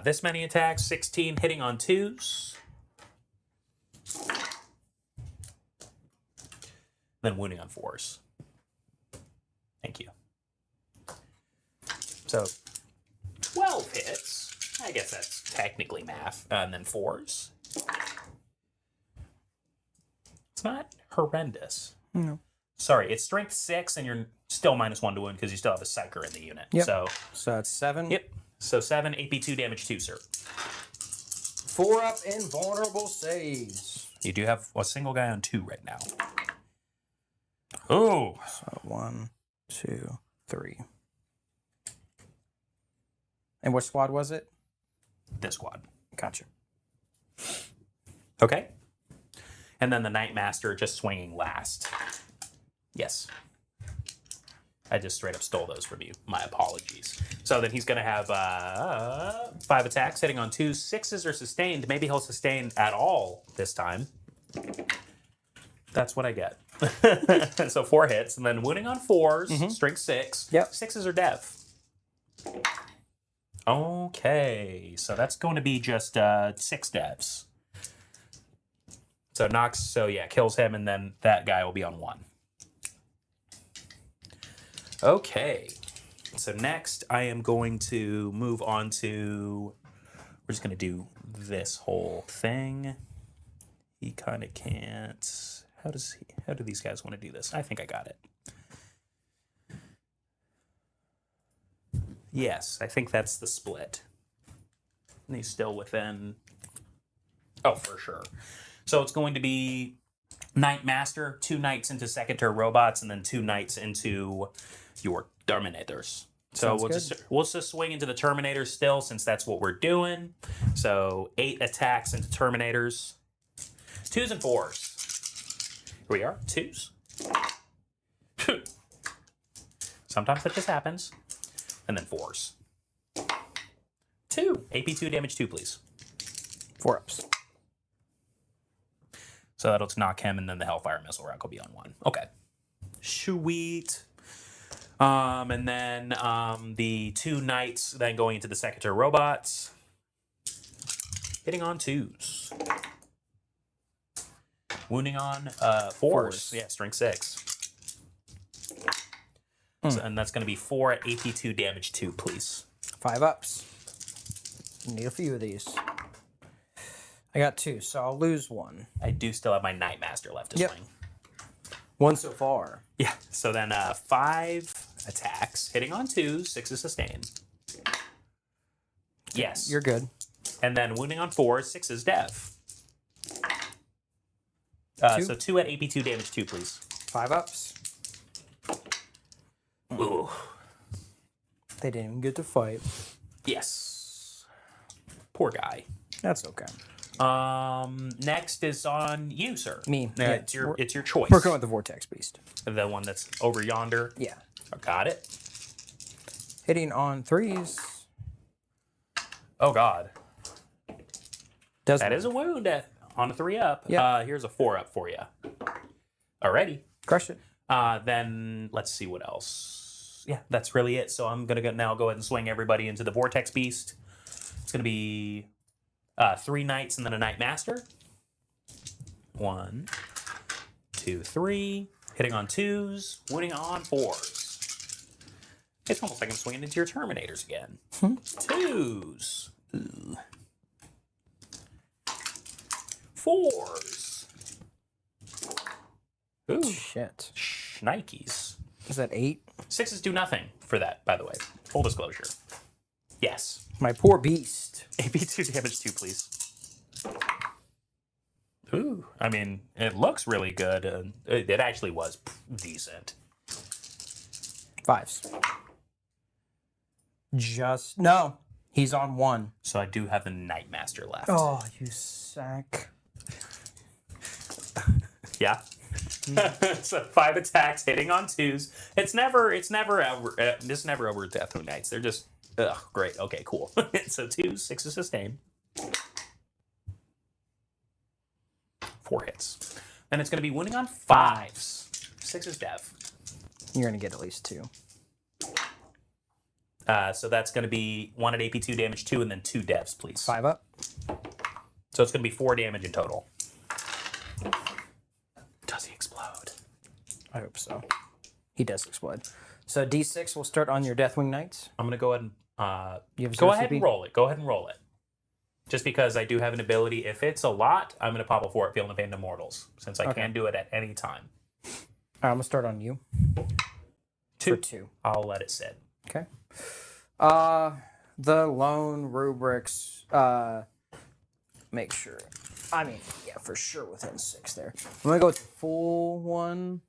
this many attacks, 16 hitting on 2s. Then wounding on 4s. Thank you. So 12 hits. I guess that's technically math. And then 4s. It's not horrendous. No. Sorry, it's strength 6, and you're still -1 to wound because you still have a psyker in the unit. Yep. So that's 7. Yep. So 7, AP2 damage 2, sir. 4 up invulnerable saves. You do have a single guy on 2 right now. Oh. So 1, 2, 3. And which squad was it? This squad. Gotcha. Okay. And then the Nightmaster just swinging last. Yes. I just straight up stole those from you. My apologies. So then he's going to have 5 attacks hitting on 2s. 6s are sustained. Maybe he'll sustain at all this time. That's what I get. So 4 hits, and then wounding on 4s, strength 6. Yep. 6s are dev. Okay, so that's going to be just 6 devs. So knocks, so yeah, kills him, and then that guy will be on 1. Okay, so next I am going to move on to, we're just going to do this whole thing. He kind of can't, how do these guys want to do this? I think I got it. Yes, I think that's the split. And he's still within, oh, for sure. So it's going to be Nightmaster, 2 knights into Secretary robots, and then 2 knights into your Terminators. So we'll just swing into the Terminators still, since that's what we're doing. So 8 attacks into Terminators. 2s and 4s. Here we are, 2s. Sometimes that just happens. And then 4s. 2. AP2 damage 2, please. 4 ups. So that'll knock him, and then the Hellfire Missile Rack will be on 1. Okay. Sweet. And then the 2 knights then going into the Secretary robots. Hitting on 2s. Wounding on 4s. Yeah, strength 6. So, and that's going to be 4 at AP2 damage 2, please. 5 ups. Need a few of these. I got 2, so I'll lose 1. I do still have my Nightmaster left to swing. 1 so far. Yeah, so then 5 attacks, hitting on 2s, 6 is sustained. Yes. You're good. And then wounding on 4s, 6 is dev. 2? So 2 at AP2 damage 2, please. 5 ups. Ooh. They didn't even get to fight. Yes. Poor guy. That's okay. Next is on you, sir. Me. Yeah, Yeah, it's your choice. We're going with the Vortex Beast. The one that's over yonder. Yeah. Oh, got it. Hitting on 3s. Oh God. Does That is a wound on a 3 up. Yeah. Here's a 4 up for you. Alrighty. crush it. Then let's see what else. Yeah, that's really it. So I'm gonna now go ahead and swing everybody into the Vortex Beast. It's gonna be 3 knights and then a Nightmaster. 1, 2, 3. Hitting on 2s, wounding on 4s. It's almost like I'm swinging into your Terminators again. 2s. Ooh. 4s. Ooh. Shit. Nikes. Is that 8? 6s do nothing for that, by the way. Full disclosure. Yes. My poor beast. AP2 damage 2, please. Ooh. I mean, it looks really good. It actually was decent. 5s. No. He's on 1. So I do have the Nightmaster left. Oh, you sack. Yeah. So 5 attacks hitting on 2s. It's never over Deathwing Knights. They're just great. Okay, cool. So 2, 6 is sustain. 4 hits. Then it's going to be wounding on 5s. 6 is dev. You're going to get at least 2. So that's going to be 1 at AP 2 damage 2 and then 2 devs, please. 5 up. So it's going to be 4 damage in total. Does he explode? I hope so. He does explode. So D6 will start on your Deathwing Knights. I'm going to go ahead and You have go 0 ahead CP? and roll it. Go ahead and roll it. Just because I do have an ability. If it's a lot, I'm going to pop a 4 at Feeling the Pain to Mortals, since I can do it at any time. I'm going to start on you. 2. For 2. I'll let it sit. Okay. The lone rubrics, make sure. I mean, yeah, for sure within 6 there. I'm going to go with full 1.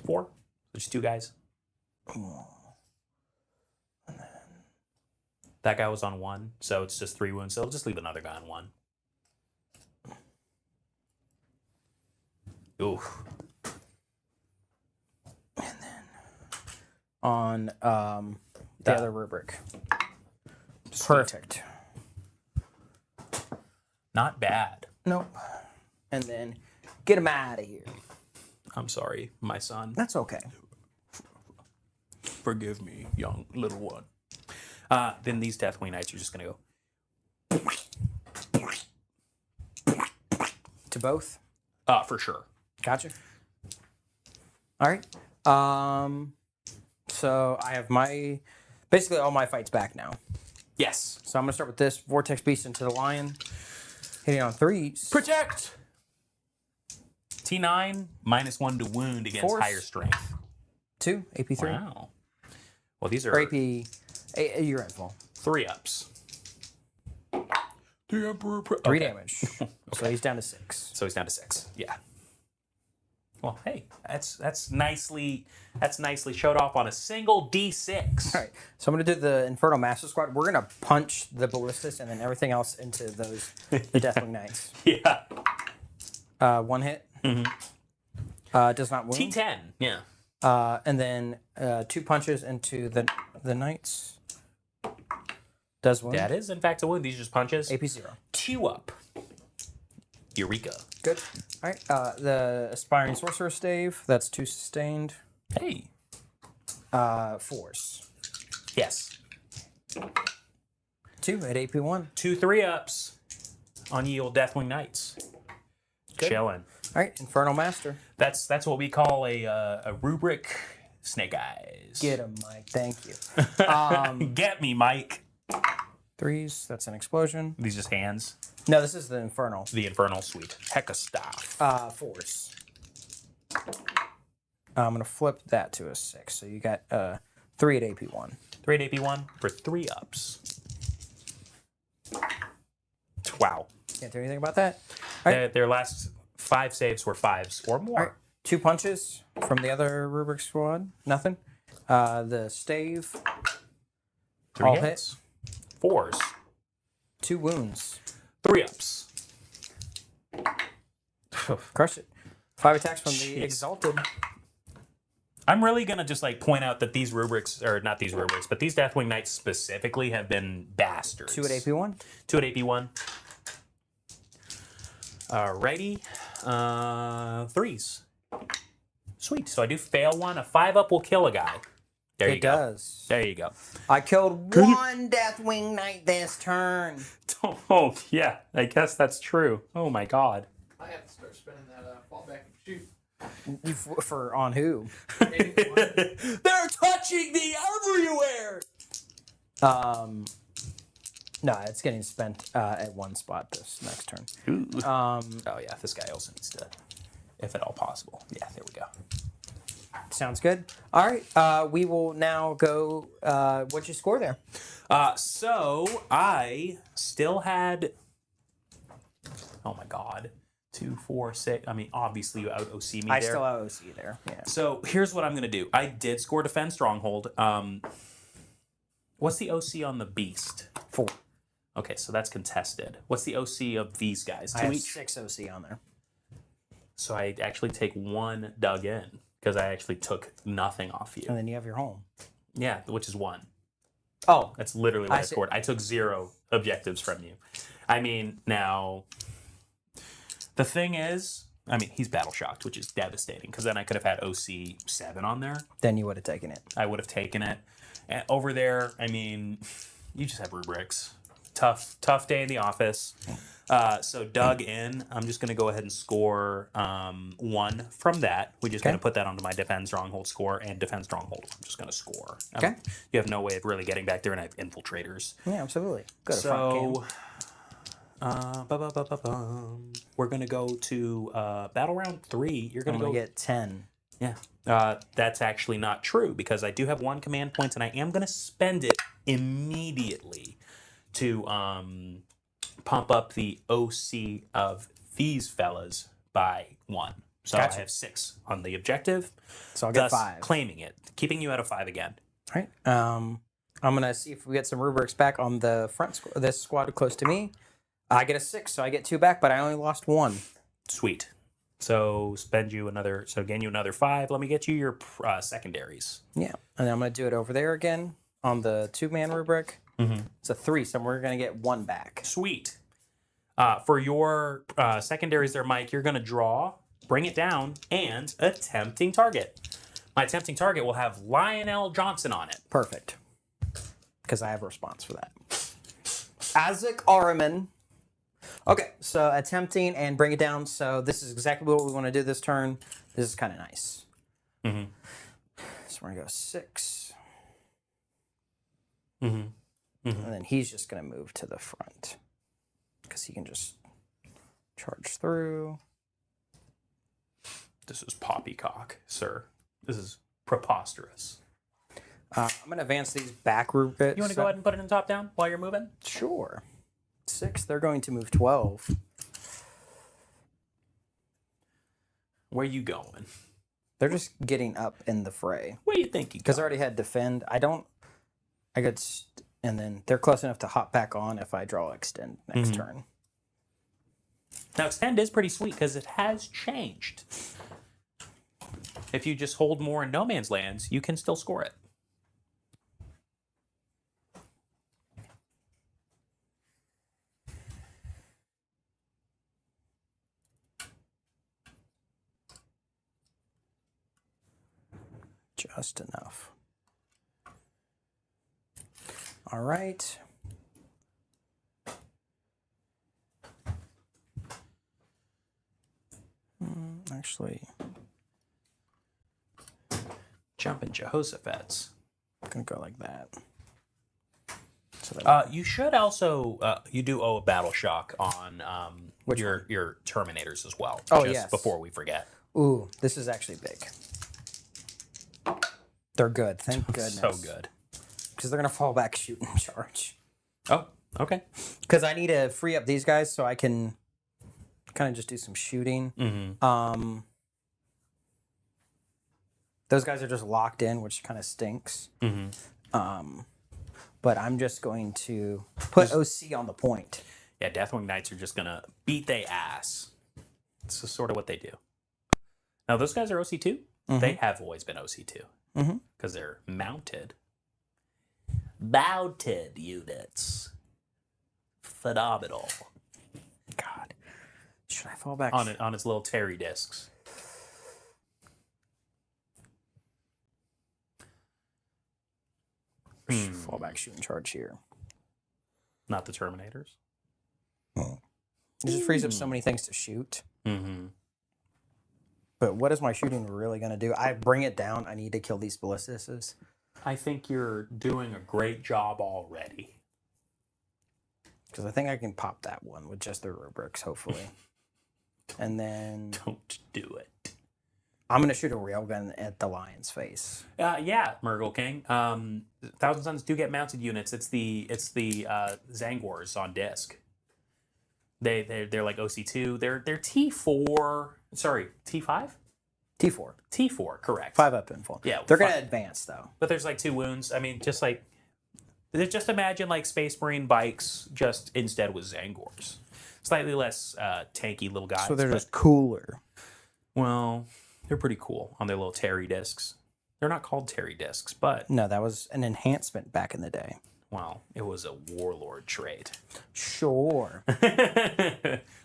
4. There's 2 guys. That guy was on 1, so it's just 3 wounds. So I'll just leave another guy on 1. Ooh. On the other rubric. Perfect. Not bad. Nope. And then get him out of here. I'm sorry, my son. That's okay. Forgive me, young little one. Then these Deathwing Knights are just going to go. To both? For sure. Gotcha. All right. So I have basically all my fights back now. Yes. So I'm going to start with this Vortex Beast into the Lion. Hitting on 3s. Protect! T9, -1 to wound against Force. higher strength. 2, AP3. Wow. Well, these are Or AP, you're in full. 3 ups. The Emperor... 3 damage. So he's down to 6. So he's down to 6. Yeah. Well, hey, that's nicely showed off on a single D6. All right. So I'm going to do the Infernal Master Squad. We're going to punch the Ballistas and then everything else into the Deathwing Knights. Yeah. 1 hit. Mm-hmm. Does not wound. T10. Yeah. And then 2 punches into the Knights. Does wound. That is, in fact, a wound. These are just punches. AP 0. 2 up. Eureka. Good. All right. The Aspiring Sorcerer Stave. That's 2 sustained. Hey. Force. Yes. 2 at AP 1. 2 3-ups on ye old Deathwing Knights. Good. Chilling. All right. Infernal Master. That's what we call a rubric snake eyes. Get him, Mike. Thank you. Get me, Mike. 3s. That's an explosion. These just hands. No, this is the Infernal. The Infernal Suite. Hecka stuff. Force. I'm going to flip that to a 6. So you got 3 at AP 1. 3 at AP 1 for 3 ups. Wow. Can't do anything about that. All right. Their last 5 saves were 5s or more. All right. 2 punches from the other Rubric squad. Nothing. The Stave. 3 all hits. 4s. 2 wounds. 3 ups. Crush it. 5 attacks from Jeez. the Exalted. I'm really going to just point out that these rubrics, or not these rubrics, but these Deathwing Knights specifically have been bastards. 2 at AP 1. 2 at AP 1. Alrighty. 3s. Sweet. So I do fail 1. A 5-up will kill a guy. There you go. It does. There you go. I killed 1 Deathwing Knight this turn. Oh, yeah. I guess that's true. Oh, my God. I have to start spinning that fall back and shoot. For on who? They're touching me everywhere. No, it's getting spent at 1 spot this next turn. Oh, yeah. This guy also needs to, if at all possible. Yeah, there we go. Sounds good. All right. We will now go. What'd you score there? So I still had. Oh my God, 2, 4, 6. I mean, obviously you out OC me there. I still have OC there. Yeah. So here's what I'm gonna do. I did score Defend Stronghold. What's the OC on the beast? 4. Okay, so that's contested. What's the OC of these guys? I 2 have each. 6 OC on there. So I actually take 1 dug in because I actually took nothing off you. And then you have your home. Yeah, which is 1. Oh, That's literally what I see. scored. I took 0 objectives from you. I mean, now, the thing is, I mean, he's battle shocked, which is devastating because then I could have had OC 7 on there. then you would have taken it. I would have taken it. And over there, I mean, you just have rubrics. Tough day in the office. So dug in, I'm just going to go ahead and score 1 from that. We're just going to put that onto my defend stronghold score and defend stronghold. I'm just going to score. Okay. You have no way of really getting back there, and I have infiltrators. Yeah, absolutely. Go to front So, we're going to go to battle round 3. You're going cam. to I'm go going to get 10. Yeah. That's actually not true because I do have 1 command point, and I am going to spend it immediately to pump up the OC of these fellas by 1. So Gotcha. I have 6 on the objective. So I'll get thus 5. claiming it, keeping you at a 5 again. All right. I'm going to see if we get some rubrics back on the front this squad close to me. I get a 6, so I get 2 back, but I only lost 1. Sweet. So gain you another 5. Let me get you your secondaries. Yeah. And then I'm going to do it over there again on the 2-man rubric. Mm-hmm. It's a 3, so we're going to get 1 back. Sweet. For your secondaries there, Mike, you're going to draw, bring it down, and a tempting target. My tempting target will have Lionel Johnson on it. Perfect. Because I have a response for that. Azek Araman. Okay, so attempting and bring it down. So this is exactly what we want to do this turn. This is kind of nice. Mm-hmm. So we're going to go 6. Mm-hmm. Mm-hmm. And then he's just going to move to the front. Because he can just charge through. This is poppycock, sir. This is preposterous. I'm going to advance these back rubrics. You want to go ahead and put it in top down while you're moving? Sure. 6, they're going to move 12. Where you going? They're just getting up in the fray. Where you think you Because I going? already had defend. I got, and then they're close enough to hop back on if I draw extend next turn. Now, extend is pretty sweet because it has changed. If you just hold more in no man's lands, you can still score it. Just enough. All right. Actually, Jumping Jehoshaphat's. I'm going to go like that. So that You should also you do owe a battle shock on your Terminators as well. Oh, just yes. before we forget. ooh, this is actually big. They're good. Thank goodness. So good. Because they're going to fall back, shoot, and charge. Oh, okay. Because I need to free up these guys so I can kind of just do some shooting. Mm-hmm. Those guys are just locked in, which kind of stinks. Mm-hmm. But I'm just going to put OC on the point. Yeah, Deathwing Knights are just gonna beat they ass. It's just sort of what they do. Now those guys are OC2. They have always been OC2 because they're mounted. Mounted units. Phenomenal. God, should I fall back? On its little Terry discs. Fall back, shoot, and charge here. Not the Terminators. It just frees up so many things to shoot. Mm-hmm. But what is my shooting really going to do? I bring it down. I need to kill these ballistics. I think you're doing a great job already. Because I think I can pop that one with just the rubrics, hopefully. And then Don't do it. I'm going to shoot a railgun at the lion's face. Yeah, Murgle King. Thousand Suns do get mounted units. It's the Zangwars on disc. They're like OC2. They're T4. Sorry, T5? T4. T4, correct. 5 up info. Yeah, They're going to 5. advance, though. But there's like 2 wounds. I mean, just like Just imagine like Space Marine bikes, just instead with Zangors. Slightly less tanky little guys. So they're but, just cooler. well, they're pretty cool on their little Terry discs. They're not called Terry discs, but No, that was an enhancement back in the day. well, it was a warlord trait. Sure.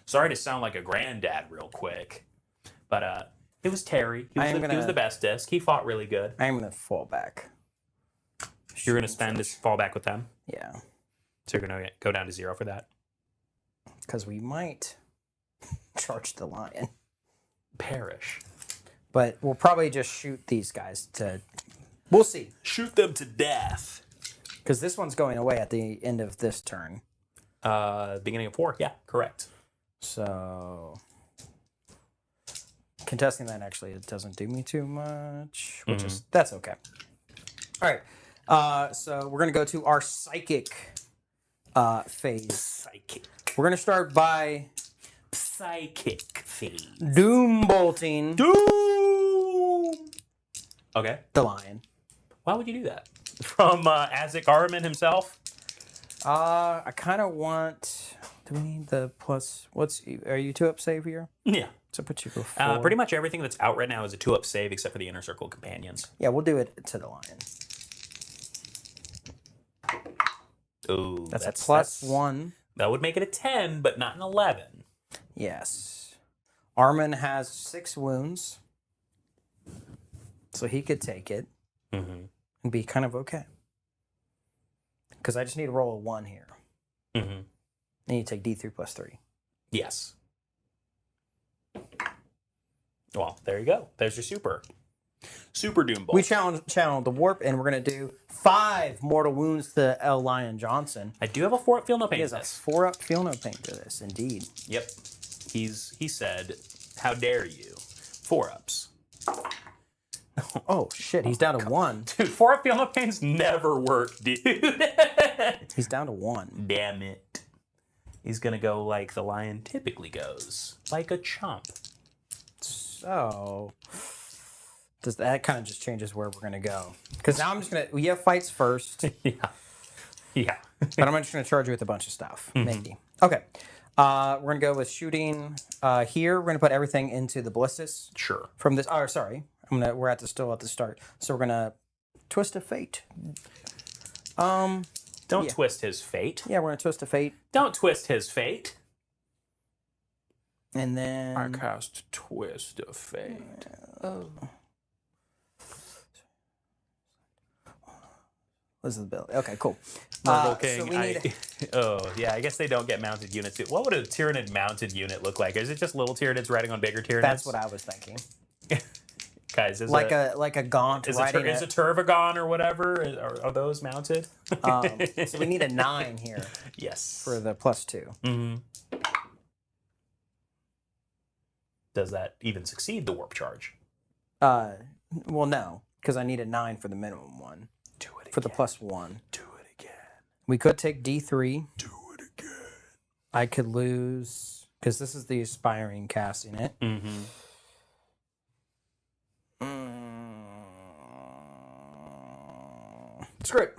Sorry to sound like a granddad real quick, but it was Terry. He was the best disc. He fought really good. I'm going to fall back. You're gonna spend this fallback with them, Yeah. so you're gonna go down to 0 for that. Because we might charge the lion. Perish. But we'll probably just shoot these guys to... We'll see. Shoot them to death. Because this one's going away at the end of this turn. Beginning of 4. Yeah, correct. So... Contesting that, actually, it doesn't do me too much. Which is... That's okay. All right. So we're going to go to our psychic phase. Psychic. We're going to start by... Psychic phase. Doom bolting Doom! Okay. the lion. Why would you do that? From Azek Arman himself? I kind of want... Do we need the plus... Are you 2-up save here? Yeah. So put you go 4. Pretty much everything that's out right now is a 2-up save except for the Inner Circle Companions. Yeah, we'll do it to the lion. Ooh, That's a plus 1. That would make it a 10, but not an 11. Yes. Armin has 6 wounds. So he could take it Mm-hmm. and be kind of okay. Because I just need to roll a 1 here. Mm-hmm. And you take D3 plus 3. Yes. Well, there you go. There's your super. Super Doom Bolt. We channeled the warp, and we're going to do 5 mortal wounds to L. Lion Johnson. I do have a 4-up feel no pain He to has a this. 4-up feel no pain to this, indeed. Yep. He said, how dare you? 4-ups. Oh, shit, he's down to 1. Dude, 4-up feel no pains never work, dude. He's down to 1. Damn it. He's going to go like the lion typically goes. Like a chump. So... that kind of just changes where we're going to go. Because now I'm just going to... We have fights first. Yeah. Yeah. But I'm just going to charge you with a bunch of stuff. Maybe. Okay. We're going to go with shooting here. We're going to put everything into the ballistas. Sure. From this... Oh, sorry. We're still at the start. So we're going to twist a fate. Don't Yeah. twist his fate. Yeah, we're going to twist a fate. Don't twist his fate. And then... I cast Twist of Fate. Oh. This is the bill. Okay, cool. Murgle King. So we need... Oh, yeah, I guess they don't get mounted units. What would a Tyranid mounted unit look like? Is it just little Tyranids riding on bigger Tyranids? That's what I was thinking. Guys, is Like a gaunt is riding a Turvagon or whatever? Are those mounted? So we need a 9 here Yes. for the plus 2. Mm-hmm. Does that even succeed the warp charge? Well, no, because I need a 9 for the minimum one. Do it again. For the plus 1. Do it again. We could take D3. Do it again. I could lose, because this is the aspiring casting it. Mm-hmm. Screw it.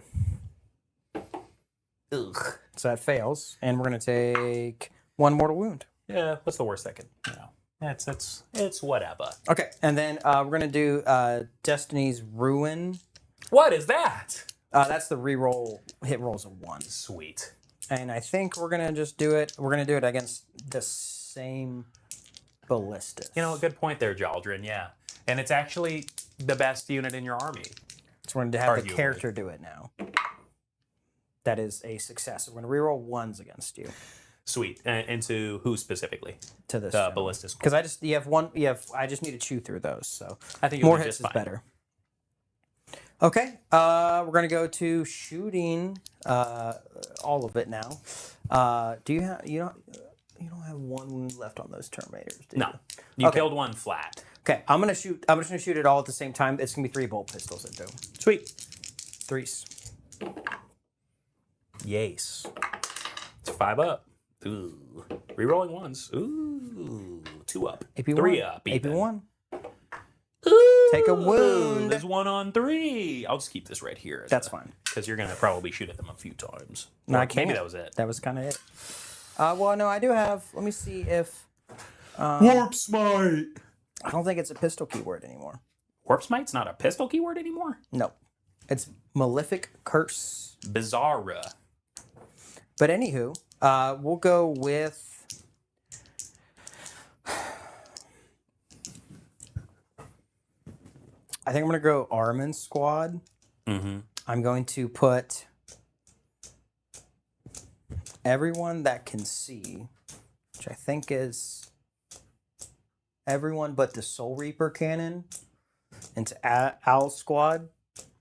Ugh. So that fails, and we're going to take 1 mortal wound. Yeah, what's the worst that could? It's whatever. Okay, and then we're going to do Destiny's Ruin. What is that? That's the reroll hit rolls of 1. Sweet. And I think we're going to just do it. We're going to do it against the same ballistas. You know, good point there, Jaldrin. Yeah, and it's actually the best unit in your army. So we're going to have the Arguably. character do it now. That is a success. We're going to reroll 1s against you Sweet. Into who specifically? to this. The ballistas. Because I just need to chew through those. So I think you'll more do hits just is fine. better. Okay, we're going to go to shooting all of it now. Do you have you don't have 1 wound left on those Terminators, do you? No, you Okay. killed one flat. Okay, I'm just gonna shoot it all at the same time. It's gonna be 3 bolt pistols that do. Sweet. 3s. Yes. It's 5 up. Ooh. Rerolling 1s. Ooh. 2 up. AP 3 up. Even. AP 1. Ooh. take a wound. There's 1 on 3. I'll just keep this right here. That's fine. Because you're going to probably shoot at them a few times. No, Or I can't. Maybe that was it. That was kind of it. Well, no, I do have. Let me see if. Warp Smite! I don't think it's a pistol keyword anymore. Warp Smite's not a pistol keyword anymore? No. It's Malefic Curse. Bizarra. But anywho, we'll go with. I think I'm going to go Armin Squad. Mm-hmm. I'm going to put everyone that can see, which I think is everyone but the Soul Reaper cannon, into Owl Squad.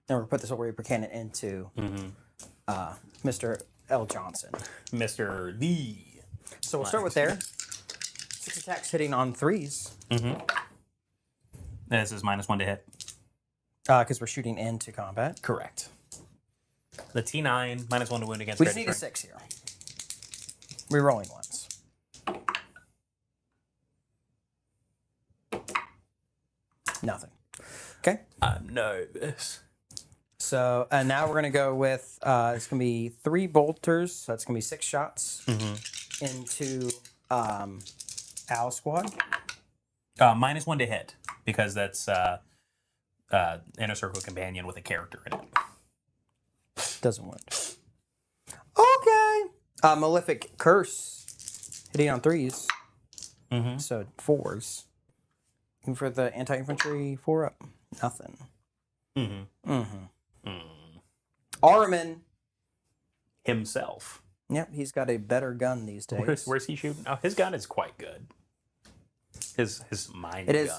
And we'll put the Soul Reaper cannon into Mr. L. Johnson. Mr. D. So we'll start with there. 6 attacks hitting on 3s. Mm-hmm. This is -1 to hit. Because we're shooting into combat. Correct. The T9, -1 to wound against We just need a strength. 6 here. Rerolling once. Nothing. Okay. I'm nervous. So now we're going to go with, it's going to be 3 bolters. So that's going to be 6 shots into Owl Squad. -1 to hit, because that's Inner Circle Companion with a character in it. Doesn't work. Okay. Malefic Curse. Hitting on 3s. So 4s. And for the anti-infantry 4-up. Nothing. Armin. Himself. Yep, he's got a better gun these days. Where's he shooting? Oh, his gun is quite good. His mind It is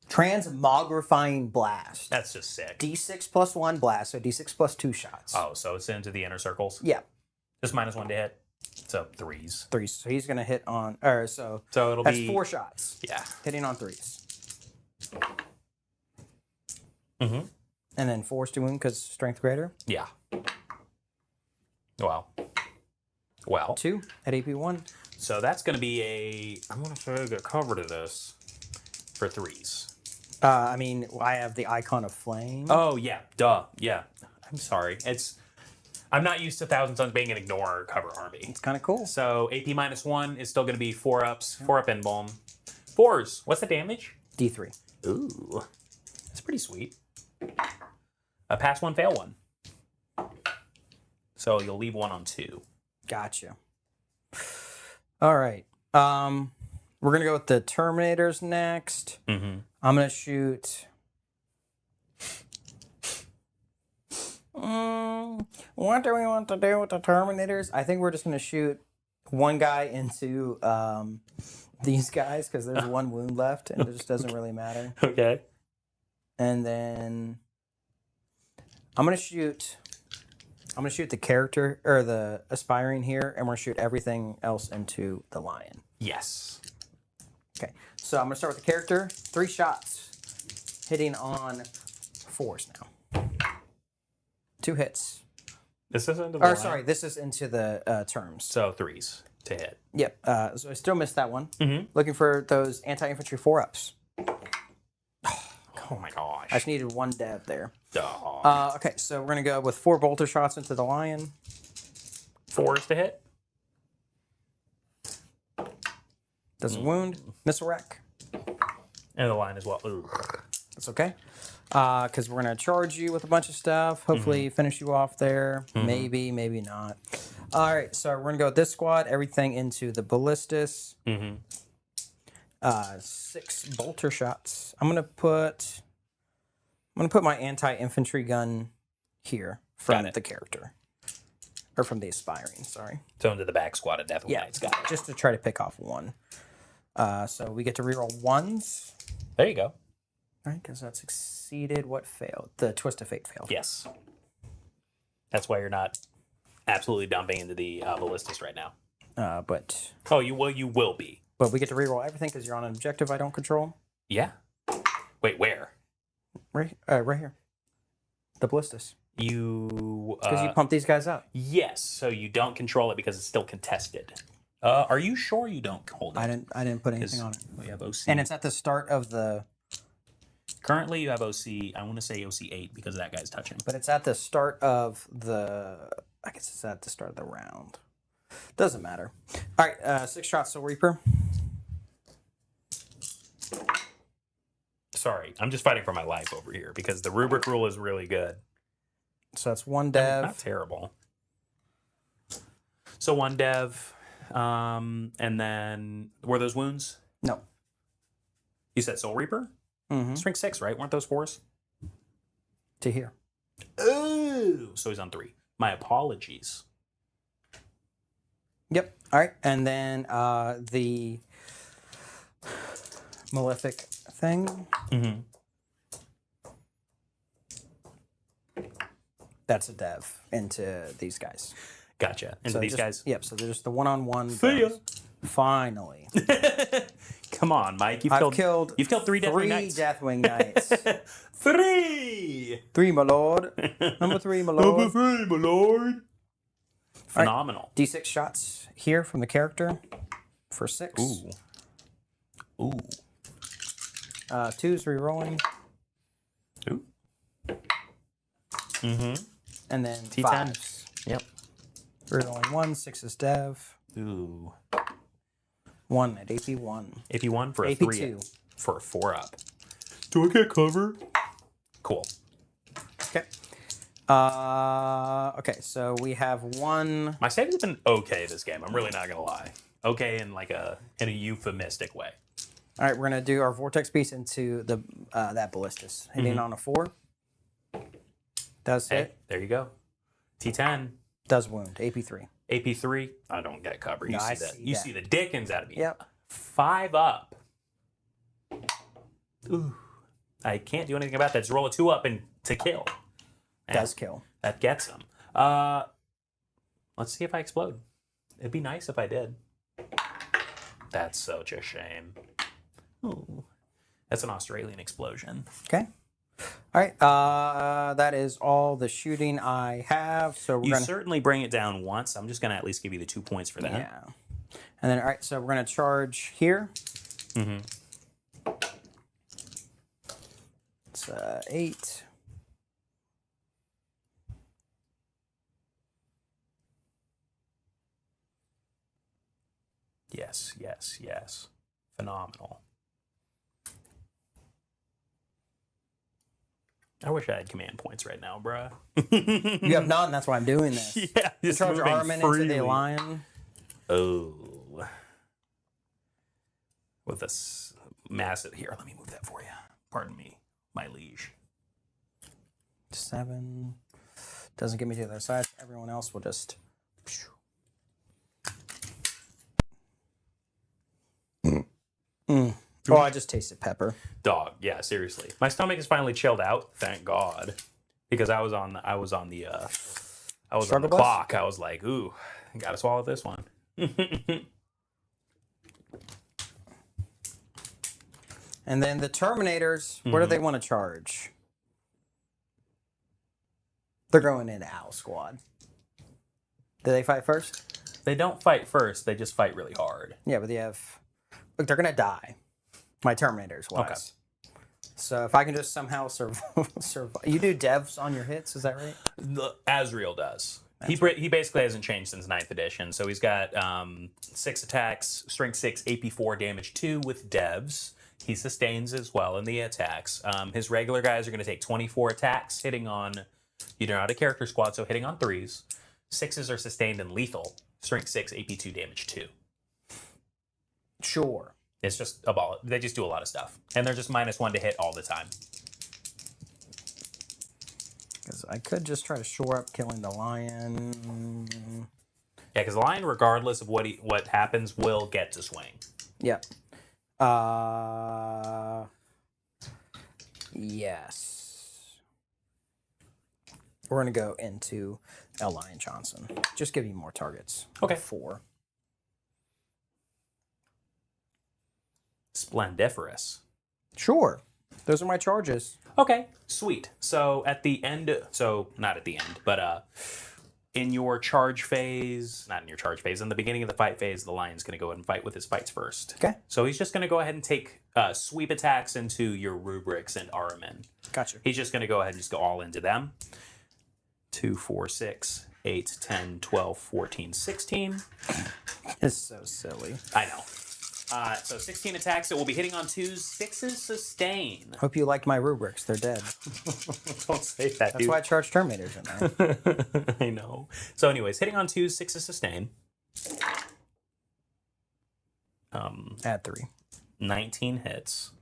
Transmogrifying Blast. That's just sick. D6 plus 1 blast, so D6 plus 2 shots. Oh, so it's into the inner circles? Yeah. Just -1 to hit. So 3s. 3s. So he's going to hit on, or so it'll that's be 4 shots. Yeah. Hitting on 3s. Mm-hmm. And then 4s to wound because strength greater. Yeah. Well. 2 at AP 1. So that's going to be a. I'm going to throw the cover to this for 3s. I mean, I have the icon of flame. Oh yeah, duh, yeah. I'm sorry. I'm not used to Thousand Suns being an ignore cover army. It's kind of cool. So AP -1 is still going to be 4-ups, 4-up embalm. 4s. What's the damage? D3. Ooh, that's pretty sweet. A pass 1, fail 1. So you'll leave 1 on 2. Gotcha. All right. We're gonna go with the Terminators next. Mm-hmm. I'm gonna shoot. What do we want to do with the Terminators? I think we're just gonna shoot one guy into these guys because there's 1 wound left, and it just doesn't really matter. Okay. And then I'm gonna shoot the character or the aspiring here, and we're gonna shoot everything else into the lion. Yes. Okay, so I'm gonna start with the character. 3 shots, hitting on 4s now. 2 hits. This isn't the Or sorry, this is into the terms. So 3s to hit. Yep. So I still missed that one. Mm-hmm. Looking for those anti-infantry 4-ups. Oh my gosh. I just needed 1 dab there. Duh. Okay, so we're gonna go with 4 bolter shots into the lion. 4s to hit. Doesn't wound. Missile wreck. And the line as well. Ooh. That's okay. Because we're gonna charge you with a bunch of stuff. Hopefully finish you off there. Maybe, maybe not. All right, so we're gonna go with this squad. Everything into the ballistas. 6 bolter shots. I'm gonna put my anti-infantry gun here from the character, or from the aspiring. Sorry. So into the back squad of Death Yeah, Knights. Got it. just to try to pick off 1. So we get to reroll 1s. There you go. Right, because that succeeded. What failed? The Twist of Fate failed. Yes. That's why you're not absolutely dumping into the ballistas right now. But Oh, you will be. we get to reroll everything because you're on an objective I don't control. Yeah. Wait, where? Right here. The ballistas. You. Because you pump these guys up. Yes. So you don't control it because it's still contested. Are you sure you don't hold it? I didn't put anything on it. We have OC. And it's at the start of the. Currently, you have OC. I want to say OC 8 because that guy's touching. But it's at the start of the. I guess it's at the start of the round. Doesn't matter. All right, 6 shots Soul Reaper. Sorry, I'm just fighting for my life over here because the rubric rule is really good. So that's 1 dev. Not terrible. So 1 dev, and then were those wounds? No. You said Soul Reaper? Mm-hmm. Strength 6, right? Weren't those 4s? To here. Oh, so he's on 3. My apologies. Yep. All right, and then the Malefic thing. Mm-hmm. That's a dev into these guys. Gotcha. Into So these just- guys. Yep. So they're just the one-on-one. See ya. devs. Finally, Come on, Mike. You've I've killed You've killed 3 Deathwing 3 Knights. Deathwing Knights. 3. 3, my lord. Number 3, my Number lord. 3, my lord. Phenomenal. D6 shots here from the character for 6. Ooh. Ooh. 2's rerolling, Ooh. Mm-hmm. and then T10. 5s. Yep. Rerolling 1, 6 is dev. Ooh. 1 at AP 1. AP 1 for a AP 3 2. for a 4 up. Do I get covered? Cool. Okay. Okay, so we have 1. My save has been okay this game. I'm really not gonna lie. Okay in like in a euphemistic way. All right, we're gonna do our vortex piece into the that ballistus. Hitting on a 4. Does Hey, hit. there you go. T10, Does wound. AP 3. AP 3. I don't get covered. You No, I see that? see You that. see the dickens out of me. Yep. 5 up. Ooh. I can't do anything about that. Just roll a 2 up and to kill. And Does kill. that gets him. Let's see if I explode. It'd be nice if I did. That's such a shame. Ooh. That's an Australian explosion. Okay. All right. That is all the shooting I have. So we're You gonna. certainly bring it down once. I'm just gonna at least give you the 2 points for that. Yeah. And then all right. So we're gonna charge here. Mm-hmm. It's 8. Yes, yes, yes. Phenomenal. I wish I had command points right now, bruh. You have none. That's why I'm doing this. Yeah, just Charge moving Armin into freely. the lion. Oh. With this massive... Here, let me move that for you. Pardon me, my liege. 7. Doesn't get me to the other side. Everyone else will just. Oh, I just tasted pepper. Dog, yeah, seriously. My stomach is finally chilled out, thank God. Because I was on the Struggle bus? clock. I was like, ooh, gotta swallow this one. And then the Terminators, what do they want to charge? They're going into Owl Squad. Do they fight first? They don't fight first, they just fight really hard. Yeah, but they have. Look, they're going to die. My Terminators wise. So if I can just somehow survive. You do devs on your hits, is that right? Azrael does. He basically hasn't changed since 9th edition. So he's got 6 attacks, strength 6, AP 4, damage 2 with devs. He sustains as well in the attacks. His regular guys are going to take 24 attacks, hitting on, you're not a character squad, so hitting on 3s. 6s are sustained and lethal. Strength 6, AP 2, damage 2. Sure. It's just a ball. They just do a lot of stuff. And they're just -1 to hit all the time. Because I could just try to shore up killing the lion. Yeah, because the lion, regardless of what happens, will get to swing. Yep. Yes. We're going to go into L. Lion Johnson. Just give you more targets. Okay. 4. Splendiferous. Sure. Those are my charges. Okay, sweet. So at the end, so not at the end, but in your charge phase, not in your charge phase, in the beginning of the fight phase, the lion's going to go ahead and fight with his fights first. Okay. So he's just going to go ahead and take sweep attacks into your rubrics and Araman. Gotcha. He's just going to go ahead and just go all into them. 2, 4, 6, 8, 10, 12, 14, 16. It's so silly. I know. So 16 attacks. It will be hitting on 2s, 6s sustain. Hope you like my rubrics. They're dead. Don't say that, That's dude. why I charge Terminators in there. I know. So anyways, hitting on 2s, 6s sustain. Add 3. 19 hits.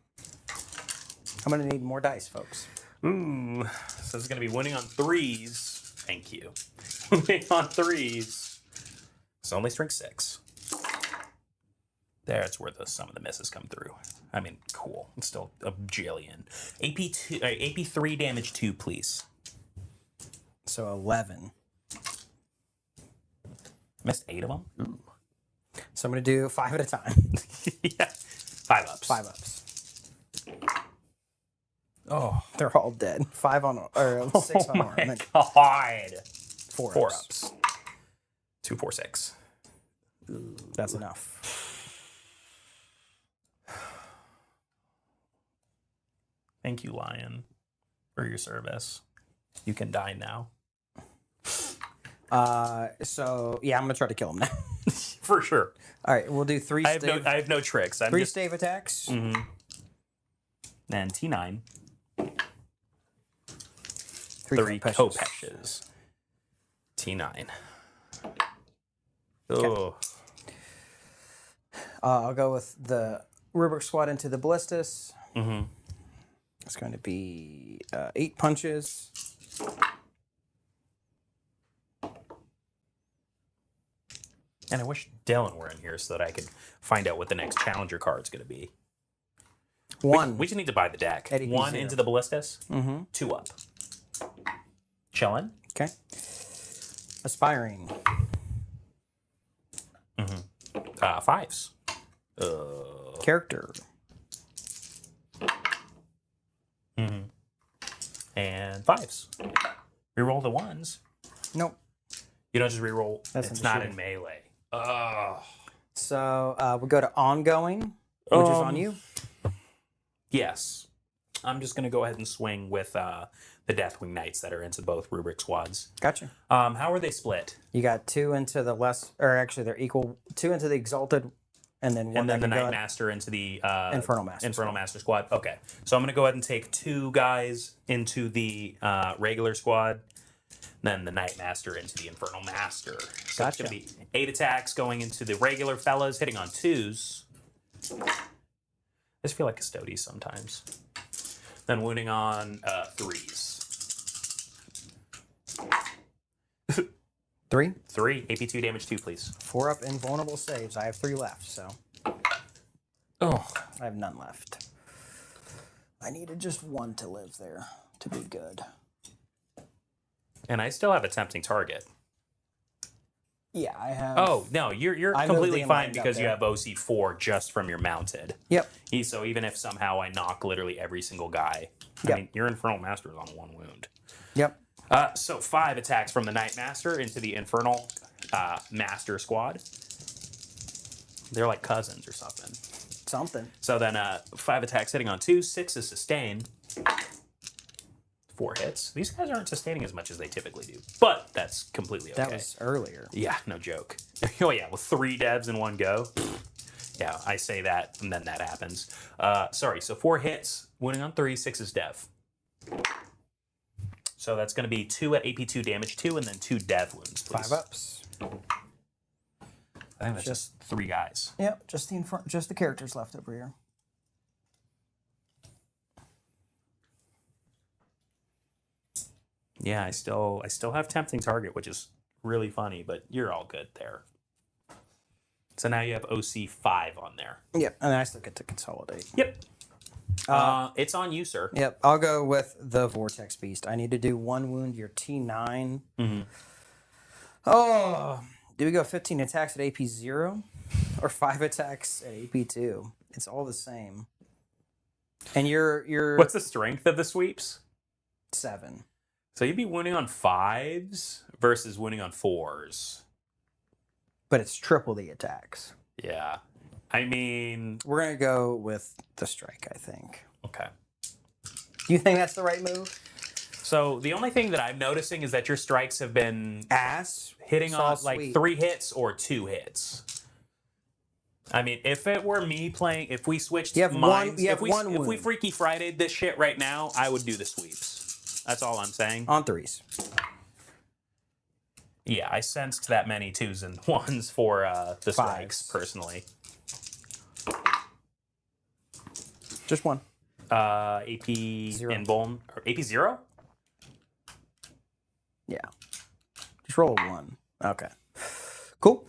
I'm going to need more dice, folks. Ooh. So it's going to be winning on 3s. Thank you. Winning on 3s. It's only strength 6. That's where some of the misses come through. I mean, cool. It's still a jillion. AP 3 damage 2, please. So 11. Missed 8 of them. Ooh. So I'm going to do 5 at a time. Yeah. 5 ups. 5 ups. Oh, They're all dead. 5 on, or 6 on arm. And God. 4 4 ups. ups. 2, 4, 6. That's enough. Thank you, Lion, for your service. You can die now. So yeah, I'm gonna try to kill him now. For sure. All right, we'll do 3 I have stave, no tricks. I'm 3 just stave attacks. and T9. 3 Kopeshes. T9. Oh. I'll go with the Rubric Squad into the Ballistus. Mm-hmm. It's going to be 8 punches. And I wish Dylan were in here so that I could find out what the next challenger card is going to be. 1. We just need to buy the deck. At EP 1 0. into the Ballistus. Mm-hmm. 2 up. Chillin'. Okay. Aspiring. 5s. Character. And 5s. Reroll the 1s. Nope. You don't just reroll. That's It's in not shooting. in melee. Oh. So we'll go to ongoing, which is on you. Yes. I'm just going to go ahead and swing with the Deathwing Knights that are into both rubric squads. Gotcha. How are they split? You got 2 into the less, or actually they're equal. 2 into the exalted, and then 1 And then the that can go Night Master into the Infernal Master. Infernal Master squad. Okay. So I'm going to go ahead and take 2 guys into the regular squad. Then the Night Master into the Infernal Master. So Gotcha. it's going to be 8 attacks going into the regular fellas, hitting on 2s. I just feel like Custodes sometimes. Then wounding on 3s. 3. 3, AP2 damage 2, please. 4 up invulnerable saves. I have 3 left, so Oh. I have none left. I needed just 1 to live there to be good. And I still have a tempting target. Yeah, I have. Oh, no, you're I moved completely the fine enlightened up because you there. have OC4 just from your mounted. Yep. So even if somehow I knock literally every single guy, I Yep. mean, your Infernal Master is on 1 wound. Yep. So 5 attacks from the Night Master into the Infernal Master squad. They're like cousins or something. Something. So then 5 attacks hitting on 2, 6 is sustain. 4 hits. These guys aren't sustaining as much as they typically do, but that's completely okay. That was earlier. Yeah, no joke. Oh yeah, with 3 devs in one go. Yeah, I say that, and then that happens. Sorry, so 4 hits, wounding on 3, 6 is dev. So that's going to be 2 at AP2 damage 2, and then 2 dev wounds, please. 5 ups. I think that's just 3 guys. Yep. Just the characters left over here. Yeah, I still have tempting target, which is really funny, but you're all good there. So now you have OC5 on there. Yep. And I still get to consolidate. Yep. It's on you, sir. Yep. I'll go with the Vortex Beast. I need to do 1 wound. Your T9. Oh, do we go 15 attacks at AP 0 or 5 attacks at AP 2? It's all the same. And you're What's the strength of the sweeps? 7. So you'd be wounding on 5s versus winning on 4s. But it's triple the attacks. Yeah. I mean, We're going to go with the strike, I think. okay. Do you think that's the right move? So the only thing that I'm noticing is that your strikes have been Ass. hitting on Sauce like sweet. 3 hits or 2 hits. I mean, if it were me playing, if we switched You have minds, one- you have if we one if we wound. Freaky Friday'd this shit right now, I would do the sweeps. That's all I'm saying. On 3s. Yeah, I sensed that many 2s and 1s for the strikes, personally. Just one. AP Zero. in bone, or AP 0? Yeah. Just roll a 1. Okay. Cool.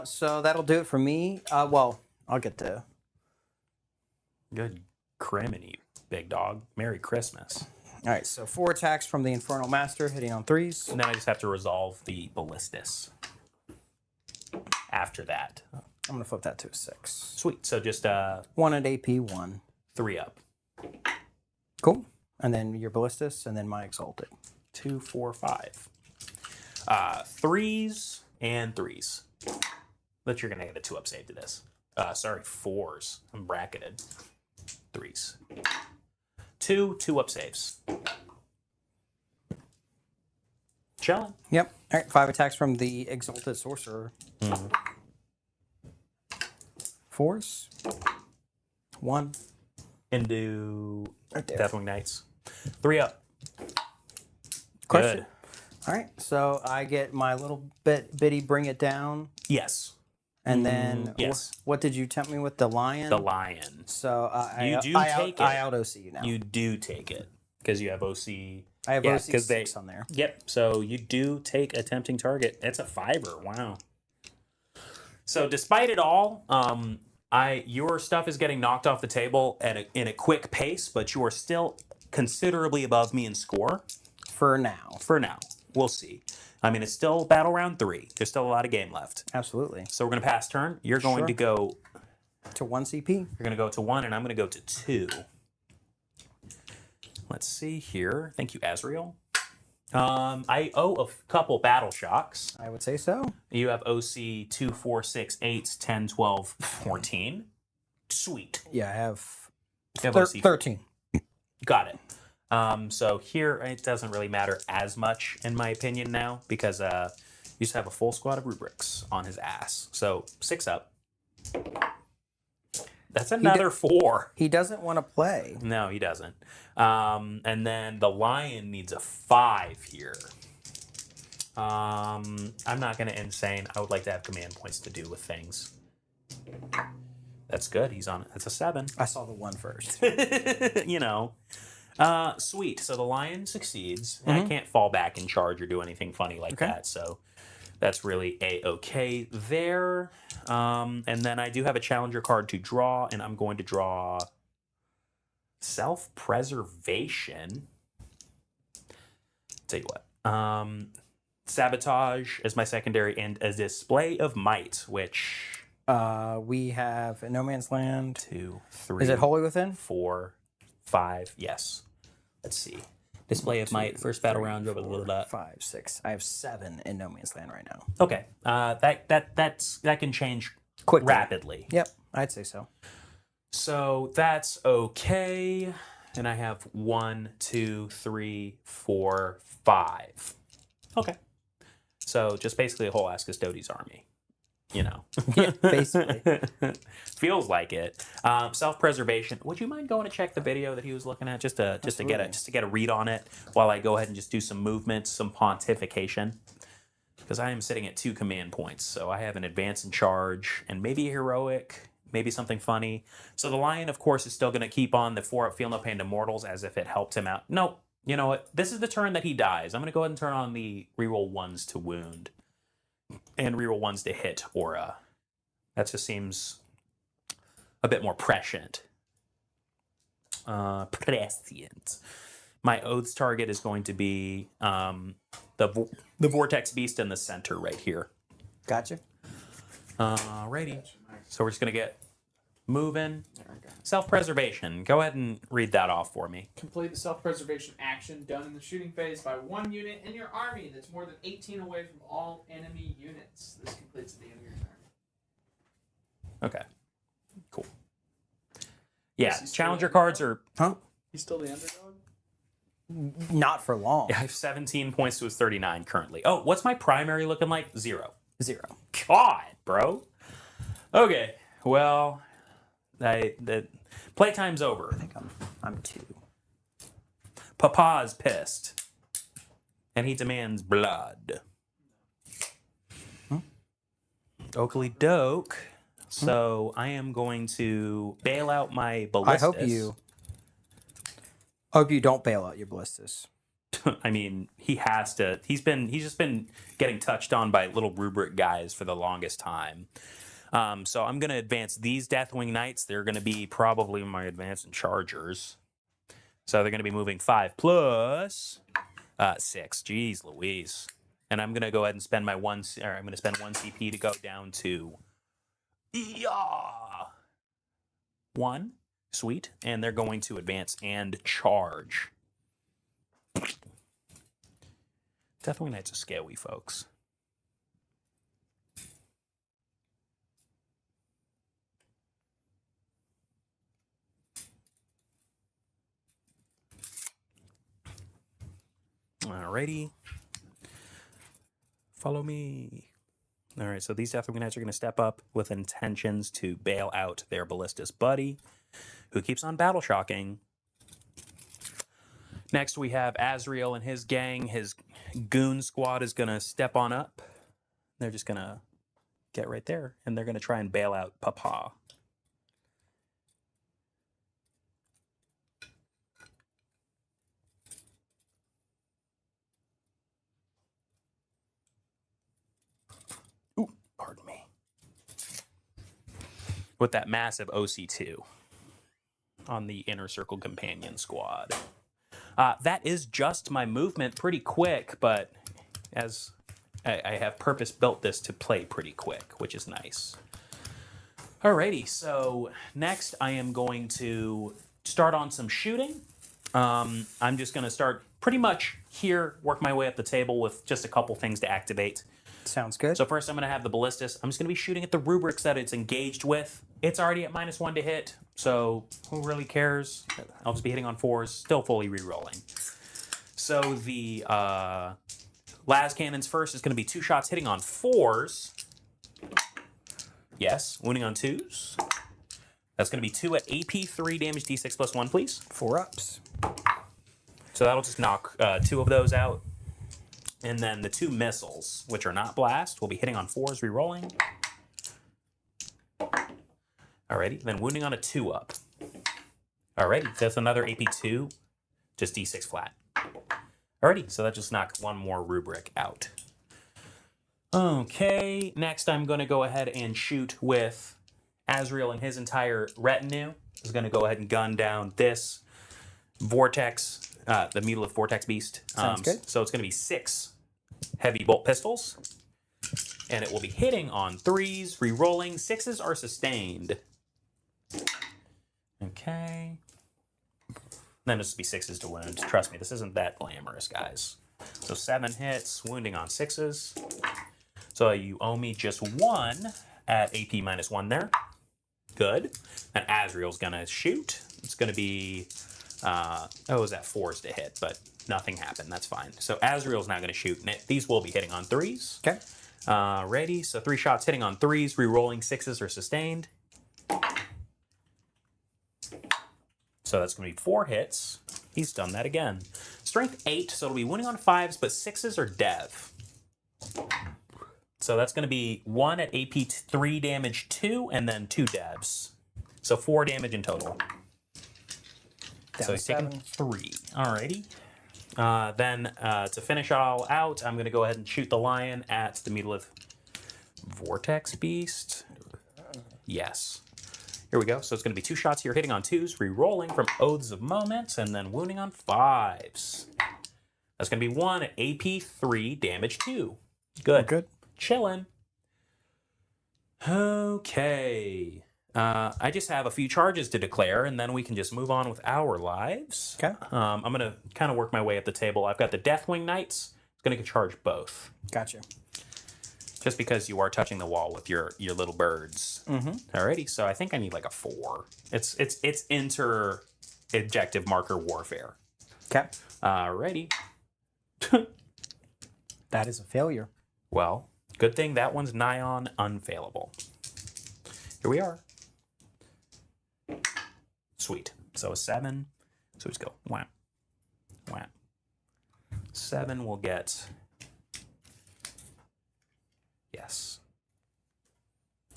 So that'll do it for me. Well, I'll get to... Good criminy, big dog. Merry Christmas. All right, so 4 attacks from the Infernal Master, hitting on 3s. And then I just have to resolve the ballistus after that. I'm going to flip that to a 6. Sweet. So just 1 at AP, 1. 3 up. Cool. And then your Ballistus, and then my Exalted. 2, 4, 5. 3s and 3s. But you're going to get a 2-up save to this. Sorry, 4s. I'm bracketed. 3s. 2 2-up saves. Chillin'. Yep. All right, 5 attacks from the Exalted Sorcerer. 4s. 1. Into Right there. Deathwing Knights. 3 up. Crush Good. it. All right, so I get my little bitty bring it down, Yes. and then yes. what did you tempt me with? The lion. The lion. So You do take it. I out OC you now. You do take it. Because you have OC. I have yeah, OC 'cause 6 on there. Yep. So you do take a tempting target. It's a 5er. Wow. So despite it all, your stuff is getting knocked off the table in a quick pace, but you are still considerably above me in score. For now. For now. We'll see. I mean, it's still battle round 3. There's still a lot of game left. Absolutely. So we're going to pass turn. You're going Sure. to go... To 1 CP. You're going to go to 1, and I'm going to go to 2. Let's see here. Thank you, Azrael. I owe a couple battle shocks. I would say so. You have OC 2, 4, 6, 8, 10, 12, 14. Sweet. Yeah, I have, You have OC 13. Got it. So here, it doesn't really matter as much, in my opinion, now, because you just have a full squad of rubrics on his ass. So 6 up. That's another 4. He doesn't want to play. No, he doesn't. And then the lion needs a 5 here. I'm not going to insane. I would like to have command points to do with things. That's good. He's on it. That's a 7. I saw the 1 first. You know. Sweet. So the lion succeeds. And I can't fall back and charge or do anything funny like that. So that's really a-okay there. And then I do have a challenger card to draw, and I'm going to draw Self-Preservation. Tell you what. Sabotage as my secondary, and a Display of Might, which... We have No Man's Land. 2, 3... Is it Holy Within? 4, 5, yes. Let's see. Display of Might, first battle round. 5, 6. I have 7 in No Man's Land right now. Okay, that can change Quickly. rapidly. Yep, I'd say so. So that's okay. And I have 1, 2, 3, 4, 5. Okay. So just basically a whole Ask Custodes army. You know. Yeah, basically. Feels like it. Self-preservation. Would you mind going to check the video that he was looking at just to get a read on it while I go ahead and just do some movements, some pontification? Because I am sitting at 2 command points, so I have an advance and charge, and maybe a heroic, maybe something funny. So the lion, of course, is still going to keep on the 4 up Feel No Pain to Mortals as if it helped him out. Nope. You know what? This is the turn that he dies. I'm going to go ahead and turn on the reroll 1s to wound and reroll 1s to hit aura. That just seems a bit more prescient. Prescient. My oaths target is going to be the Vortex Beast in the center right here. Gotcha. Alrighty. So we're just going to get moving. There we go. Self-preservation. Go ahead and read that off for me. Complete the self-preservation action done in the shooting phase by one unit in your army that's more than 18 away from all enemy units. This completes at the end of your turn. Okay. Cool. Yeah, Is he still challenger in? cards are... Huh? He's still the underdog? Not for long. I have 17 points to his 39 currently. Oh, what's my primary looking like? 0. 0. God, bro. Okay, well, the playtime's over. I think I'm 2. Papa's pissed. And he demands blood. Oakley doke. So I am going to bail out my ballistas. I hope you don't bail out your ballistas. I mean, he has to. He's just been getting touched on by little rubric guys for the longest time. So I'm going to advance these Deathwing Knights. They're going to be probably my advancing Chargers. So they're going to be moving 5 plus 6. Jeez Louise. And I'm going to go ahead and spend I'm going to spend 1 CP to go down to 1. Sweet. And they're going to advance and charge. Deathwing Knights are scary, folks. Alrighty. Follow me. Alright, so these Deathwing Knights are going to step up with intentions to bail out their ballistas buddy, who keeps on battle shocking. Next, we have Azrael and his gang. His goon squad is going to step on up. They're just going to get right there, and they're going to try and bail out Papa. Ooh, pardon me. With that massive OC2 on the Inner Circle Companion squad. That is just my movement, pretty quick, but as I have purpose built this to play pretty quick, which is nice. Alrighty, so next I am going to start on some shooting. I'm just going to start pretty much here, work my way up the table with just a couple things to activate. Sounds good. So first I'm going to have the ballistas. I'm just going to be shooting at the rubrics that it's engaged with. It's already at -1 to hit, so who really cares? I'll just be hitting on 4s, still fully re-rolling. So the las cannons first is going to be 2 shots hitting on 4s. Yes, wounding on 2s. That's going to be 2 at AP 3 damage D6 plus 1, please. 4 ups. So that'll just knock 2 of those out. And then the 2 missiles, which are not blast, will be hitting on 4s, re-rolling. Alrighty, then wounding on a 2-up. Alrighty, that's another AP2, just D6 flat. Alrighty, so that just knocked 1 more rubric out. Okay, next I'm going to go ahead and shoot with Azrael and his entire retinue. Is going to go ahead and gun down this Vortex, the Mutilith Vortex Beast. Sounds good. So it's going to be 6 heavy bolt pistols. And it will be hitting on 3s, re-rolling. 6s are sustained. Okay. Then this will be 6s to wound. Trust me, this isn't that glamorous, guys. So 7 hits, wounding on 6s. So you owe me just 1 at AP -1 there. Good. And Azrael's going to shoot. It's going to be, it was at 4s to hit, but nothing happened. That's fine. So Azrael's now going to shoot. And these will be hitting on 3s. Okay. Ready. So 3 shots hitting on 3s, re-rolling. 6s are sustained. So that's going to be 4 hits. He's done that again. Strength 8, so it'll be winning on 5s, but 6s are dev. So that's going to be 1 at AP 3 damage 2, and then 2 devs. So 4 damage in total. So he's taking 3. Alrighty. Then to finish all out, I'm going to go ahead and shoot the lion at the Mutilith Vortex Beast. Yes. Here we go. So it's going to be 2 shots here, hitting on 2s, re-rolling from Oaths of Moments, and then wounding on 5s. That's going to be 1 at AP 3, damage 2. Good. Good. Chillin'. Okay. I just have a few charges to declare, and then we can just move on with our lives. Okay. I'm going to kind of work my way up the table. I've got the Deathwing Knights. It's going to charge both. Gotcha. Just because you are touching the wall with your little birds. Mm-hmm. Alrighty, so I think I need like a 4. It's inter-objective marker warfare. Okay. Alrighty. That is a failure. Well, good thing that one's nigh on unfailable. Here we are. Sweet. So a 7. So we just go wham, wham. 7 will get... Yes.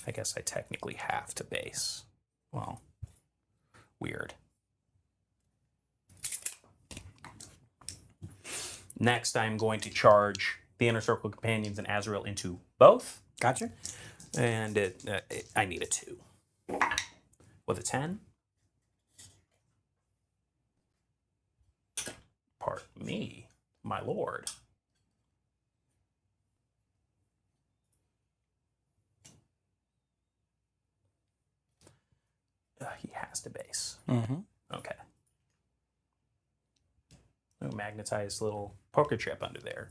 I guess I technically have to base. Well, weird. Next, I'm going to charge the Inner Circle Companions and Azrael into both. Gotcha. And I need a 2. With a 10. Pardon me, my lord. He has to base. Mm-hmm. Okay. Magnetized little poker chip under there.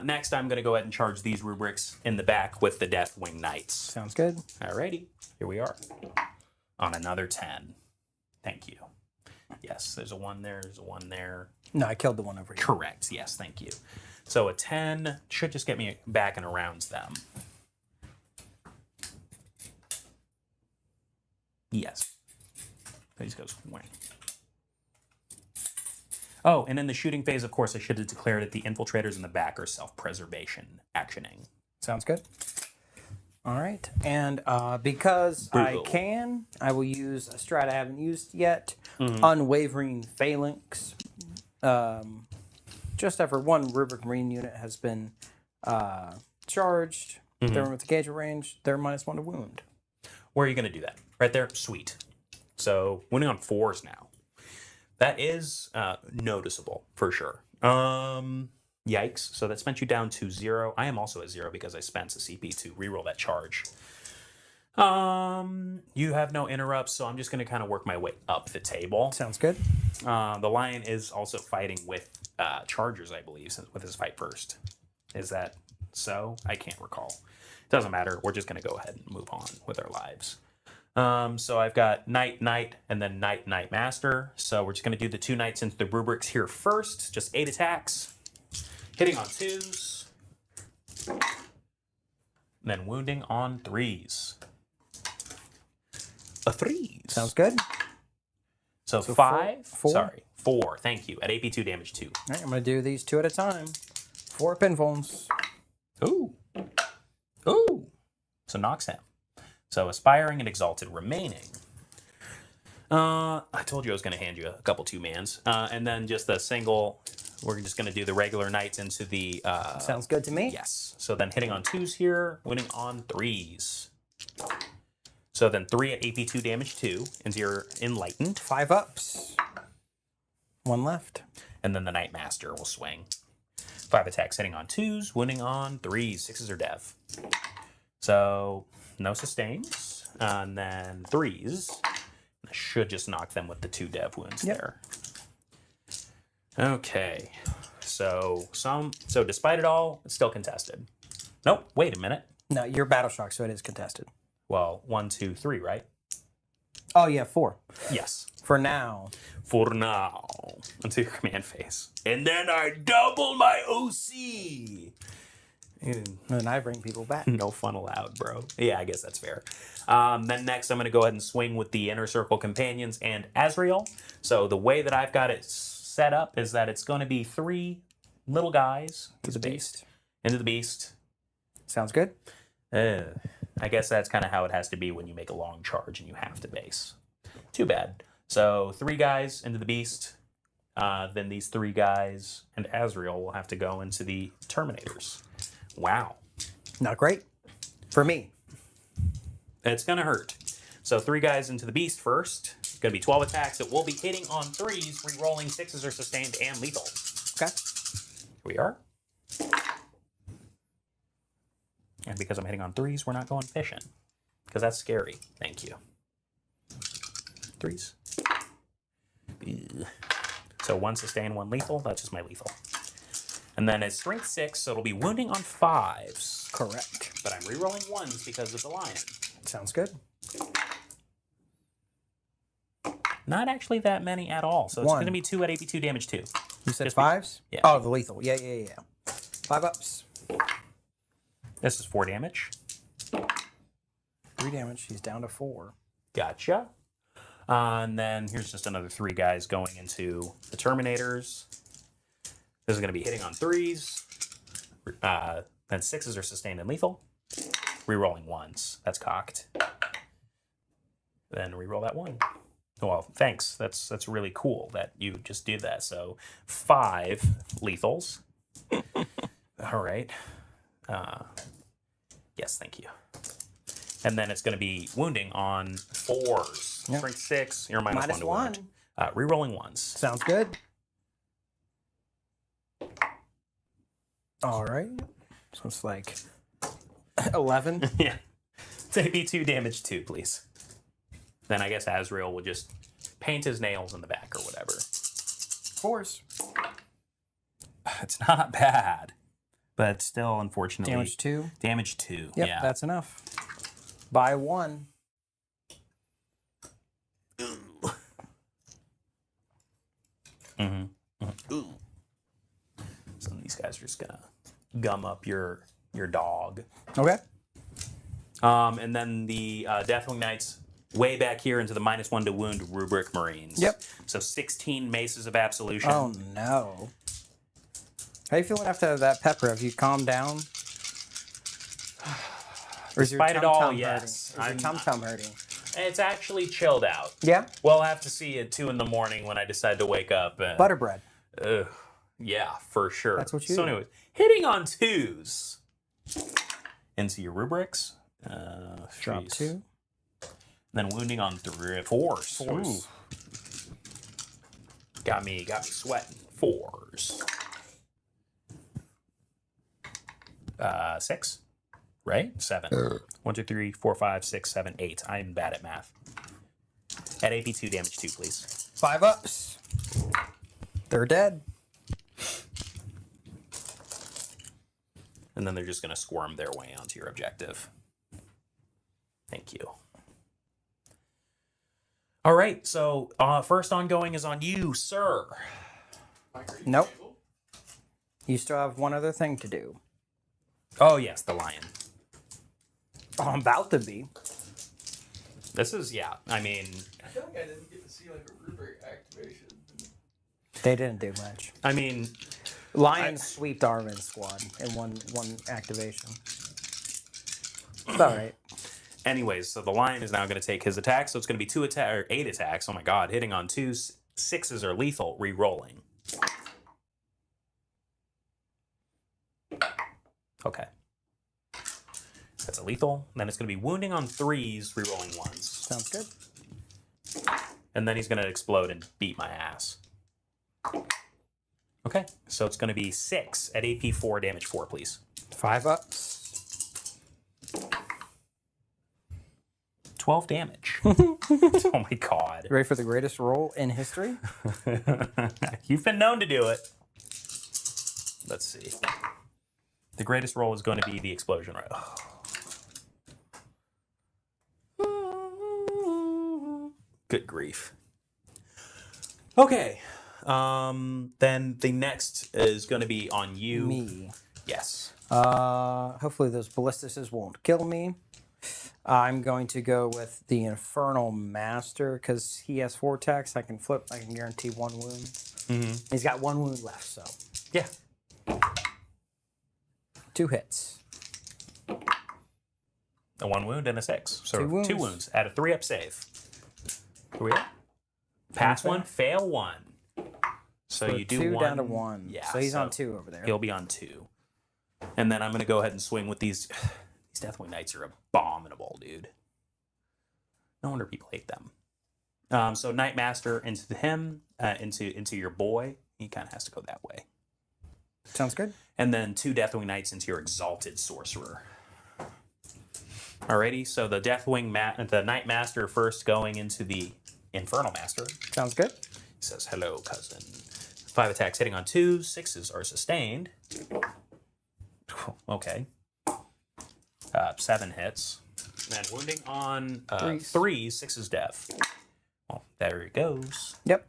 Next, I'm going to go ahead and charge these rubrics in the back with the Deathwing Knights. Sounds good. Alrighty, here we are. On another 10. Thank you. Yes, there's a 1 there, there's a 1 there. No, I killed the one over here. Correct, yes, thank you. So a 10 should just get me back and around them. Yes. It just goes whang. Oh, and in the shooting phase, of course, I should have declared that the infiltrators in the back are self-preservation actioning. Sounds good. All right. And because Brutal. I can, I will use a strat I haven't used yet. Unwavering Phalanx. Just after one Rubric Marine unit has been charged, they're with the gauge range, they're -1 to wound. Where are you going to do that? Right there? Sweet. So, winning on 4s now. That is noticeable, for sure. Yikes. So that spent you down to 0. I am also at 0 because I spent a CP to reroll that charge. You have no interrupts, so I'm just going to kind of work my way up the table. Sounds good. The Lion is also fighting with Chargers, I believe, with his fight first. Is that so? I can't recall. Doesn't matter. We're just going to go ahead and move on with our lives. So I've got Knight, Knight, and then Knight, Knight, Master. So we're just going to do the 2 Knights into the rubrics here first. Just 8 attacks. Hitting on 2s. And then wounding on 3s. A 3s. Sounds good. So 4. 5. Sorry. 4. Thank you. At AP2 damage 2. All right, I'm going to do these 2 at a time. 4 pinfalls. Ooh. Ooh. So knocks him. So Aspiring and Exalted remaining. I told you I was going to hand you a couple 2-mans. And then just a single, we're just going to do the regular Knights into the... Sounds good to me. Yes. So then hitting on 2s here, winning on 3s. So then 3 at AP2 damage 2 into your Enlightened. 5 ups. 1 left. And then the Knight Master will swing. 5 attacks hitting on 2s, winning on 3s. 6s are dev. So no sustains. And then 3s. I should just knock them with the 2 dev wounds there. Okay. So despite it all, it's still contested. Nope, wait a minute. No, you're battle shock, so it is contested. Well, 1, 2, 3, right? Oh, yeah, 4. Yes. For now. For now. Until your command phase. And then I double my OC. And I bring people back. No fun allowed, bro. Yeah, I guess that's fair. Then next, I'm going to go ahead and swing with the Inner Circle Companions and Azrael. So the way that I've got it set up is that it's going to be 3 little guys. To the beast. Into the beast. Sounds good. I guess that's kind of how it has to be when you make a long charge and you have to base. Too bad. So 3 guys into the beast. Then these 3 guys and Azrael will have to go into the Terminators. Wow. Not great. For me. It's going to hurt. So 3 guys into the beast first. It's going to be 12 attacks. It will be hitting on 3s, re-rolling 6s are sustained and lethal. Okay. Here we are. And because I'm hitting on 3s, we're not going fishing. because that's scary. Thank you. 3s. Ew. So 1 sustain, 1 lethal. That's just my lethal. And then it's strength 6, so it'll be wounding on 5s. Correct. But I'm rerolling 1s because of the lion. Sounds good. Not actually that many at all. So it's One. going to be 2 at AP2 damage 2. You said Just 5s? yeah. Oh, the lethal. Yeah. 5 ups. This is 4 damage. 3 damage. He's down to 4. Gotcha. And then here's just another 3 guys going into the Terminators. This is going to be hitting on 3s. Then 6s are sustained and lethal. Rerolling 1s. That's cocked. Then reroll that 1. Well, thanks. That's really cool that you just did that. So 5 lethals. All right. Yes, thank you. And then it's going to be wounding on 4s. Yep. Strength 6. You're minus 1 to -1. wound. Rerolling 1s. Sounds good. All right. So it's like 11. Yeah. It's AP2 damage 2, please. Then I guess Azrael will just paint his nails in the back or whatever. 4s. It's not bad. But still, unfortunately. Damage 2. Damage 2. Yep, Yeah. that's enough. By 1. Ooh. Some of these guys are just gonna gum up your dog. Okay. And then the Deathwing Knights way back here into the -1 to wound rubric Marines. Yep. So 16 Maces of Absolution. Oh, no. How you feeling after that pepper? Have you calmed down? Or is your Despite it all, tum-tum yes. hurting? Is your tum-tum hurting? It's actually chilled out. Yeah? We'll have to see at 2 in the morning when I decide to wake up. And, Butterbread. Yeah, for sure. That's what you So do. anyways, hitting on 2s into your rubrics. Drop Jeez. 2. Then wounding on 4s. Fours. Ooh. Got me sweating. 4s. 6. Right? 7. 1, 2, 3, 4, 5, 6, 7, 8. I'm bad at math. At AP2 damage 2, please. 5 ups. They're dead. And then they're just going to squirm their way onto your objective. Thank you. All right, so first ongoing is on you, sir. Nope. You still have one other thing to do. Oh, yes, the lion. Oh, I'm about to be. This is, yeah, I mean, I feel like I didn't get to see like a rubric activation. They didn't do much. I mean, Lions sweeped Armin's squad in one activation. It's all right. anyways, so the lion is now going to take his attack, so it's going to be 8 attacks. Oh my god, hitting on 2s. 6s are lethal, re-rolling. Okay. That's a lethal. Then it's going to be wounding on 3s, re-rolling 1s. Sounds good. And then he's going to explode and beat my ass. Okay, so it's going to be 6 at AP 4, damage 4, please. 5 ups. 12 damage. Oh my god. Ready for the greatest roll in history? You've been known to do it. Let's see. The greatest roll is going to be the explosion, right? Good grief. Okay. Then the next is going to be on you. Me. Yes. Hopefully those ballistices won't kill me. I'm going to go with the Infernal Master because he has 4 attacks. I can guarantee 1 wound. Mm-hmm. He's got 1 wound left, so. Yeah. 2 hits. A 1 wound and a 6. So 2 wounds. 2 wounds at a 3-up save. Are we at? Pass 1, fail 1. So you do 2 1 down to 1. Yeah. So he's on 2 over there. He'll be on 2. And then I'm going to go ahead and swing with these. These Deathwing Knights are abominable, dude. No wonder people hate them. So Knight Master into him, into your boy. He kind of has to go that way. Sounds good. And then 2 Deathwing Knights into your Exalted Sorcerer. Alrighty, so the the Night Master first going into the Infernal Master. Sounds good. He says, hello, cousin. 5 attacks hitting on 2s, 6s are sustained. Okay. 7 hits. And wounding on 3, 6 is death. Well, there he goes. Yep.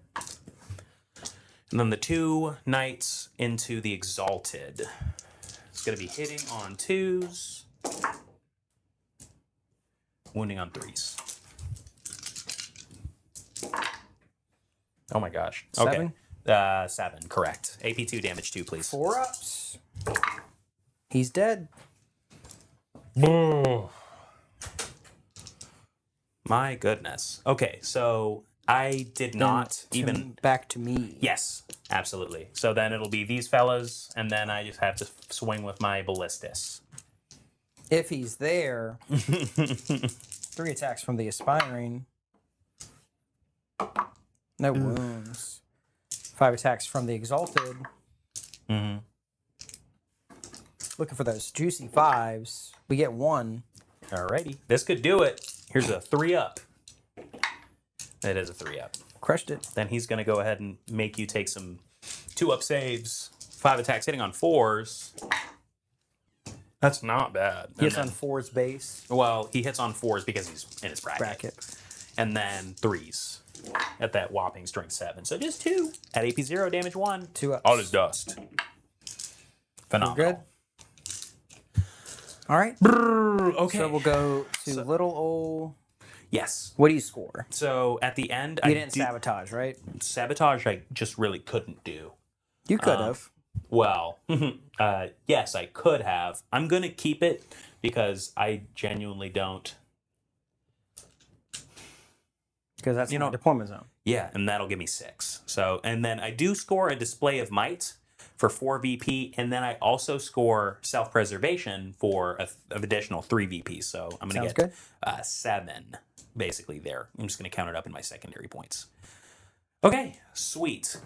And then the 2 knights into the Exalted. It's going to be hitting on 2s. Wounding on 3s. Oh my gosh. 7? Okay. 7, correct. AP2 damage 2, please. 4 ups. He's dead. My goodness. Okay, so I did not even... Back to me. Yes, absolutely. So then it'll be these fellas, and then I just have to swing with my Ballistus. If he's there, 3 attacks from the Aspiring. No wounds. 5 attacks from the Exalted. Mm-hmm. Looking for those juicy 5s. We get 1. Alrighty. This could do it. Here's a 3-up. It is a 3-up. Crushed it. Then he's going to go ahead and make you take some 2-up saves. 5 attacks hitting on 4s. That's not bad. Hits on 4's base. Well, he hits on 4s because he's in his bracket. And then 3s at that whopping strength 7. So just 2 at AP 0, damage 1. 2 ups. All is dust. Phenomenal. We're good. All right. Okay. So we'll go to little old. Yes. What do you score? So at the end, You didn't sabotage, right? Sabotage I just really couldn't do. You could have. Well, yes, I could have. I'm going to keep it because I genuinely don't. Because that's my deployment zone. Yeah, and that'll give me 6. So, and then I do score a display of might for 4 VP, and then I also score self-preservation for an additional 3 VP. So I'm going to get 7 basically there. I'm just going to count it up in my secondary points. Okay, sweet.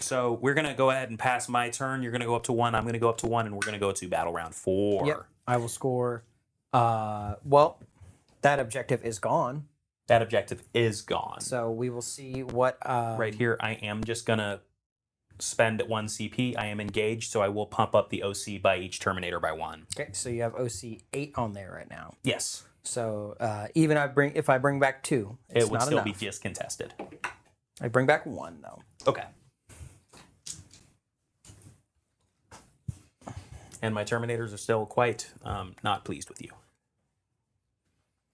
So we're going to go ahead and pass my turn. You're going to go up to 1. I'm going to go up to 1, and we're going to go to battle round 4. Yep. I will score. Well, that objective is gone. That objective is gone. So we will see what... right here, I am just going to spend 1 CP. I am engaged, so I will pump up the OC by each Terminator by 1. Okay, so you have OC 8 on there right now. Yes. So even if I bring back 2, it's it would not still enough. be discontested. I bring back 1, though. Okay. And my Terminators are still quite not pleased with you.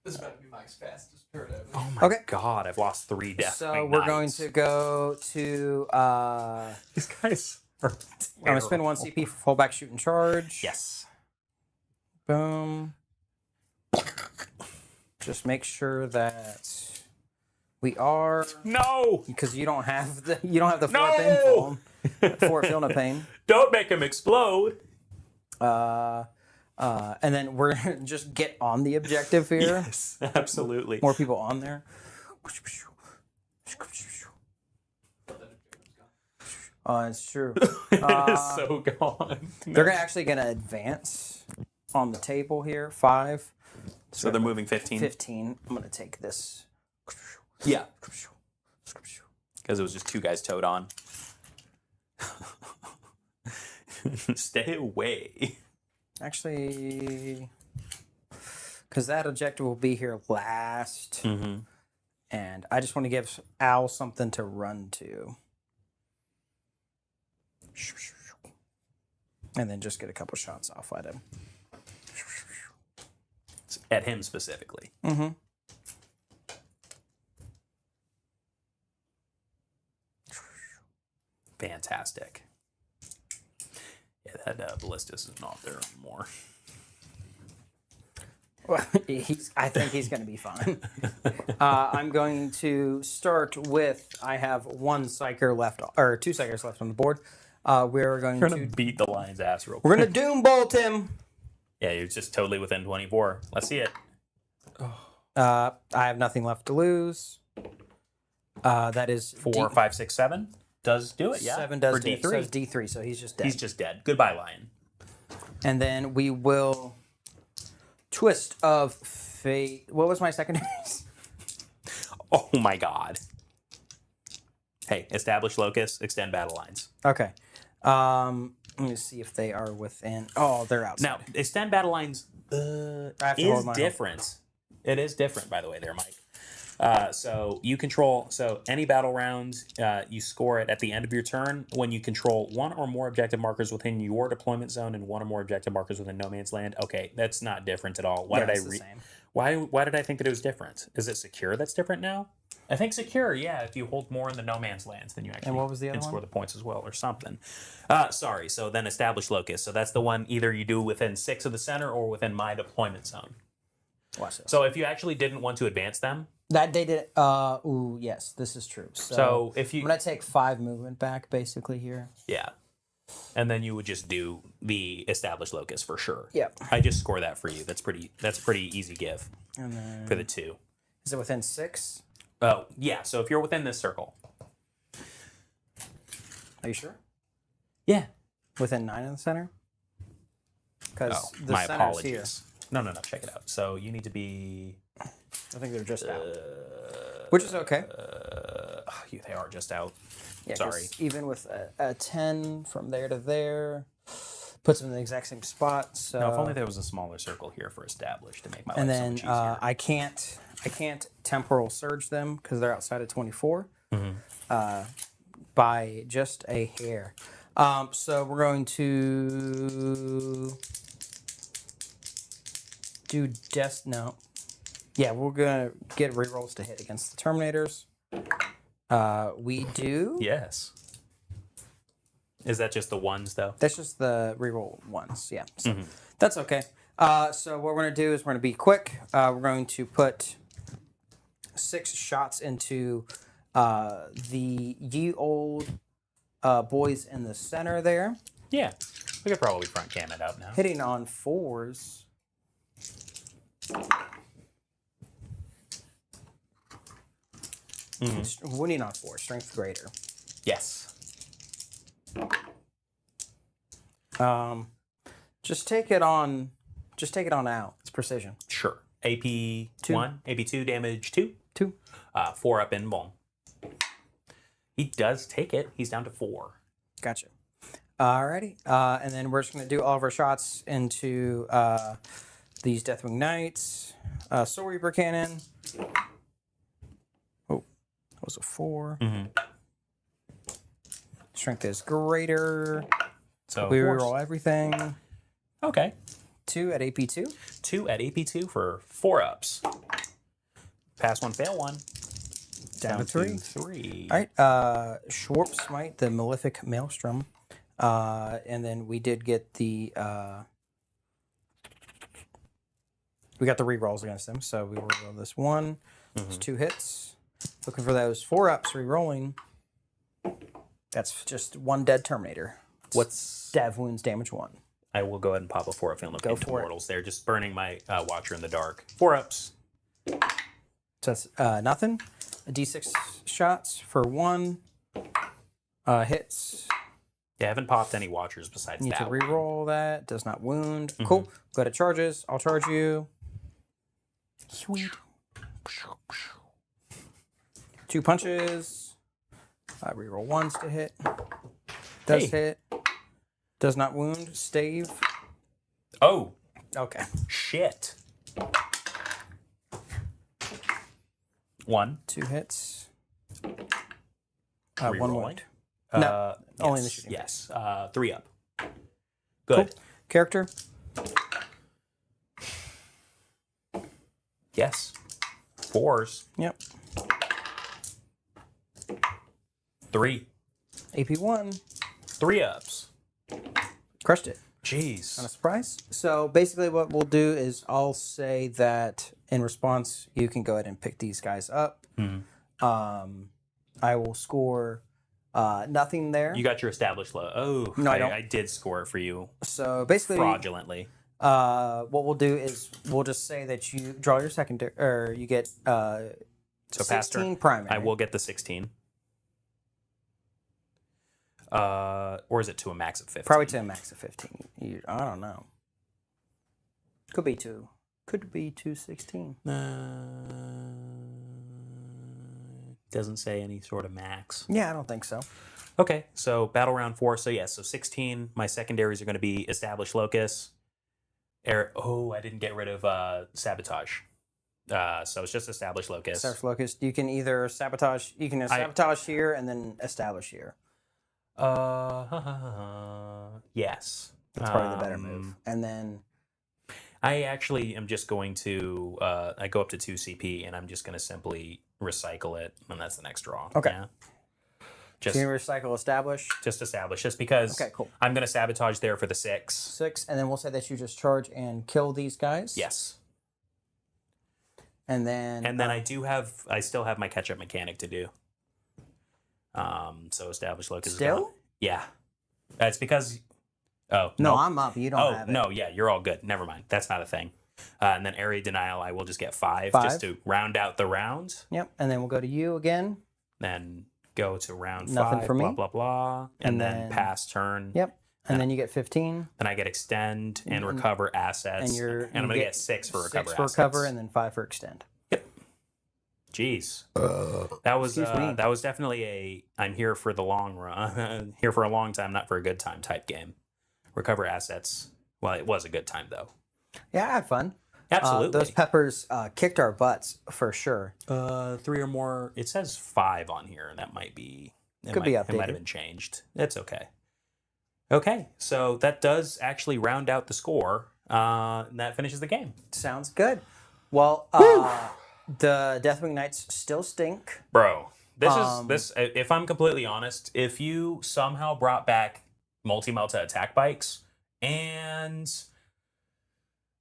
This is about to be Mike's fastest turn ever. Oh my god, I've lost 3 deaths. So we're going to go to... These guys are I'm going to spend 1 CP for fallback, shoot, and charge. Yes. Boom. Just make sure that we are... No! Because you don't have the Fort No! Pain Fort Feel No Pain. Don't make him explode! And then we're just get on the objective here. Yes, absolutely. More people on there. Oh, it's true. It is so gone. They're actually going to advance on the table here. 5. So they're moving 15? 15. I'm going to take this. Yeah. Because it was just 2 guys towed on. Stay away. Actually, because that objective will be here last. Mm-hmm. And I just want to give Al something to run to. And then just get a couple shots off at him. At him specifically. Mm-hmm. Fantastic. Yeah, that Ballistus is not there anymore. Well, I think he's going to be fine. I'm going to start with, I have 1 Psyker left, or 2 Psychers left on the board. We're going to beat the Lion's ass real quick. We're going to Doom Bolt him. Yeah, you're just totally within 24. Let's see it. I have nothing left to lose. That is 4, 5, 6, 7 does do it. Yeah, 7 does for do it. D3. So it's D3, so he's just dead. He's just dead. Goodbye, Lion. And then we will Twist of Fate. What was my secondaries? Oh my god. Hey, establish locus, extend battle lines. Okay. Let me see if they are within. Oh, they're outside. Now, extend battle lines have to is hold my different. It is different, by the way, there, Mike. So you control. So any battle round, you score it at the end of your turn when you control one or more objective markers within your deployment zone and one or more objective markers within no man's land. Okay, that's not different at all. Why Yeah, did I it's the same. Why did I think that it was different? Is it secure that's different now? I think secure, yeah. If you hold more in the no man's lands, then you actually what was the other can score one? the points as well, or something. Sorry. So then establish locus. So that's the one either you do within 6 of the center or within my deployment zone. Watch this. So if you actually didn't want to advance them, That they did. Ooh, yes, this is true. so if you I'm gonna take 5 movement back, basically here. yeah, and then you would just do the established locus for sure. Yep. I just score that for you. That's pretty easy give And then for the 2. is it within 6? Oh yeah. So if you're within this circle, Are you sure? yeah. Within 9 in the center? Because Oh, the my center's apologies. here. No. Check it out. So you need to be. I think they're just out, which is okay. They are just out. Yeah, 'cause Sorry. even with a 10 from there to there, puts them in the exact same spot. So Now, if only there was a smaller circle here for established to make my and life then so much easier. I can't temporal surge them because they're outside of 24 by just a hair. So we're going to do no. Yeah, we're gonna get rerolls to hit against the Terminators. We do. Yes. Is that just the ones though? That's just the reroll ones. Yeah, so that's okay. So what we're gonna do is we're gonna be quick. We're going to put 6 shots into the ye old boys in the center there, Yeah. We could probably front cam it out now. hitting on 4s. Winning on 4, strength greater. Yes. Just take it on out. It's precision. Sure. AP 1, AP 2, damage 2. 2. 4 up in bone. He does take it. He's down to 4. Gotcha. Alrighty. And then we're just going to do all of our shots into these Deathwing Knights. Soul Reaper Cannon. Oh, that was a 4. Strength is greater. So We four. reroll everything. Okay. 2 at AP2. 2 at AP2 for 4 ups. Pass 1, fail 1. Down to 3. 3. All right. Schwarp Smite, the Malefic Maelstrom. And then we did get the we got the rerolls against them, so we reroll this 1. It's 2 hits. Looking for those 4 ups rerolling. That's just 1 dead Terminator. What's Stab wounds, damage 1. I will go ahead and pop a 4 up and look Go into for it. mortals there, just burning my Watcher in the dark. 4 ups. So that's nothing. A D6 shots for 1. Hits. They haven't popped any Watchers besides Need that to one. reroll that. Does not wound. Cool. Go to charges. I'll charge you. Sweet. 2 punches. Reroll 1s to hit. Does hit. Does not wound. Stave. Oh, Okay. shit. 1. 2 hits. 1 Rerolling? wound. No, only in the yes, shooting Yes. 3 up. Good. Cool. Character. Yes. 4s. Yep. 3. AP1. 3 ups. Crushed it. Jeez. Not a surprise. So basically what we'll do is I'll say that in response, you can go ahead and pick these guys up. I will score nothing there. You got your established low. Oh, No, I don't. I did score it for you So basically, fraudulently. what we'll do is we'll just say that you draw your secondary, or you get So past 16 turn, primary. I will get the 16. Or is it to a max of 15? Probably to a max of 15. I don't know. Could be 2. Could be 216. Doesn't say any sort of max. Yeah, I don't think so. Okay, so battle round 4. So yeah, so 16. My secondaries are going to be Established Locus. I didn't get rid of Sabotage. So it's just Established Locus. Establish Locust. You can either sabotage. You can sabotage here and then establish here. Yes. That's probably the better move. And then I actually am just going to I go up to 2 CP and I'm just going to simply recycle it, and that's the next draw. Okay. Yeah. so you recycle establish. Just establish, just because Okay, cool. I'm going to sabotage there for the 6. 6, and then we'll say that you just charge and kill these guys. Yes. And then I still have my catch up mechanic to do. So Established Locus is Still? gone. Yeah. That's because no, no. I'm up. You don't have it. No, yeah, you're all good. Never mind. That's not a thing. And then Area Denial, I will just get 5 just to round out the round. Yep. And then we'll go to you again. Then go to round Nothing 5, for me. blah, blah, blah. And then then- pass turn. Yep. And then you get 15. Then I get Extend and recover assets. And I'm going to get 6 for recover 6 for assets. recover, and then 5 for extend. Jeez. That was definitely I'm here for the long run. Here for a long time, not for a good time type game. Recover assets. Well, it was a good time though. Yeah, I had fun. Absolutely. Those peppers kicked our butts for sure. 3 or more. It says 5 on here. That might be. Could be It might updated. have been changed. It's okay. Okay, so that does actually round out the score. And that finishes the game. Sounds good. Well, the Deathwing Knights still stink. Bro, this. If I'm completely honest, if you somehow brought back multi-melta attack bikes and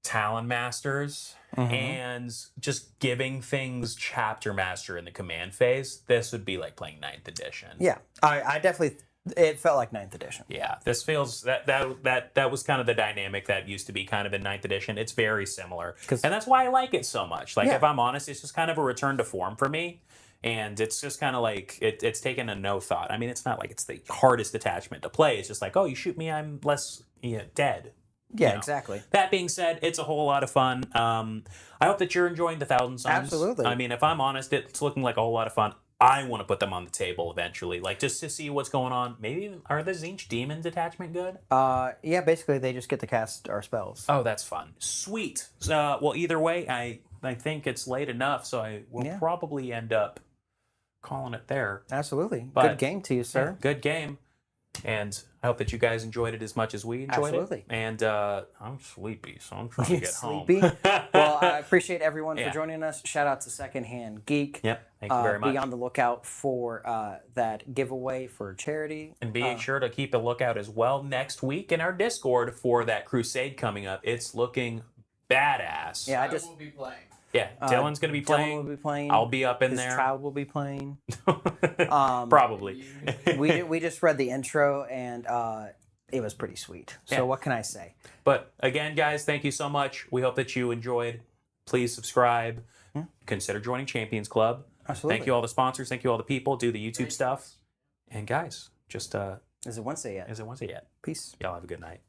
Talon Masters and just giving things Chapter Master in the command phase, this would be like playing 9th edition. Yeah, I definitely. It felt like 9th edition. Yeah, this feels that was kind of the dynamic that used to be kind of in 9th edition. It's very similar, and that's why I like it so much. Like, if I'm honest, it's just kind of a return to form for me, and it's just kind of like it's taken a no thought. I mean, it's not like it's the hardest detachment to play. It's just like, oh, you shoot me, I'm less dead. Yeah, You know. exactly. That being said, it's a whole lot of fun. I hope that you're enjoying the Thousand Suns. Absolutely. I mean, if I'm honest, it's looking like a whole lot of fun. I want to put them on the table eventually, like just to see what's going on. Maybe are the Zinch Demon detachment good? Yeah, basically they just get to cast our spells. Oh, that's fun. Sweet. Well, either way, I think it's late enough, so I will probably end up calling it there. Absolutely. But- Good game to you, sir. Yeah, good game. And I hope that you guys enjoyed it as much as we enjoyed Absolutely. it. And I'm sleepy, so I'm trying to get Sleepy. home. Well, I appreciate everyone Yeah. for joining us. Shout out to Secondhand Geek. Yep. Thank you very much. Be on the lookout for that giveaway for charity. And be sure to keep a lookout as well next week in our Discord for that Crusade coming up. It's looking badass. Yeah, I will be playing. Yeah, Dylan's going to be playing. Dylan will be playing. I'll be up in His there. child will be playing. Probably. We just read the intro and it was pretty sweet. So Yeah. what can I say? But again, guys, thank you so much. We hope that you enjoyed. Please subscribe. Consider joining Champions Club. Absolutely. Thank you all the sponsors. Thank you all the people. Do the YouTube stuff. And guys, just Is it Wednesday yet? is it Wednesday yet? Peace. Y'all have a good night.